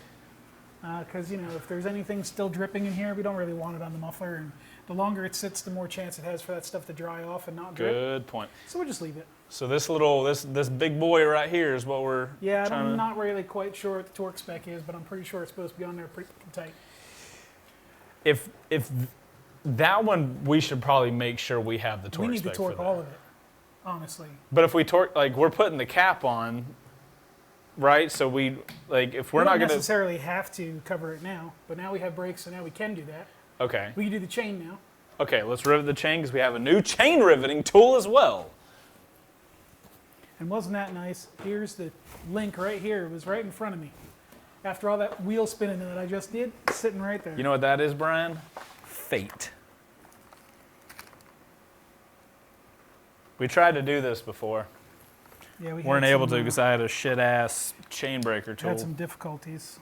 S3: Because, you know, if there's anything still dripping in here, we don't really want it on the muffler. And the longer it sits, the more chance it has for that stuff to dry off and not drip.
S1: Good point.
S3: So we'll just leave it.
S1: So this this big boy right here is what we're
S3: Yeah,
S1: trying
S3: I'm
S1: to...
S3: not really quite sure what the torque spec is, but I'm pretty sure it's supposed to be on there pretty tight.
S1: If that one, we should probably make sure we have the torque
S3: We need to
S1: spec
S3: torque
S1: for that.
S3: all of it, honestly.
S1: But if we torque, like we're putting the cap on, right? So we, like if we're
S3: We
S1: not
S3: don't
S1: going to...
S3: necessarily have to cover it now, but now we have brakes, so now we can do that.
S1: Okay.
S3: We can do the chain now.
S1: Okay, let's rivet the chain because we have a new chain riveting tool as well.
S3: And wasn't that nice? Here's the link right here. It was right in front of me. After all that wheel spinning that I just did, it's sitting right there.
S1: You know what that is, Brian? Fate. We tried to do this before.
S3: Yeah, we
S1: Weren't
S3: had
S1: able
S3: some,
S1: to because I had a shit-ass chain breaker tool.
S3: had some difficulties.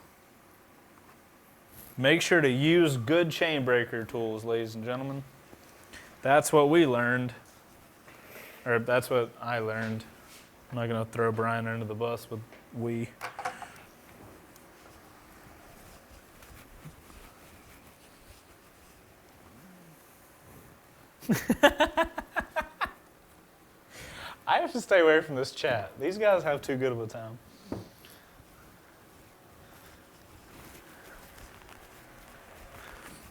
S1: Make sure to use good chain breaker tools, ladies and gentlemen. That's what we learned. Or that's what I learned. I'm not going to throw Brian under the bus with we. I have to stay away from this chat. These guys have too good of a time.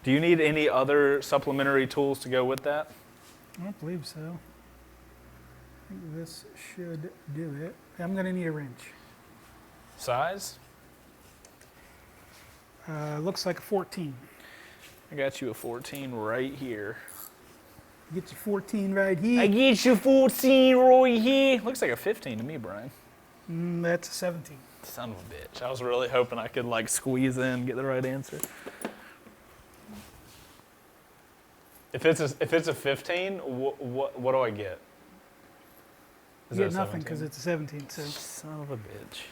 S1: Do you need any other supplementary tools to go with that?
S3: I don't believe so. I think this should do it. I'm going to need a wrench.
S1: Size?
S3: Looks like a 14.
S1: I got you a 14 right here.
S3: Get you 14 right here.
S1: I get you 14 right here. Looks like a 15 to me, Brian.
S3: That's a 17.
S1: Son of a bitch. I was really hoping I could like squeeze in and get the right answer. If it's a 15, what do I get? Is
S3: You
S1: that
S3: get
S1: a
S3: nothing
S1: 17?
S3: because it's a 17. So
S1: Son of a bitch.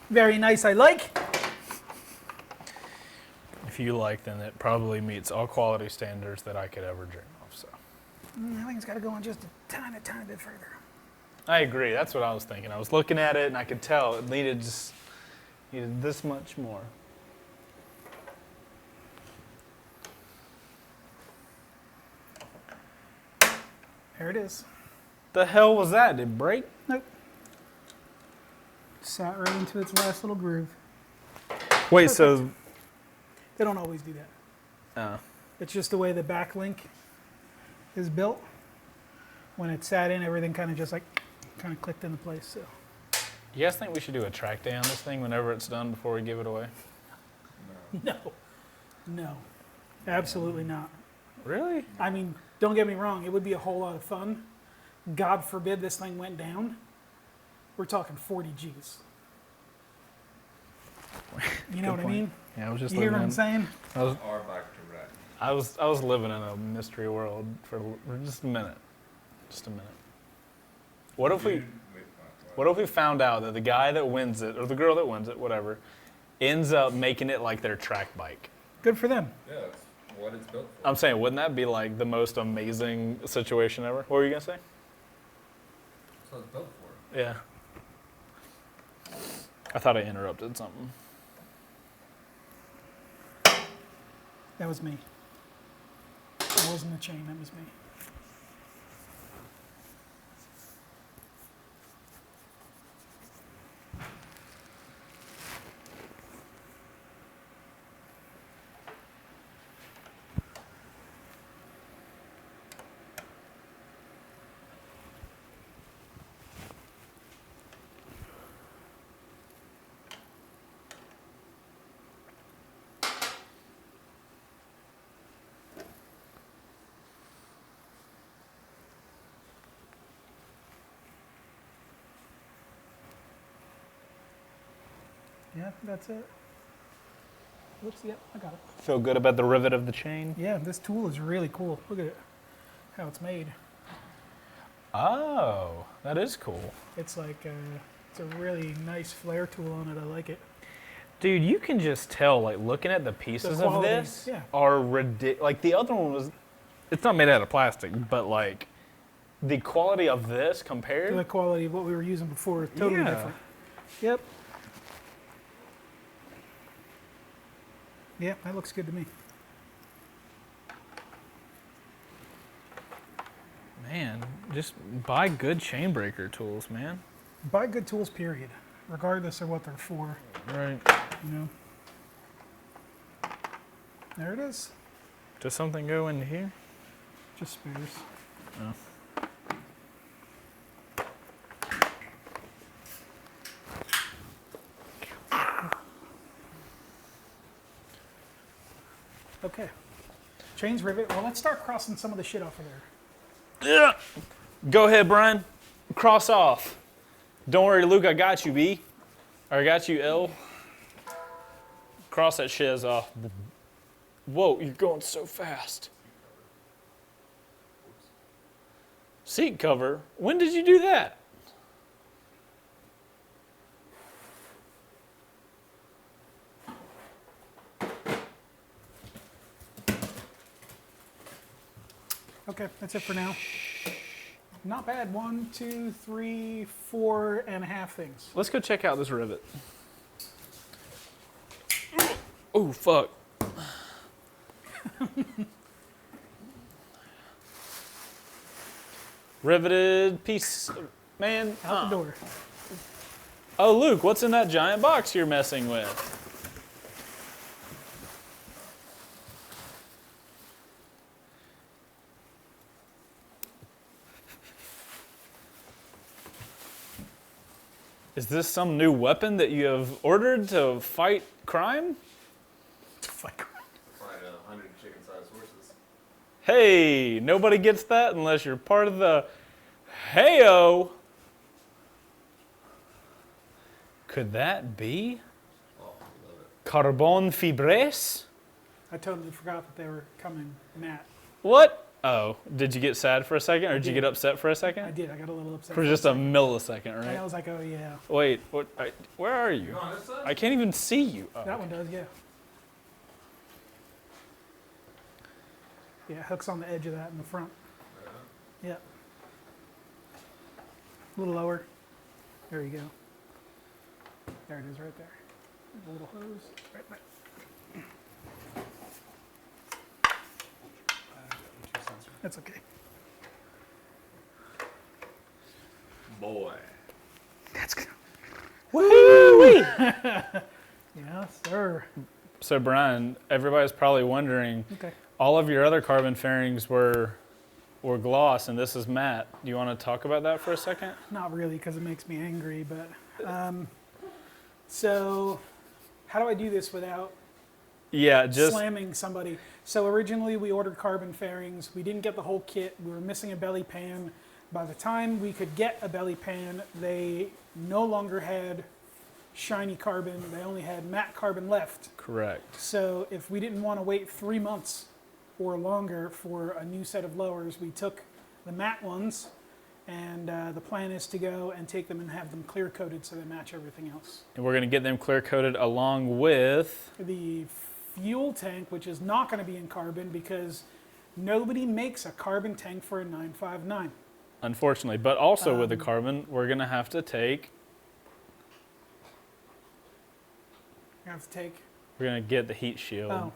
S3: very nice. I like.
S1: If you like, then it probably meets all quality standards that I could ever dream of. So
S3: I think it's got to go on just a tiny bit further.
S1: I agree. That's what I was thinking. I was looking at it and I could tell it needed this much more.
S3: There it is.
S1: The hell was that? Did it break?
S3: Nope. Sat right into its last little groove.
S1: Wait, so
S3: They don't always do that. It's just the way the back link is built. When it sat in, everything kind of just clicked into place. So
S1: you guys think we should do a track day on this thing whenever it's done before we give it away?
S3: no, absolutely not.
S1: Really?
S3: I mean, don't get me wrong, it would be a whole lot of fun. God forbid this thing went down. We're talking 40 G's. You know
S1: Good
S3: what
S1: point.
S3: I mean?
S1: Yeah, I was just
S3: You hear
S1: living
S3: what I'm
S1: in.
S3: saying?
S1: I was,
S2: Or back to red.
S1: I was living in a mystery world for just a minute. Just a minute. What if we found out that the guy that wins it, or the girl that wins it, whatever, ends up making it like their track bike?
S3: Good for them.
S2: Yeah, that's what it's built for.
S1: I'm saying, wouldn't that be like the most amazing situation ever? What were you gonna say?
S2: That's what it's built for.
S1: Yeah. I thought I interrupted something.
S3: That was me. That wasn't a chain, that was me. Yeah, that's it. Whoops, yep, I got it.
S1: Feel good about the rivet of the chain?
S3: Yeah, this tool is really cool. Look at it, how it's made.
S1: Oh, that is cool.
S3: It's like, it's a really nice flare tool on it. I like it.
S1: Dude, you can just tell, like, looking at the pieces of
S3: quality,
S1: this
S3: yeah.
S1: are ridiculous. Like, the other one was, it's not made out of plastic, but, like, the quality of this compared.
S3: The quality of what we were using before is totally
S1: Yeah.
S3: different. Yep. Yeah, that looks good to me.
S1: Man, just buy good chain breaker tools, man.
S3: Buy good tools, period, regardless of what they're for.
S1: Right.
S3: You know. There it is.
S1: Does something go into here?
S3: Just spares.
S1: Oh.
S3: Okay. Chains rivet. Well, let's start crossing some of the shit off of there.
S1: Yeah. Go ahead, Brian. Cross off. Don't worry, Luke. I got you, B. Or I got you, L. Cross that shiz off. Whoa, you're going so fast. Seat cover? When did you do that?
S3: Okay, that's it for now. Not bad. 1, 2, 3, 4.5 things.
S1: Let's go check out this rivet. Oh, fuck. Riveted piece, man.
S3: Out the door.
S1: Oh, Luke, what's in that giant box you're messing with? Is this some new weapon that you have ordered to fight crime?
S3: Fuck.
S2: Find 100 chicken-sized horses.
S1: Hey, nobody gets that unless you're part of the Heyo. Could that be
S2: Oh, I love it.
S1: carbon fibres?
S3: I totally forgot that they were coming, Matt.
S1: What? Oh, did you get sad for a second, or did you get upset for a
S3: I
S1: second?
S3: did. I got a little upset.
S1: For just a millisecond,
S3: And I
S1: right?
S3: was like, oh yeah.
S1: Wait, what? Where are you?
S2: You on this side?
S1: I can't even see you. Oh,
S3: That one does, yeah. Yeah, hook's on the edge of that in the front. Yeah. A little lower. There you go. There it is right there. A little hose. Right back. That's okay.
S2: Boy.
S3: That's good.
S1: Woo-wee!
S3: Yes, sir.
S1: So, Brian, everybody's probably wondering,
S3: Okay.
S1: all of your other carbon fairings were gloss, and this is matte. Do you want to talk about that for a second?
S3: Not really, because it makes me angry, but so how do I do this without
S1: Yeah, just
S3: slamming somebody? So originally we ordered carbon fairings. We didn't get the whole kit. We were missing a belly pan. By the time we could get a belly pan, they no longer had shiny carbon. They only had matte carbon left.
S1: correct.
S3: So if we didn't want to wait 3 months or longer for a new set of lowers, we took the matte ones, and the plan is to go and take them and have them clear coated so they match everything else.
S1: And we're going to get them clear coated along with.
S3: The fuel tank, which is not going to be in carbon because nobody makes a carbon tank for a 959.
S1: Unfortunately, but also with the carbon, we're going to have to take,
S3: You have to take.
S1: we're going to get the heat shield.
S3: Oh,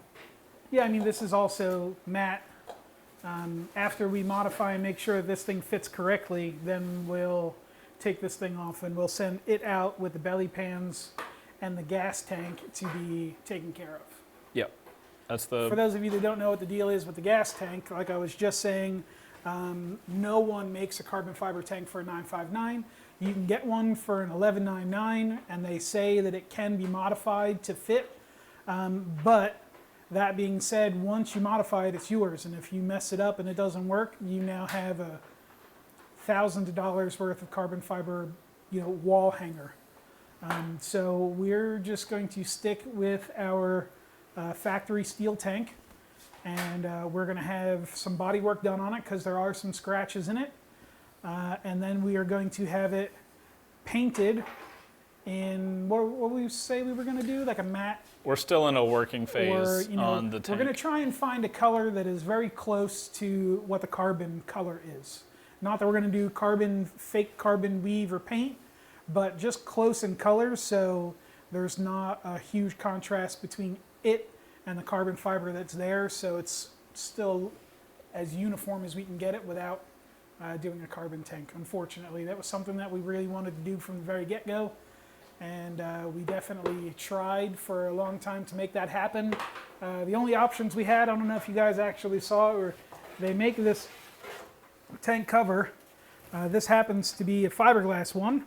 S3: yeah. I mean, this is also matte. After we modify and make sure this thing fits correctly, then we'll take this thing off and we'll send it out with the belly pans and the gas tank to be taken care of.
S1: Yep. That's
S3: For
S1: the.
S3: those of you that don't know what the deal is with the gas tank, like I was just saying, no one makes a carbon fiber tank for a 959. You can get one for an 1199, and they say that it can be modified to fit. But that being said, once you modify it, it's yours. And if you mess it up and it doesn't work, you now have thousands of dollars worth of carbon fiber, wall hanger. So we're just going to stick with our factory steel tank, and we're going to have some body work done on it because there are some scratches in it. And then we are going to have it painted in, what we say we were going to do, like a matte.
S1: We're still in a working phase
S3: Or,
S1: on the
S3: we're
S1: tank.
S3: going to try and find a color that is very close to what the carbon color is. Not that we're going to do fake carbon weave or paint, but just close in color so there's not a huge contrast between it and the carbon fiber that's there, so it's still as uniform as we can get it without doing a carbon tank. Unfortunately, that was something that we really wanted to do from the very get-go, and we definitely tried for a long time to make that happen. The only options we had, I don't know if you guys actually saw it, were they make this tank cover. This happens to be a fiberglass one,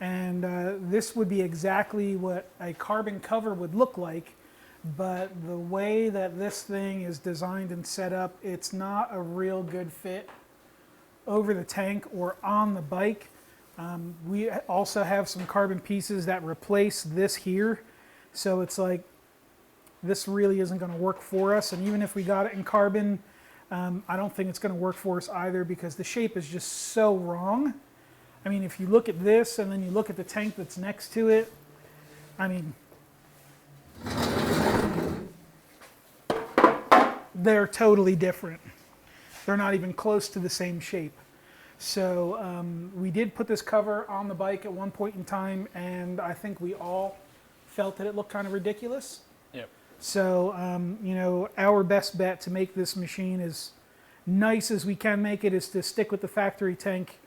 S3: and this would be exactly what a carbon cover would look like, but the way that this thing is designed and set up, it's not a real good fit over the tank or on the bike. We also have some carbon pieces that replace this here, so it's like this really isn't going to work for us, and even if we got it in carbon, I don't think it's going to work for us either because the shape is just so wrong. I mean, if you look at this and then you look at the tank that's next to it, I mean, they're totally different. They're not even close to the same shape. So we did put this cover on the bike at one point in time, and I think we all felt that it looked kind of ridiculous.
S1: Yep.
S3: So, you know, our best bet to make this machine as nice as we can make it is to stick with the factory tank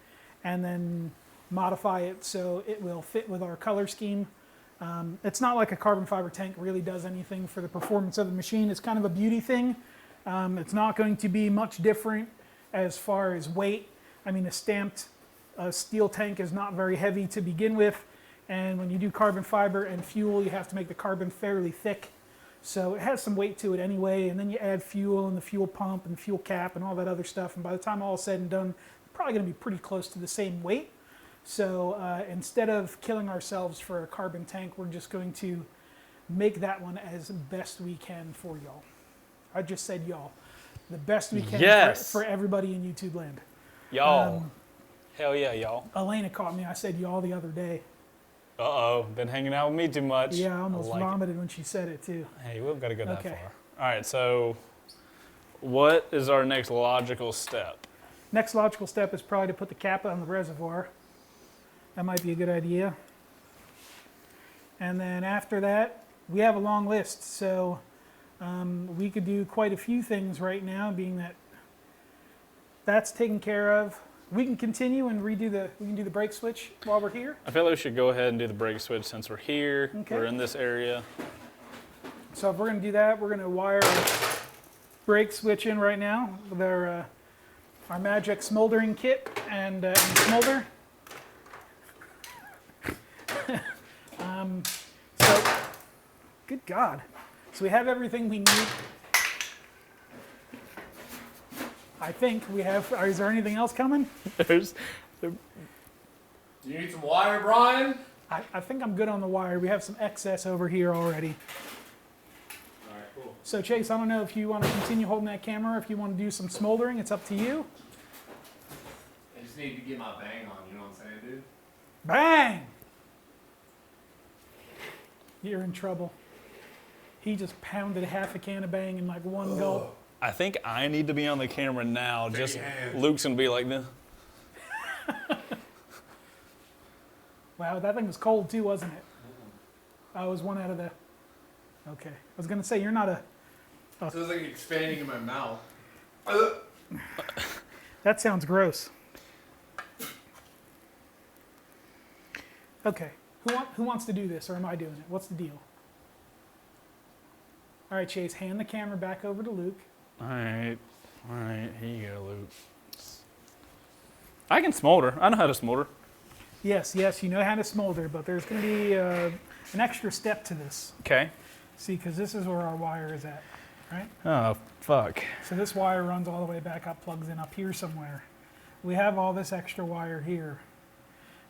S3: and then modify it so it will fit with our color scheme. It's not like a carbon fiber tank really does anything for the performance of the machine. It's kind of a beauty thing. It's not going to be much different as far as weight. I mean, a stamped steel tank is not very heavy to begin with, and when you do carbon fiber and fuel, you have to make the carbon fairly thick. So it has some weight to it anyway, and then you add fuel and the fuel pump and the fuel cap and all that other stuff, and by the time all is said and done, probably going to be pretty close to the same weight. So instead of killing ourselves for a carbon tank, we're just going to make that one as best we can for y'all. I just said y'all. The best we can
S1: Yes.
S3: for everybody in YouTube land.
S1: Y'all. Hell yeah, y'all.
S3: Elena caught me. I said y'all the other day.
S1: Uh-oh, been hanging out with me too much.
S3: Yeah, I almost
S1: like
S3: vomited when she said it too.
S1: Hey, we've got to go that
S3: Okay.
S1: far. All right, so what is our next logical step?
S3: Next logical step is probably to put the cap on the reservoir. That might be a good idea. And then after that, we have a long list. So we could do quite a few things right now, being that that's taken care of. We can continue and we can do the brake switch while we're here.
S1: I feel like we should go ahead and do the brake switch since we're here.
S3: Okay.
S1: We're in this area.
S3: So if we're going to do that, we're going to wire our brake switch in right now with our Magic smoldering kit and smolder. So, good God. So we have everything we need. I think we have. Is there anything else coming?
S1: There's,
S2: Do you need some wire, Brian?
S3: I think I'm good on the wire. We have some excess over here already.
S2: All right, cool.
S3: So Chase, I don't know if you want to continue holding that camera, if you want to do some smoldering, it's up to you.
S2: I just need to get my bang on, you know what I'm saying, dude?
S3: Bang! You're in trouble. He just pounded half a can of Bang in like one gulp.
S1: I think I need to be on the camera now. Just
S2: your hand.
S1: Luke's gonna be like this.
S3: Wow, that thing was cold too, wasn't it? I was one out of the... Okay. I was going to say, you're not a...
S2: So it's like expanding in my mouth.
S3: That sounds gross. Okay. Who wants to do this, or am I doing it? What's the deal? All right, Chase, hand the camera back over to Luke.
S1: All right, here you go, Luke. I can smolder. I know how to smolder.
S3: Yes, you know how to smolder, but there's going to be an extra step to this.
S1: Okay.
S3: See, because this is where our wire is at, right?
S1: Oh, fuck.
S3: So this wire runs all the way back up, plugs in up here somewhere. We have all this extra wire here.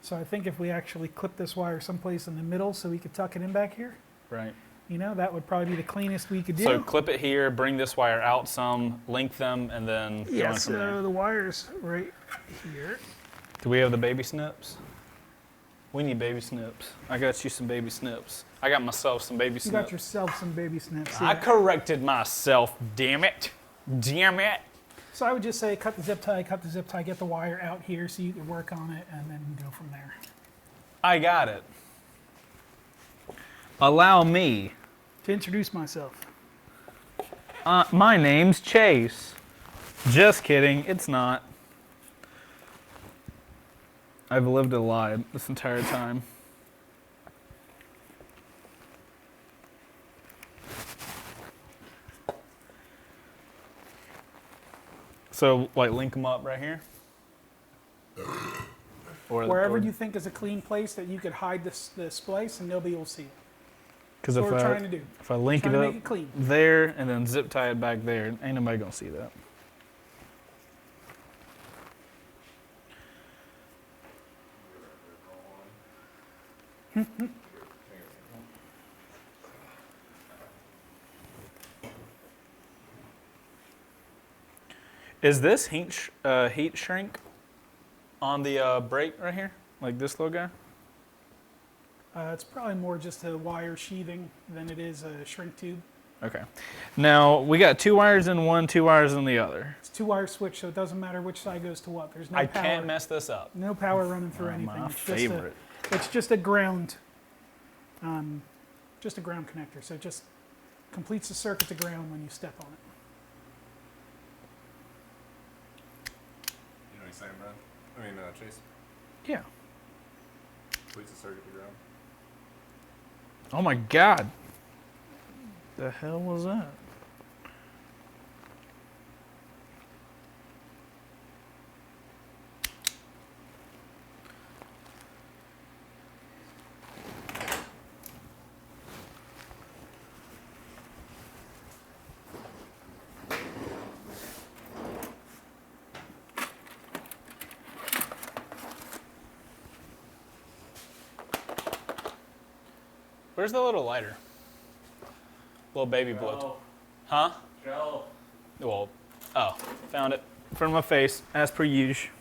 S3: So I think if we actually clip this wire someplace in the middle so we could tuck it in back here,
S1: Right.
S3: you know, that would probably be the cleanest we could do.
S1: So clip it here, bring this wire out some, link them, and then go
S3: Yeah,
S1: in from there.
S3: so the wire's right here.
S1: Do we have the baby snips? We need baby snips. I got you some baby snips. I got myself some baby
S3: You
S1: snips.
S3: got yourself some baby snips.
S1: I
S3: Yeah.
S1: corrected myself, damn it. Damn it.
S3: So I would just say cut the zip tie, get the wire out here so you can work on it, and then go from there.
S1: I got it. Allow me.
S3: To introduce myself.
S1: My name's Chase. Just kidding, it's not. I've lived a lie this entire time. So, like, link them up right here? Or,
S3: Wherever you think is a clean place that you could hide the splice and nobody will see it.
S1: Because
S3: That's what we're trying to do.
S1: if I link it
S3: Trying to
S1: up
S3: make it clean.
S1: there and then zip tie it back there, ain't nobody going to see that. Is this heat shrink on the brake right here? Like this little guy?
S3: It's probably more just a wire sheathing than it is a shrink tube.
S1: Okay. Now, we got 2 wires in one, 2 wires in the other.
S3: It's 2-wire switch, so it doesn't matter which side goes to what. There's no
S1: I
S3: power.
S1: can't mess this up.
S3: No power running through anything.
S1: My
S3: It's
S1: favorite.
S3: It's just a ground, just a ground connector. So it just completes the circuit to ground when you step on it.
S2: You know what he's saying, Brad? I mean, Chase.
S1: Yeah.
S2: Completes the circuit to ground.
S1: Oh my God. The hell was that? Where's the little lighter? Little baby blood. Huh?
S2: Joe.
S1: Well, oh, found it. In front of my face, as per usual.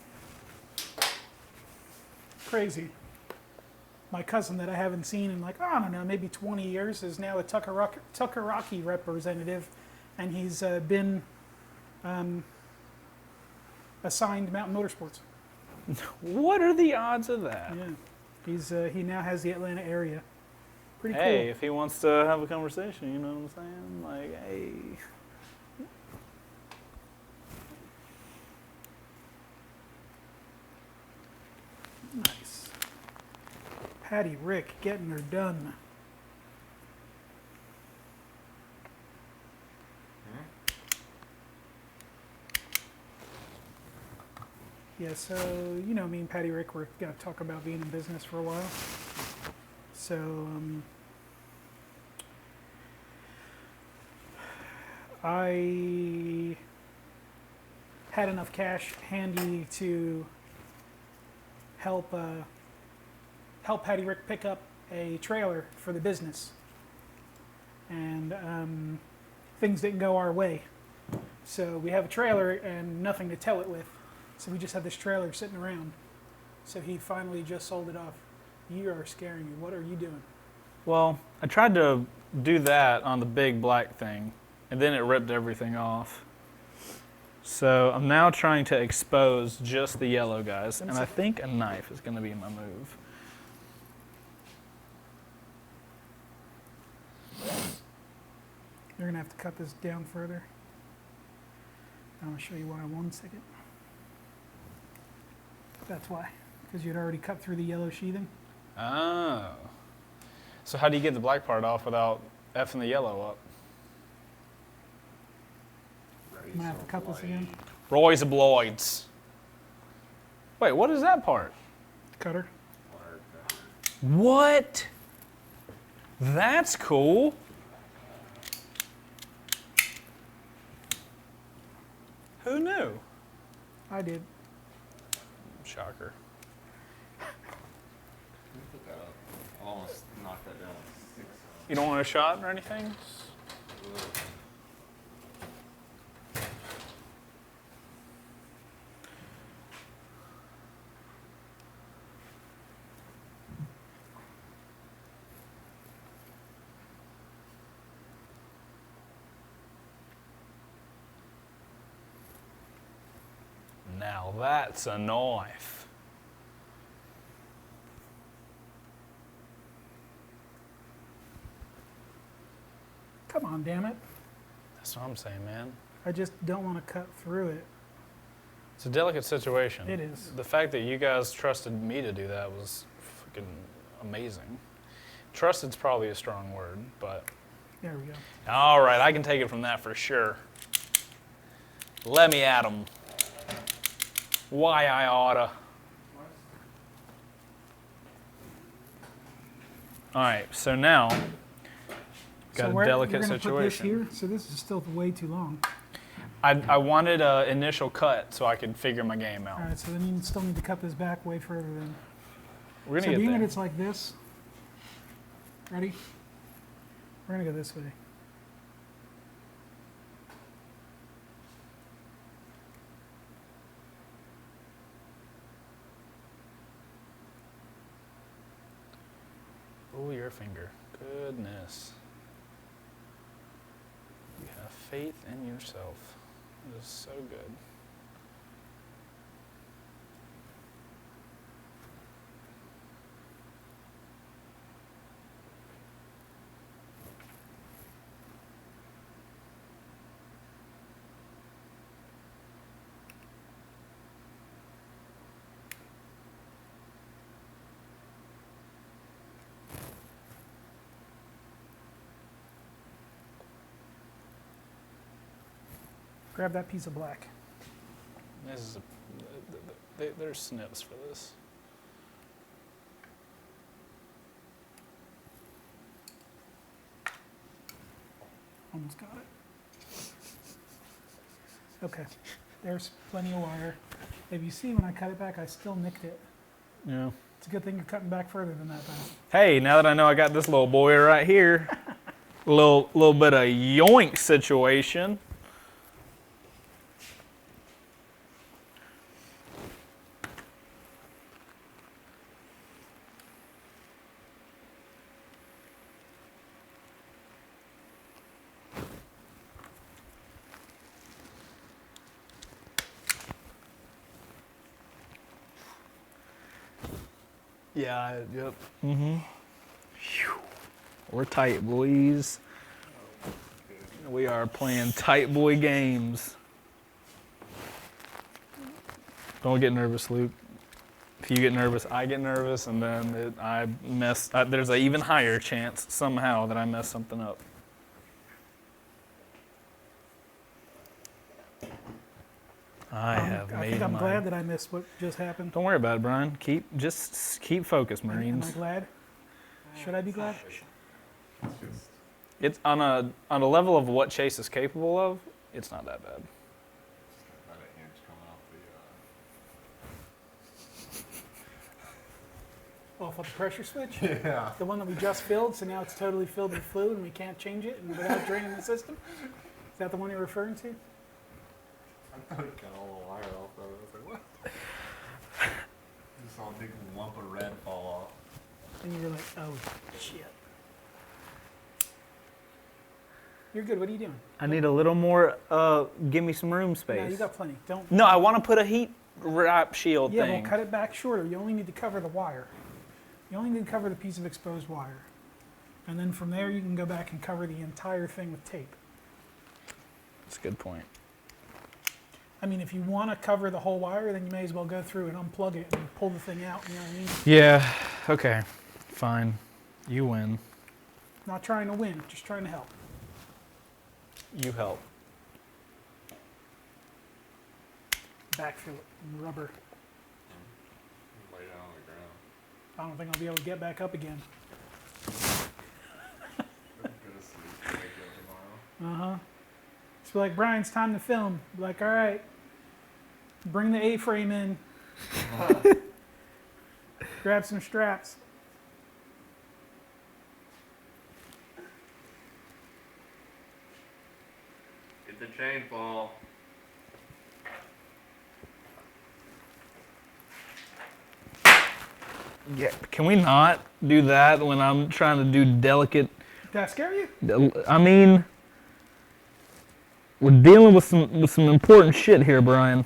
S3: Crazy. My cousin that I haven't seen in like, I don't know, maybe 20 years is now a Tuckeraki representative, and he's been assigned Mountain Motorsports.
S1: What are the odds of that?
S3: Yeah. He now has the Atlanta area. Pretty
S1: Hey,
S3: cool.
S1: if he wants to have a conversation, you know what I'm saying? Like, hey.
S3: Nice. Patty Rick getting her done. Yeah, so, you know, me and Patty Rick were going to talk about being in business for a while. So, I had enough cash handy to help Patty Rick pick up a trailer for the business. And things didn't go our way. So we have a trailer and nothing to tow it with. So we just have this trailer sitting around. So he finally just sold it off. You are scaring me. What are you doing?
S1: Well, I tried to do that on the big black thing, and then it ripped everything off. So I'm now trying to expose just the yellow guys, and I think a knife is going to be my move.
S3: You're going to have to cut this down further. I'm going to show you why in 1 second. That's why. Because you'd already cut through the yellow sheathing.
S1: Oh. So how do you get the black part off without effing the yellow up?
S3: I'm going to have to cut this again.
S1: Roy's Bloids. Wait, what is that part?
S3: Cutter.
S1: What? That's cool. Who knew?
S3: I did.
S1: Shocker.
S2: Put that up. I'll almost knock that down with 6.
S1: You don't want a shot or anything? Now that's a knife.
S3: Come on, damn it.
S1: That's what I'm saying, man.
S3: I just don't want to cut through it.
S1: It's a delicate situation.
S3: It is.
S1: The fact that you guys trusted me to do that was fucking amazing. Trusted's probably a strong word, but...
S3: There we go.
S1: All right, I can take it from that for sure. Let me at 'em. Why I oughta. All right, so now, got a delicate
S3: you're gonna
S1: situation.
S3: Put this here, so this is still way too long.
S1: I wanted an initial cut so I could figure my game out.
S3: All right, so then you still need to cut this back way further then.
S1: We're
S3: So
S1: gonna
S3: being
S1: get
S3: that
S1: there.
S3: it's like this, ready? We're gonna go this way.
S1: Oh, your finger. Goodness. You have faith in yourself. It is so good.
S3: Grab that piece of black.
S1: This is there's snips for this.
S3: Almost got it. Okay, there's plenty of wire. If you see when I cut it back, I still nicked it.
S1: Yeah.
S3: It's a good thing you're cutting back further than that, though.
S1: Hey, now that I know I got this little boy right here, little bit of yoink situation. Yeah, yep. Mm-hmm. We're tight, boys. We are playing tight boy games. Don't get nervous, Luke. If you get nervous, I get nervous, and then there's an even higher chance somehow that I mess something up. I
S3: think I'm glad that I missed what just happened.
S1: Don't worry about it, Brian. Just keep focused, Marines.
S3: Am I glad? Should I be glad?
S1: It's on a level of what Chase is capable of. It's not that bad.
S2: About an inch coming off
S3: Off of the pressure switch?
S2: the. Yeah.
S3: The one that we just filled, so now it's totally filled with fluid and we can't change it without draining the system? Is that the one you're referring to?
S2: I thought it got all the wire off of it. I was like, what? You saw a big lump of red fall off.
S3: And you were like, oh, shit. You're good. What are you doing?
S1: I need a little more. Give me some room space.
S3: No, you got plenty. Don't.
S1: No, I want to put a heat wrap shield
S3: Yeah,
S1: thing.
S3: well, cut it back shorter. You only need to cover the wire. You only need to cover the piece of exposed wire. And then from there, you can go back and cover the entire thing with tape.
S1: That's a good point.
S3: I mean, if you want to cover the whole wire, then you may as well go through and unplug it and pull the thing out. You know what I mean?
S1: Yeah. Okay. Fine. You win.
S3: Not trying to win, just trying to help.
S1: You help.
S3: Backfill it in rubber.
S2: Lay down on the ground.
S3: I don't think I'll be able to get back up again.
S2: Go to sleep. Wake up tomorrow.
S3: Uh-huh. Just be like, Brian, it's time to film. Be like, all right, bring the A-frame in. Grab some straps.
S2: Get the chain fall.
S1: Yeah. Can we not do that when I'm trying to do delicate?
S3: Did that scare you?
S1: I mean, we're dealing with some important shit here, Brian.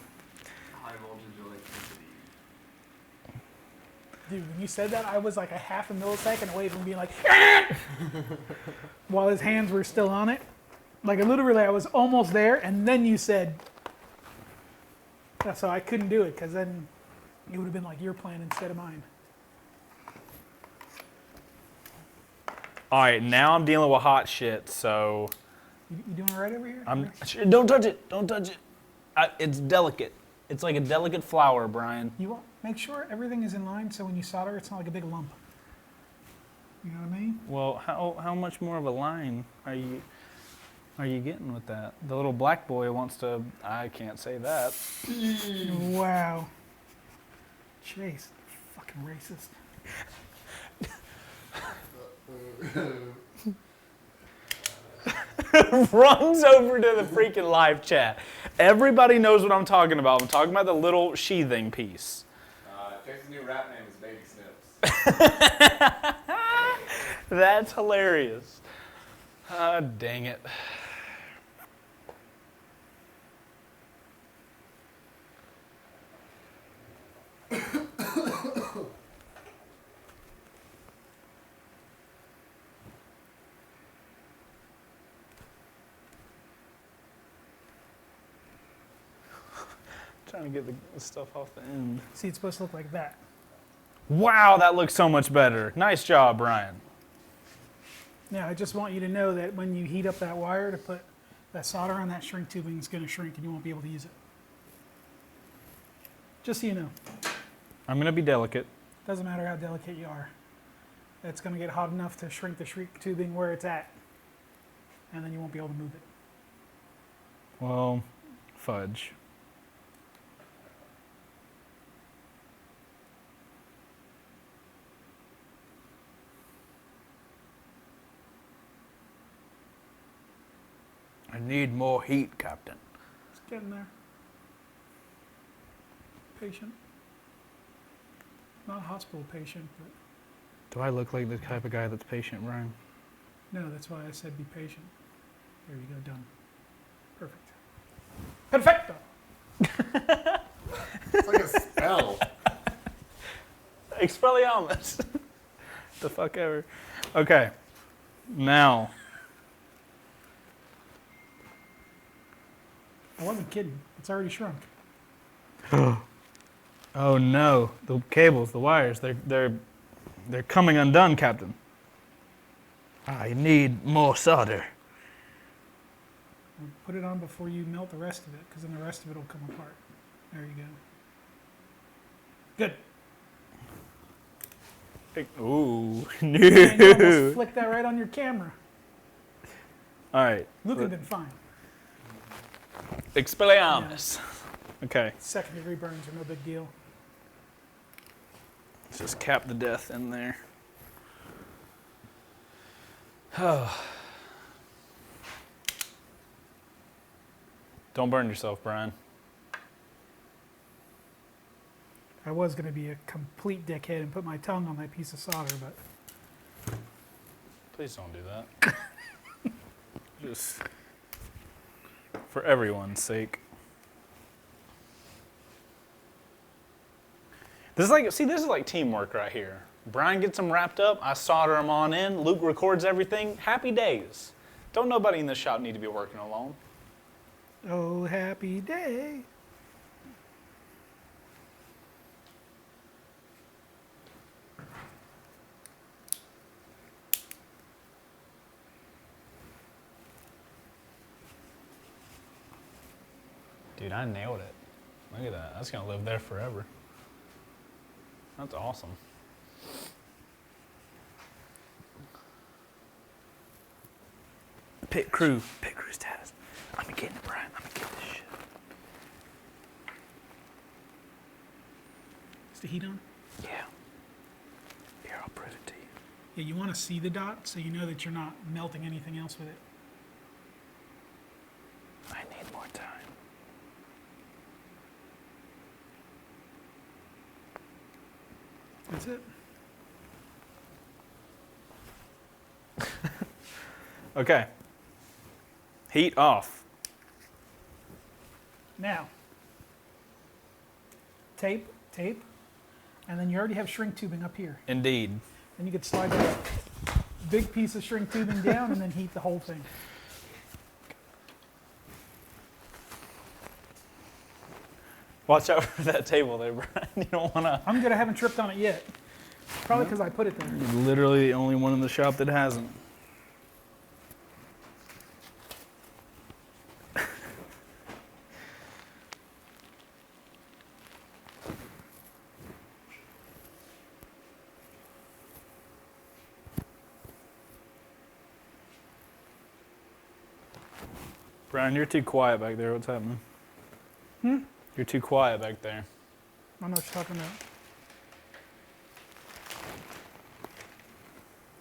S2: High voltage electricity.
S3: Dude, when you said that, I was like a half a millisecond away from being like, while his hands were still on it. Like, literally, I was almost there, and then you said, so I couldn't do it, because then it would have been like your plan instead of mine.
S1: All right, now I'm dealing with hot shit, so
S3: You doing all right over here?
S1: don't touch it. Don't touch it. It's delicate. It's like a delicate flower, Brian.
S3: You want make sure everything is in line so when you solder, it's not like a big lump. You know what I mean?
S1: Well, how much more of a line are you getting with that? The little black boy wants to. I can't say that.
S3: Wow. Chase, fucking racist.
S1: Runs over to the freaking live chat. Everybody knows what I'm talking about. I'm talking about the little sheathing piece.
S2: Chase's new rap name is Baby Snips.
S1: That's hilarious. Ah, dang it. Trying to get the stuff off the end.
S3: See, it's supposed to look like that.
S1: Wow, that looks so much better. Nice job, Brian.
S3: Now, I just want you to know that when you heat up that wire to put that solder on, that shrink tubing is going to shrink and you won't be able to use it. Just so you know.
S1: I'm going to be delicate.
S3: Doesn't matter how delicate you are. It's going to get hot enough to shrink the shrink tubing where it's at. And then you won't be able to move it.
S1: Well, fudge. I need more heat, Captain.
S3: It's getting there. Patient. Not a hospital patient, but
S1: Do I look like the type of guy that's patient, Brian?
S3: no, that's why I said be patient. There you go, done. Perfect. Perfecto.
S2: It's like a spell.
S1: Expelliarmus. The fuck ever. Okay. Now.
S3: I wasn't kidding. It's already shrunk.
S1: Oh no. The cables, the wires, they're coming undone, Captain. I need more solder.
S3: Put it on before you melt the rest of it, because then the rest of it will come apart. There you go. Good.
S1: Ooh.
S3: And you almost
S1: No.
S3: flicked that right on your camera.
S1: All right.
S3: Luke had been fine.
S1: Expelliarmus. Okay.
S3: Second-degree burns are no big deal.
S1: Let's just cap the death in there. Oh. Don't burn yourself, Brian.
S3: I was going to be a complete dickhead and put my tongue on that piece of solder, but
S1: Please don't do that. Just for everyone's sake. This is like teamwork right here. Brian gets them wrapped up, I solder them on in, Luke records everything. Happy days. Don't nobody in this shop need to be working alone.
S3: oh, happy day.
S1: Dude, I nailed it. Look at that. That's going to live there forever. That's awesome. Pit crew status. I'm getting it, Brian. I'm getting this shit.
S3: Is the heat on?
S1: Yeah. Here, I'll prove it to you.
S3: Yeah, you want to see the dot so you know that you're not melting anything else with it.
S1: I need more time.
S3: That's it.
S1: Okay. Heat off.
S3: Now, tape, and then you already have shrink tubing up here.
S1: Indeed.
S3: And you could slide that big piece of shrink tubing down and then heat the whole thing.
S1: Watch out for that table there, Brian. You don't want to.
S3: I'm good, I haven't tripped on it yet. Probably because I put it there.
S1: You're literally the only one in the shop that hasn't. Brian, you're too quiet back there. What's happening? You're too quiet back there.
S3: I don't know what you're talking about.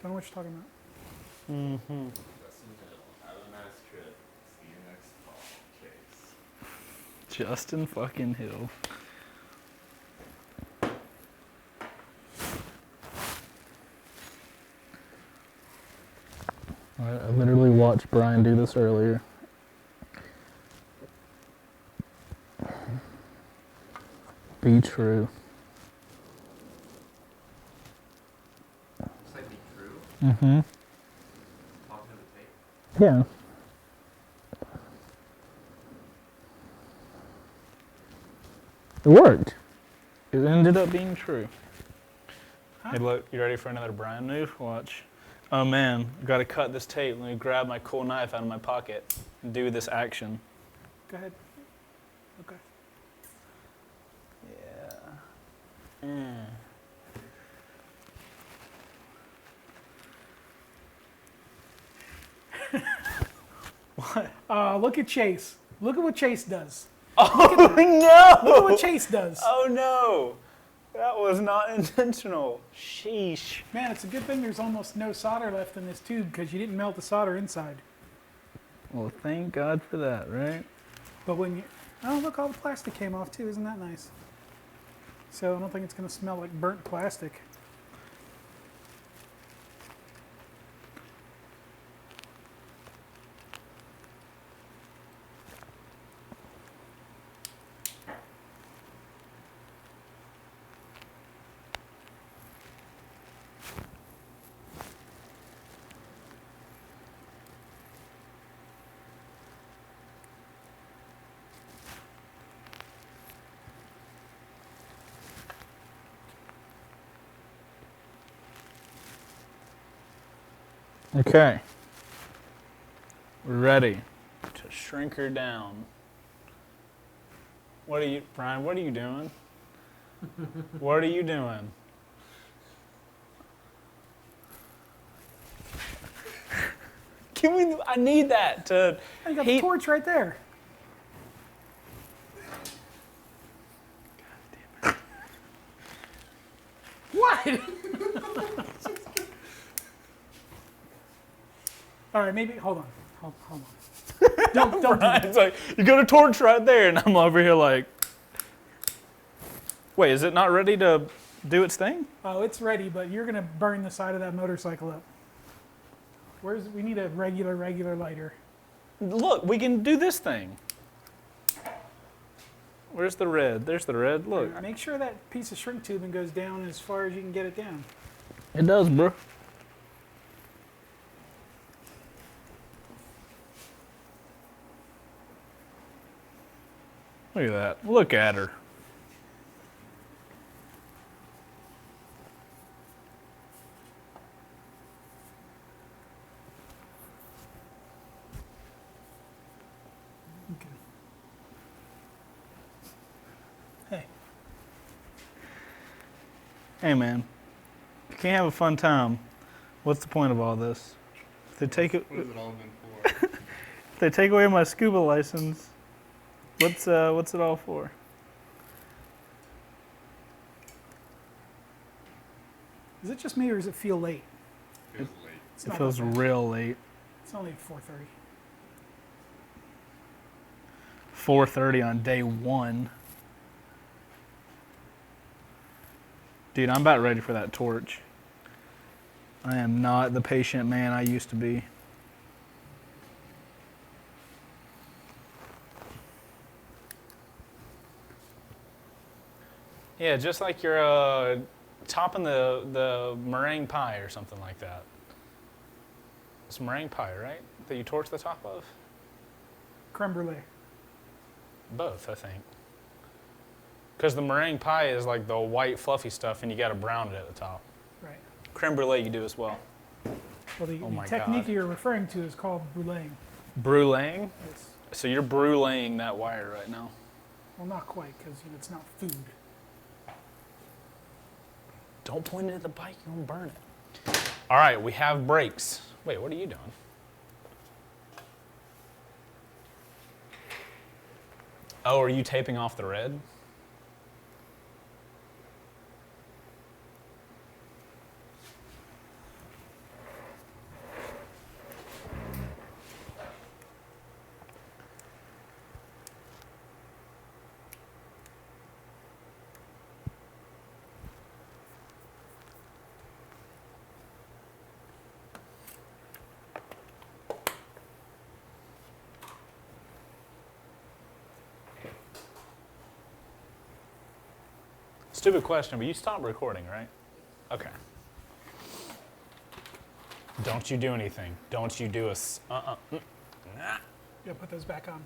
S3: Don't know what you're talking about.
S2: Justin Hill, have a nice trip. See you next fall, Chase.
S1: Justin fucking Hill. I literally watched Brian do this earlier. Be true.
S2: Say be true.
S1: Mm-hmm.
S2: Talking to the tape.
S1: Yeah. It worked. It ended up being true. Hey, look, you ready for another Brian move? Watch. Oh man, got to cut this tape. Let me grab my cool knife out of my pocket and do this action.
S3: Go ahead. Okay.
S1: Yeah. What?
S3: Look at Chase. Look at what Chase does.
S1: Oh
S3: Look at
S1: no!
S3: what Chase does.
S1: Oh no! That was not intentional. Sheesh.
S3: Man, it's a good thing there's almost no solder left in this tube because you didn't melt the solder inside.
S1: Well, thank God for that, right?
S3: But when you, oh look, all the plastic came off too. Isn't that nice? So I don't think it's going to smell like burnt plastic.
S1: Okay. We're ready to shrink her down. What are you, Brian, what are you doing? What are you doing? Can we, I need that to
S3: Oh, you got
S1: heat.
S3: the torch right there. What? All right, maybe hold on. Hold on. Don't do that.
S1: Brian's like, you got a torch right there, and I'm over here like, wait, is it not ready to do its thing?
S3: Oh, it's ready, but you're gonna burn the side of that motorcycle up. We need a regular lighter.
S1: Look, we can do this thing. Where's the red? There's the red. Look.
S3: Make sure that piece of shrink tubing goes down as far as you can get it down.
S1: It does, bro. Look at that. Look at her.
S3: Okay. Hey,
S1: Hey, man. If you can't have a fun time, what's the point of all this? If they take it,
S2: What has it all been for?
S1: if they take away my scuba license, what's it all for?
S3: is it just me or does it feel late?
S2: Feels late.
S3: It's
S1: It
S3: not
S1: feels
S3: that bad.
S1: real late.
S3: It's only 4:30.
S1: 4:30 on day one. Dude, I'm about ready for that torch. I am not the patient man I used to be. Yeah, just like you're topping the meringue pie or something like that. It's meringue pie, right? That you torch the top of?
S3: Creme brulee.
S1: Both, I think. Because the meringue pie is like the white fluffy stuff and you gotta brown it at the top.
S3: Right.
S1: Creme brulee you do as well.
S3: Well, the
S1: Oh my
S3: technique
S1: God.
S3: you're referring to is called bruleeing.
S1: Bruleeing?
S3: It's,
S1: So you're bruleeing that wire right now.
S3: well, not quite, because it's not food.
S1: Don't point it at the bike, you're gonna burn it. All right, we have brakes. Wait, what are you doing? Oh, are you taping off the red? Stupid question, but you stopped recording, right? Okay. Don't you do anything. Don't you do a... Nah.
S3: Yeah, put those back on.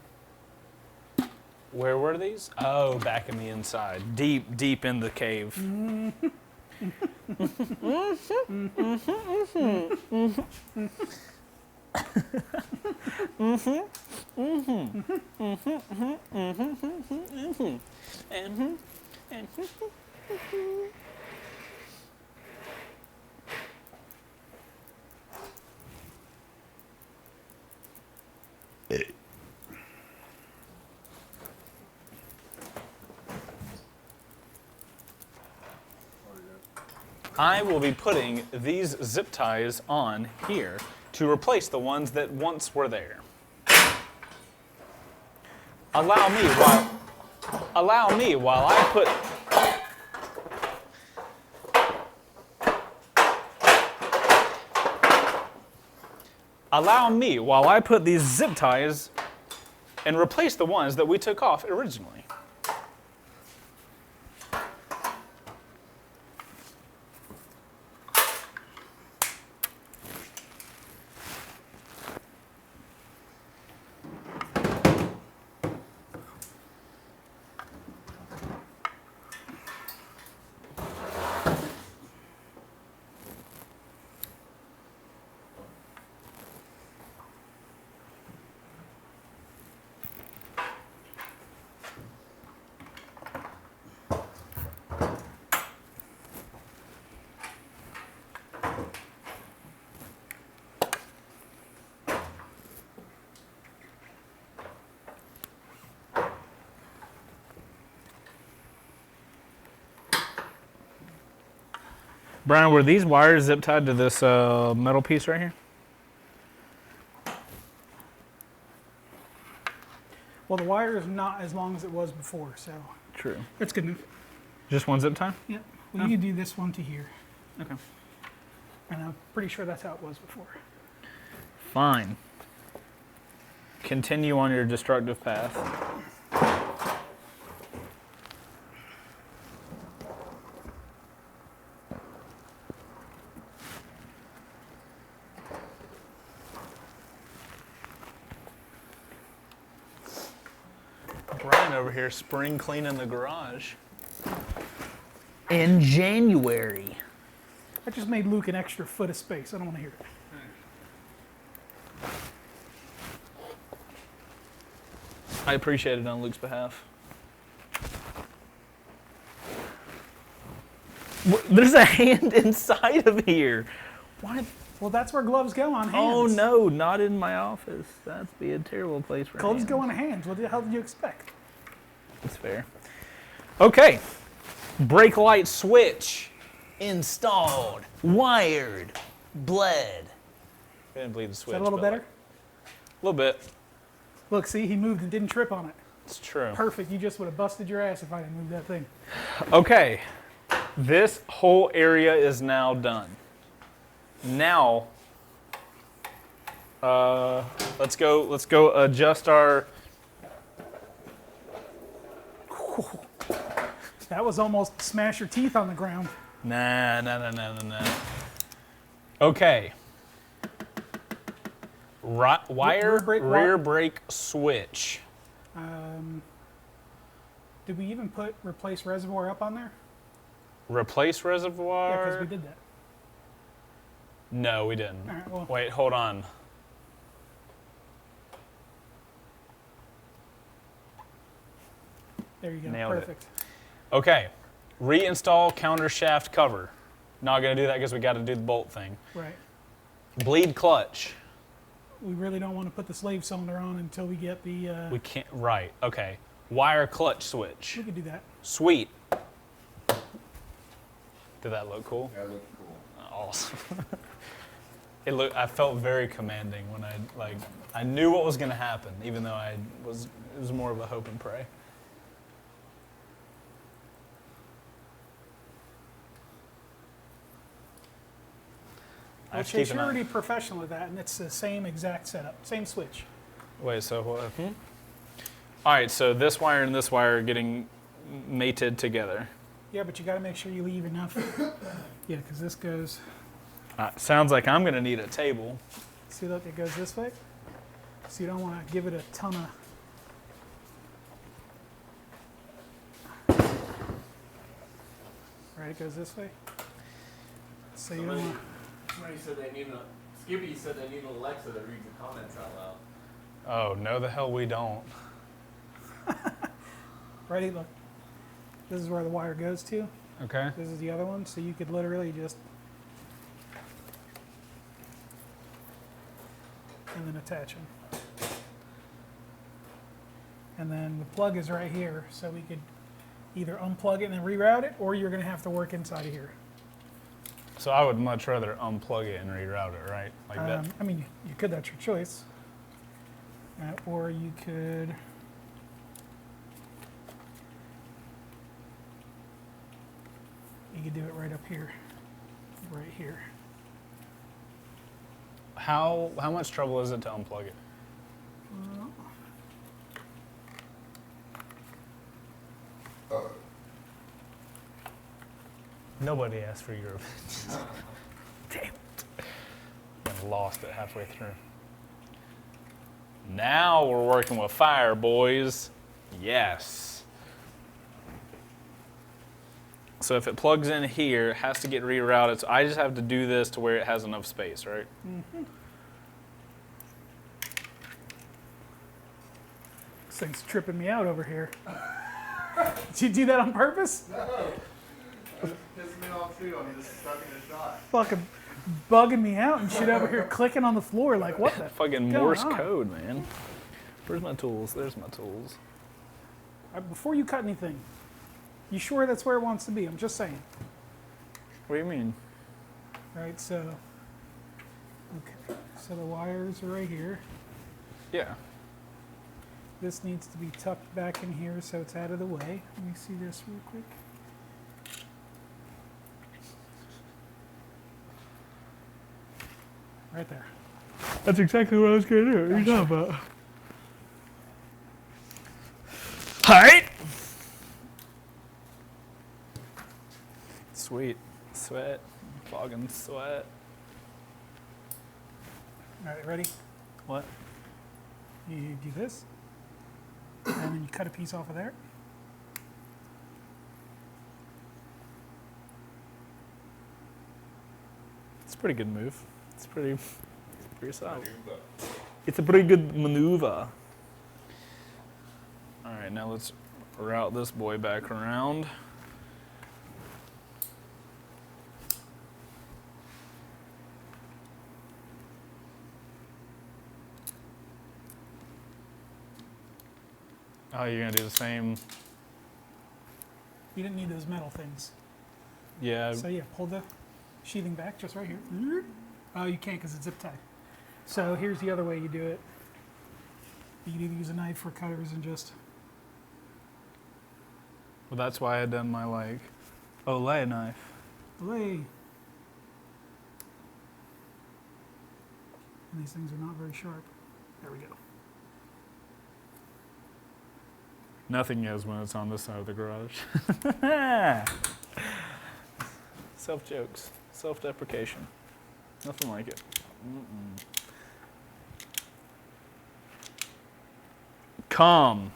S1: Where were these? Oh, back in the inside. Deep, deep in the cave. I will be putting these zip ties on here to replace the ones that once were there. Allow me while I put... Allow me while I put these zip ties and replace the ones that we took off originally. Brian, were these wires zip tied to this metal piece right here?
S3: Well, the wire is not as long as it was before, so
S1: True.
S3: that's good enough.
S1: Just one zip tie?
S3: Yep. Well, you can do this one to here,
S1: Okay.
S3: and I'm pretty sure that's how it was before.
S1: Fine. Continue on your destructive path. Brian over here spring cleaning the garage. In January.
S3: I just made Luke an extra foot of space. I don't want to hear it.
S1: I appreciate it on Luke's behalf. There's a hand inside of here. What?
S3: Well, that's where gloves go, on hands.
S1: Oh no, not in my office. That'd be a terrible place for
S3: Gloves
S1: hands.
S3: go on hands. What the hell did you expect?
S1: That's fair. Okay. Brake light switch installed, wired, bled. I didn't bleed the switch.
S3: Is that a little
S1: but
S3: better?
S1: A little bit.
S3: Look, see, he moved and didn't trip on it.
S1: It's true.
S3: Perfect. You just would have busted your ass if I didn't move that thing.
S1: Okay. This whole area is now done. Now, let's go adjust our...
S3: That was almost smash your teeth on the ground.
S1: Nah. Okay. Wire rear brake switch.
S3: Did we even put replace reservoir up on there?
S1: Replace
S3: Yeah,
S1: reservoir?
S3: because we did that.
S1: No, we didn't.
S3: All right, well.
S1: Wait, hold on.
S3: There you go.
S1: Nailed it.
S3: Perfect.
S1: Okay. Reinstall counter shaft cover. Not going to do that because we got to do the bolt thing.
S3: Right.
S1: Bleed clutch.
S3: We really don't want to put the slave cylinder on until we get the...
S1: We can't, right, okay. Wire clutch switch.
S3: We could do that.
S1: Sweet. Did that look cool?
S2: That looks cool.
S1: Awesome. I felt very commanding when I knew what was going to happen, even though it was more of a hope and pray.
S3: Well, Chase, you're already professional with that, and it's the same exact setup, same switch.
S1: Wait, so what? All right, so this wire and this wire are getting mated together.
S3: Yeah, but you got to make sure you leave enough. Yeah, because this goes.
S1: Sounds like I'm going to need a table.
S3: See, look, it goes this way. So you don't want to give it a ton of. Right, it goes this way. So you don't want.
S2: Somebody said they need Skippy said they need an Alexa that reads the comments out loud.
S1: Oh, no the hell we don't.
S3: Ready? Look. This is where the wire goes to.
S1: Okay.
S3: This is the other one, so you could literally just. And then attach them. And then the plug is right here, so we could either unplug it and then reroute it, or you're going to have to work inside of here.
S1: So I would much rather unplug it and reroute it, right? Like that.
S3: I mean, you could, that's your choice. Or you could. You could do it right up here. Right here.
S1: How much trouble is it to unplug it? Nobody asked for your opinion. Damn it. And lost it halfway through. Now we're working with fire, boys. Yes. So if it plugs in here, it has to get rerouted. So I just have to do this to where it has enough space, right?
S3: Mm-hmm. This thing's tripping me out over here. Did you do that on purpose?
S2: No. It's pissing me off too. I'm just stuck in a shot.
S3: Fucking bugging me out and shit over here clicking on the floor like, what the
S1: Fucking
S3: going
S1: Morse
S3: on?
S1: code, man. Where's my tools? There's my tools.
S3: Before you cut anything, you sure that's where it wants to be? I'm just saying.
S1: What do you mean?
S3: All right, so, okay, so the wires are right here.
S1: Yeah.
S3: This needs to be tucked back in here so it's out of the way. Let me see this real quick. Right there.
S1: That's exactly what I was going to do. What are you talking about? Height! Sweet. Sweat. Fogging sweat.
S3: All right, ready?
S1: What?
S3: You do this, and then you cut a piece off of there.
S1: It's a pretty good move. It's pretty solid. It's a pretty good maneuver. All right, now let's route this boy back around. Oh, you're gonna do the same?
S3: You didn't need those metal things.
S1: Yeah.
S3: So yeah, pull the sheathing back just right here. Oh, you can't because it's zip tied. So here's the other way you do it. You can either use a knife for cutters and just.
S1: Well, that's why I done my Olay knife.
S3: Lay. And these things are not very sharp. There we go.
S1: Nothing is when it's on this side of the garage. Self jokes, self deprecation. Nothing like it. Calm.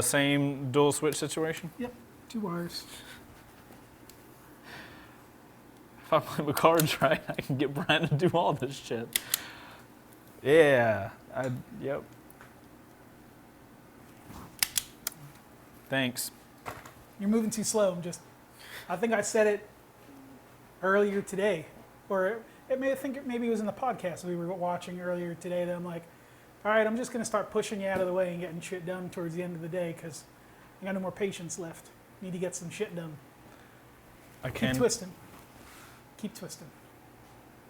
S1: Same dual switch situation?
S3: Yep, 2 wires.
S1: If I play with cards right, I can get Brian to do all this shit. Yeah, yep. Thanks.
S3: You're moving too slow. I think I said it earlier today, or maybe it was in the podcast we were watching earlier today that I'm like, All right, I'm just going to start pushing you out of the way and getting shit done towards the end of the day because I got no more patience left. Need to get some shit done.
S1: I
S3: Keep
S1: can.
S3: twisting. Keep twisting.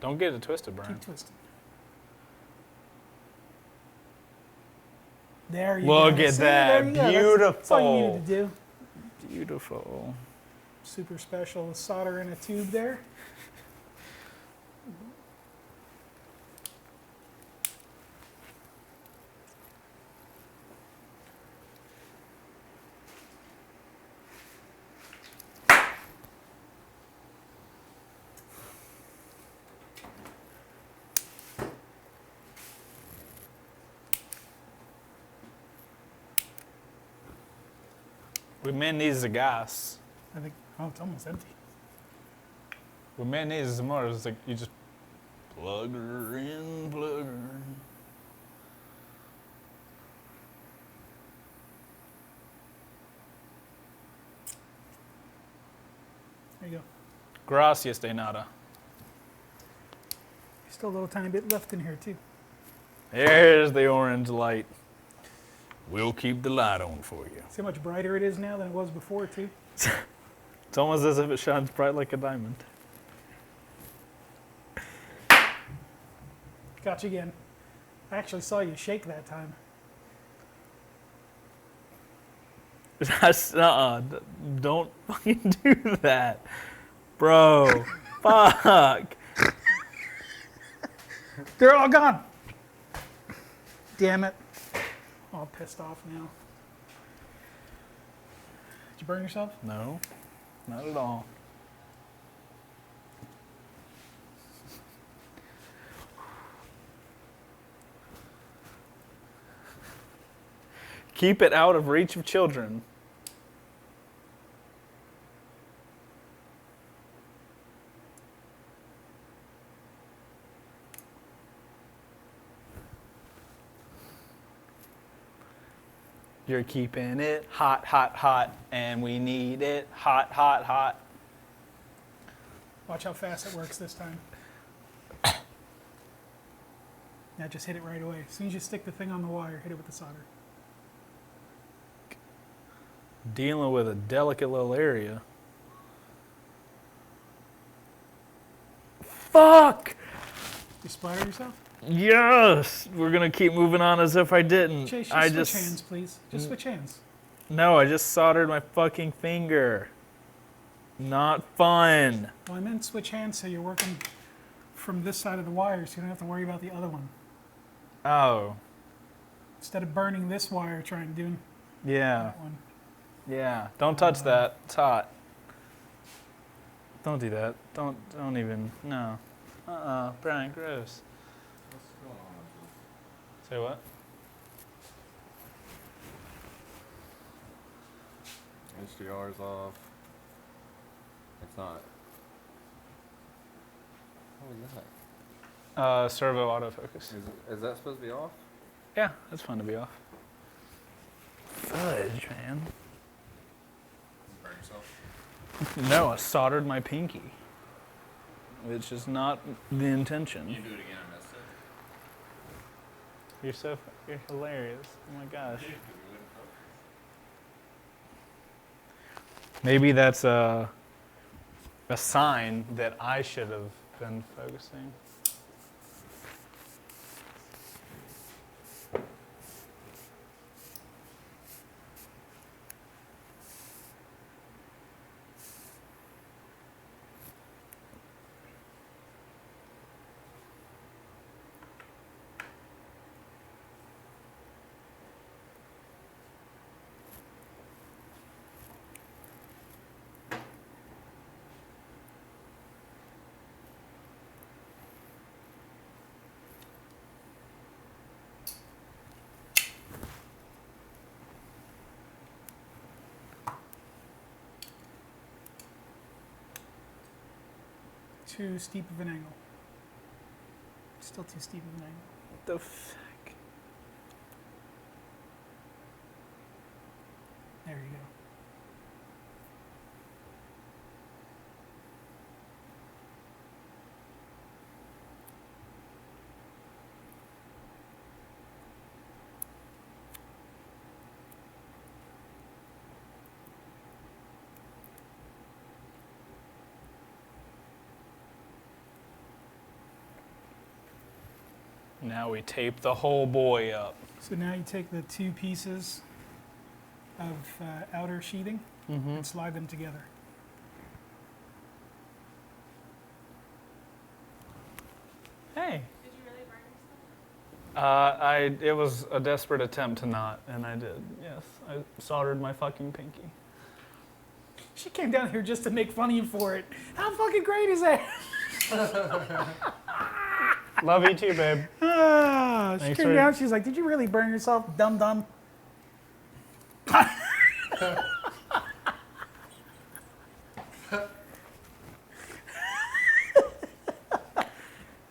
S1: Don't get it twisted, Brian.
S3: Keep twisting. There you go.
S1: Look at
S3: See,
S1: that.
S3: there you go.
S1: Beautiful.
S3: That's all you needed to do.
S1: Beautiful.
S3: Super special solder in a tube there.
S1: We may need the gas.
S3: I think, oh, it's almost empty.
S1: We may need some more. It's like you just plug her in, plug her in.
S3: There you go.
S1: Gracias de nada.
S3: Still a little tiny bit left in here, too.
S1: There's the orange light. We'll keep the light on for you.
S3: See how much brighter it is now than it was before, too?
S1: It's almost as if it shines bright like a diamond.
S3: Got you again. I actually saw you shake that time.
S1: That's, don't fucking do that. Bro, fuck.
S3: They're all gone. Damn it. All pissed off now. Did you burn yourself?
S1: No, not at all. Keep it out of reach of children. You're keeping it hot, hot, hot, and we need it hot, hot, hot.
S3: Watch how fast it works this time. Now just hit it right away. As soon as you stick the thing on the wire, hit it with the solder.
S1: Dealing with a delicate little area. Fuck!
S3: You splattered yourself?
S1: Yes! We're gonna keep moving on as if I didn't.
S3: Chase, just
S1: I
S3: switch hands, please. Just switch hands.
S1: No, I just soldered my fucking finger. Not fun.
S3: Well, I meant switch hands so you're working from this side of the wire so you don't have to worry about the other one.
S1: Oh,
S3: Instead of burning this wire, try and do
S1: yeah.
S3: that one.
S1: Yeah. Don't touch that. It's hot. Don't do that. Don't even. No. Brian, gross.
S2: What's going on with
S1: Say what?
S2: this? HDR's off. It's not. What was that?
S1: Servo autofocus.
S2: Is that supposed to be off?
S1: Yeah, that's fun to be off. Fudge, man.
S2: Burn yourself.
S1: No, I soldered my pinky. Which is not the intention.
S2: You do it again, I missed it.
S1: You're hilarious. Oh my gosh. Maybe that's a sign that I should have been focusing.
S3: Too steep of an angle. Still too steep of an angle.
S1: What the fuck?
S3: There you go.
S1: Now we tape the whole boy up.
S3: So now you take the two pieces of outer sheathing and slide them together. Hey.
S4: Did you really burn yourself?
S1: It was a desperate attempt to not, and I did. Yes, I soldered my fucking pinky.
S3: She came down here just to make fun of you for it. How fucking great is that?
S1: Love you too, babe.
S3: She
S1: Thanks
S3: came
S1: for-
S3: down, she's like, did you really burn yourself, dum-dum?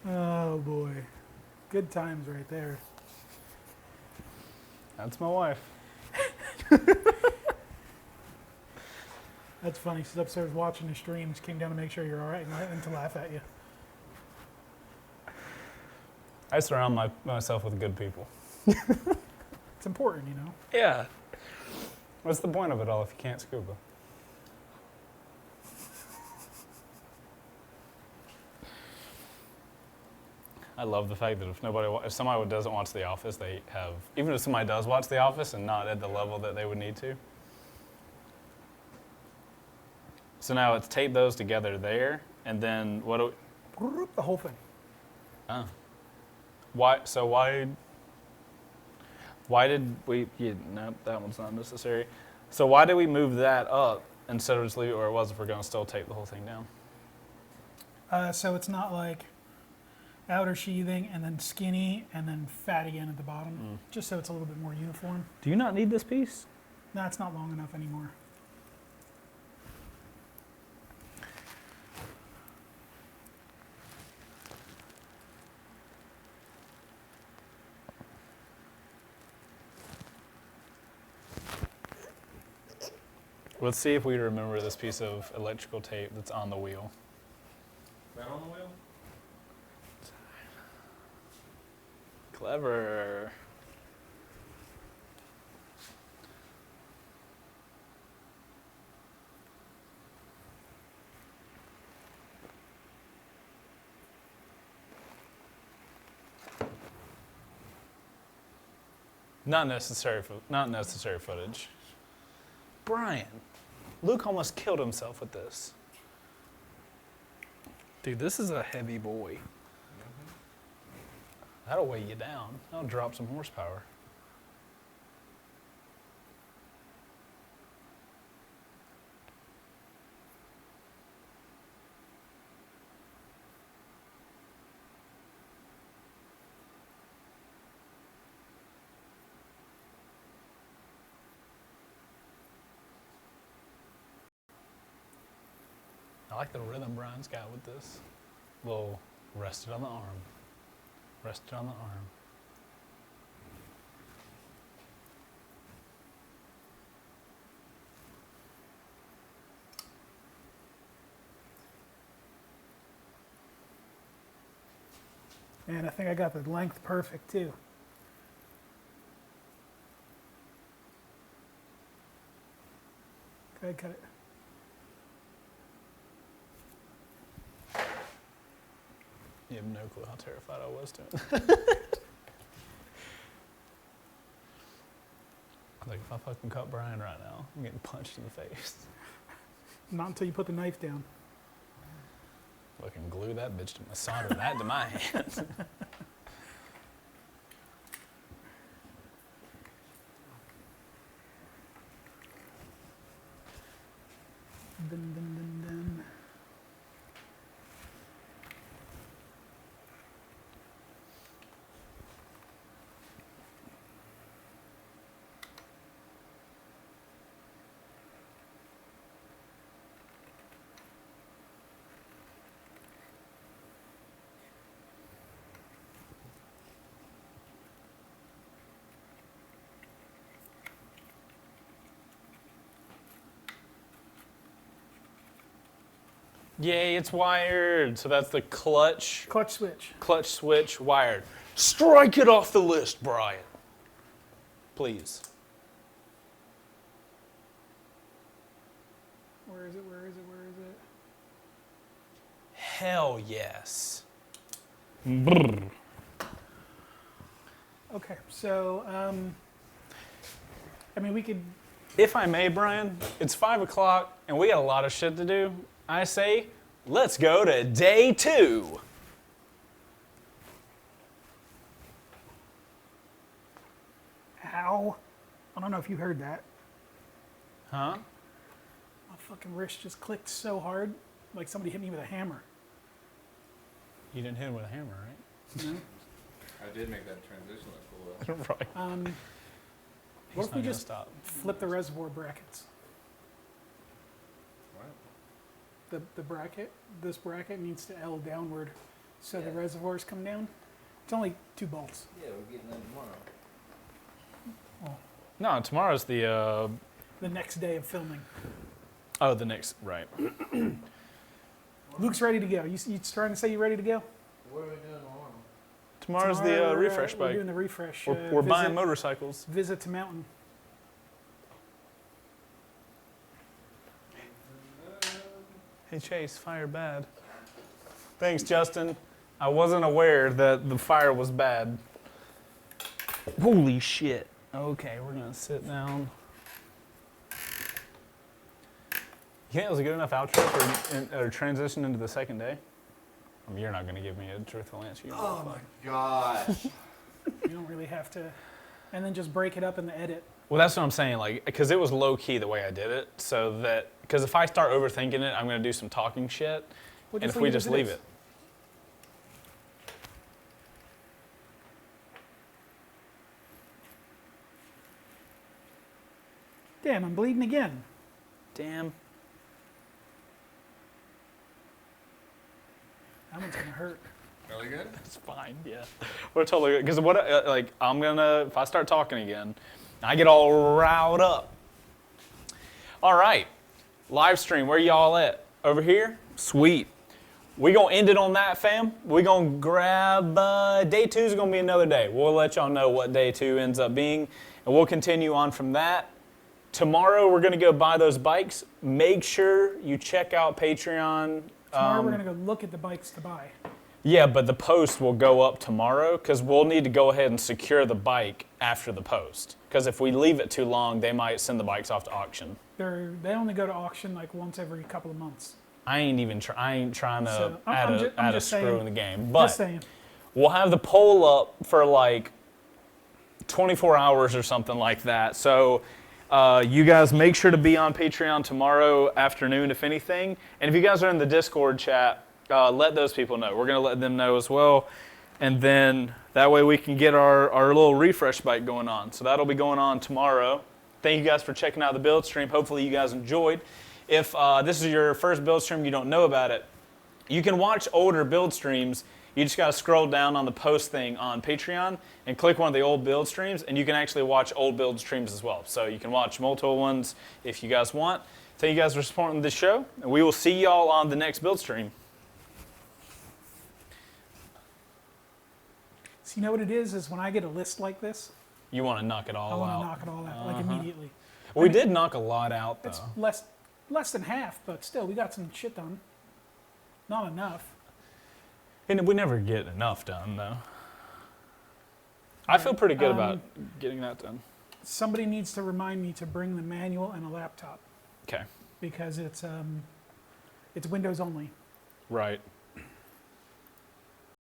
S3: Oh, boy. Good times right there.
S1: That's my wife.
S3: That's funny. She's upstairs watching the stream. She came down to make sure you're all right and to laugh at you.
S1: I surround myself with good people.
S3: It's important, you know.
S1: Yeah. What's the point of it all if you can't scuba? I love the fact that if somebody doesn't watch The Office, they have, even if somebody does watch The Office and not at the level that they would need to. So now it's tape those together there, and then what do we,
S3: The whole thing.
S1: oh. Why did we, no, that one's not necessary. So why did we move that up instead of just leave it where it was if we're going to still tape the whole thing down?
S3: So it's not like outer sheathing and then skinny and then fat again at the bottom, just so it's a little bit more uniform.
S1: Do you not need this piece?
S3: No, it's not long enough anymore.
S1: Let's see if we remember this piece of electrical tape that's on the wheel.
S2: Is that on the wheel?
S1: Clever. Not necessary footage. Brian, Luke almost killed himself with this. Dude, this is a heavy boy. That'll weigh you down. That'll drop some horsepower. I like the rhythm Brian's got with this. Little rested on the arm. Rested on the arm.
S3: And I think I got the length perfect too. Go ahead, cut it.
S1: You have no clue how terrified I was to it. Like, if I fucking cut Brian right now, I'm getting punched in the face.
S3: Not until you put the knife down.
S1: Fucking glue that bitch to my solder that to my hands.
S3: Dun, dun, dun, dun.
S1: Yay, it's wired. So that's the clutch
S3: Clutch switch.
S1: switch wired. Strike it off the list, Brian. Please.
S3: Where is it? Where is it? Where is it?
S1: Hell yes. Brr.
S3: Okay, so I mean, we could.
S1: If I may, Brian, it's 5 o'clock and we got a lot of shit to do. I say, let's go to day 2.
S3: Ow! I don't know if you heard that.
S1: Huh?
S3: My fucking wrist just clicked so hard, like somebody hit me with a hammer.
S1: You didn't hit him with a hammer, right?
S3: No?
S2: I did make that transition look cool though.
S1: Right.
S3: What
S1: He's
S3: if we
S1: not gonna
S3: just
S1: stop.
S3: flip the reservoir brackets?
S2: What?
S3: The bracket, this bracket needs to L downward, so the
S5: Yeah.
S3: reservoirs come down. It's only 2 bolts.
S5: Yeah, we're getting that tomorrow.
S1: No, tomorrow's the
S3: The next day of filming.
S1: the next, right.
S3: Luke's ready to go. You trying to say you're ready to go?
S5: What are we doing tomorrow?
S1: Tomorrow's the
S3: Tomorrow,
S1: refresh
S3: We're
S1: bike.
S3: doing the refresh.
S1: We're buying motorcycles.
S3: Visit to mountain.
S1: Hey Chase, fire bad. Thanks, Justin. I wasn't aware that the fire was bad. Holy shit. Okay, we're gonna sit down. You think that was a good enough outro for or transition into the second day? I mean, you're not gonna give me a truthful answer. You know
S2: Oh
S1: what?
S2: my gosh.
S3: You don't really have to. And then just break it up in the edit.
S1: Well, that's what I'm saying, like, because it was low key the way I did it, so that, because if I start overthinking it, I'm gonna do some talking shit,
S3: We'll
S1: and if we
S3: as
S1: just
S3: it
S1: leave
S3: is.
S1: it.
S3: Damn, I'm bleeding again.
S1: Damn.
S3: That one's gonna hurt.
S2: Really good?
S1: It's fine, yeah. We're totally good. Because what, like, I'm gonna, if I start talking again, I get all riled up. All right, live stream, where y'all at? Over here? Sweet. We gonna end it on that, fam. We gonna grab, day 2 is gonna be another day. We'll let y'all know what day 2 ends up being, and we'll continue on from that. Tomorrow, we're gonna go buy those bikes. Make sure you check out Patreon.
S3: Tomorrow we're gonna go look at the bikes to buy.
S1: Yeah, but the post will go up tomorrow because we'll need to go ahead and secure the bike after the post. Because if we leave it too long, they might send the bikes off to auction.
S3: They only go to auction like once every couple of months.
S1: I ain't trying to
S3: So,
S1: add
S3: I'm
S1: a
S3: just
S1: screw
S3: saying.
S1: in the game.
S3: Just
S1: But
S3: saying.
S1: we'll have the poll up for like 24 hours or something like that. So you guys make sure to be on Patreon tomorrow afternoon, if anything. And if you guys are in the Discord chat, let those people know. We're going to let them know as well. And then that way we can get our little refresh bike going on. So that'll be going on tomorrow. Thank you guys for checking out the build stream. Hopefully you guys enjoyed. If this is your first build stream, you don't know about it, you can watch older build streams. You just got to scroll down on the post thing on Patreon and click one of the old build streams, and you can actually watch old build streams as well. So you can watch multiple ones if you guys want. Thank you guys for supporting this show, and we will see y'all on the next build stream.
S3: So you know what it is when I get a list like this,
S1: You want to knock it
S3: I
S1: all
S3: want
S1: out.
S3: to knock it all out, like immediately.
S1: We did knock a lot out, though.
S3: It's less than half, but still, we got some shit done. Not enough.
S1: And we never get enough done, though. I feel pretty good about getting that done.
S3: Somebody needs to remind me to bring the manual and a laptop
S1: Okay,
S3: because it's Windows only.
S1: right.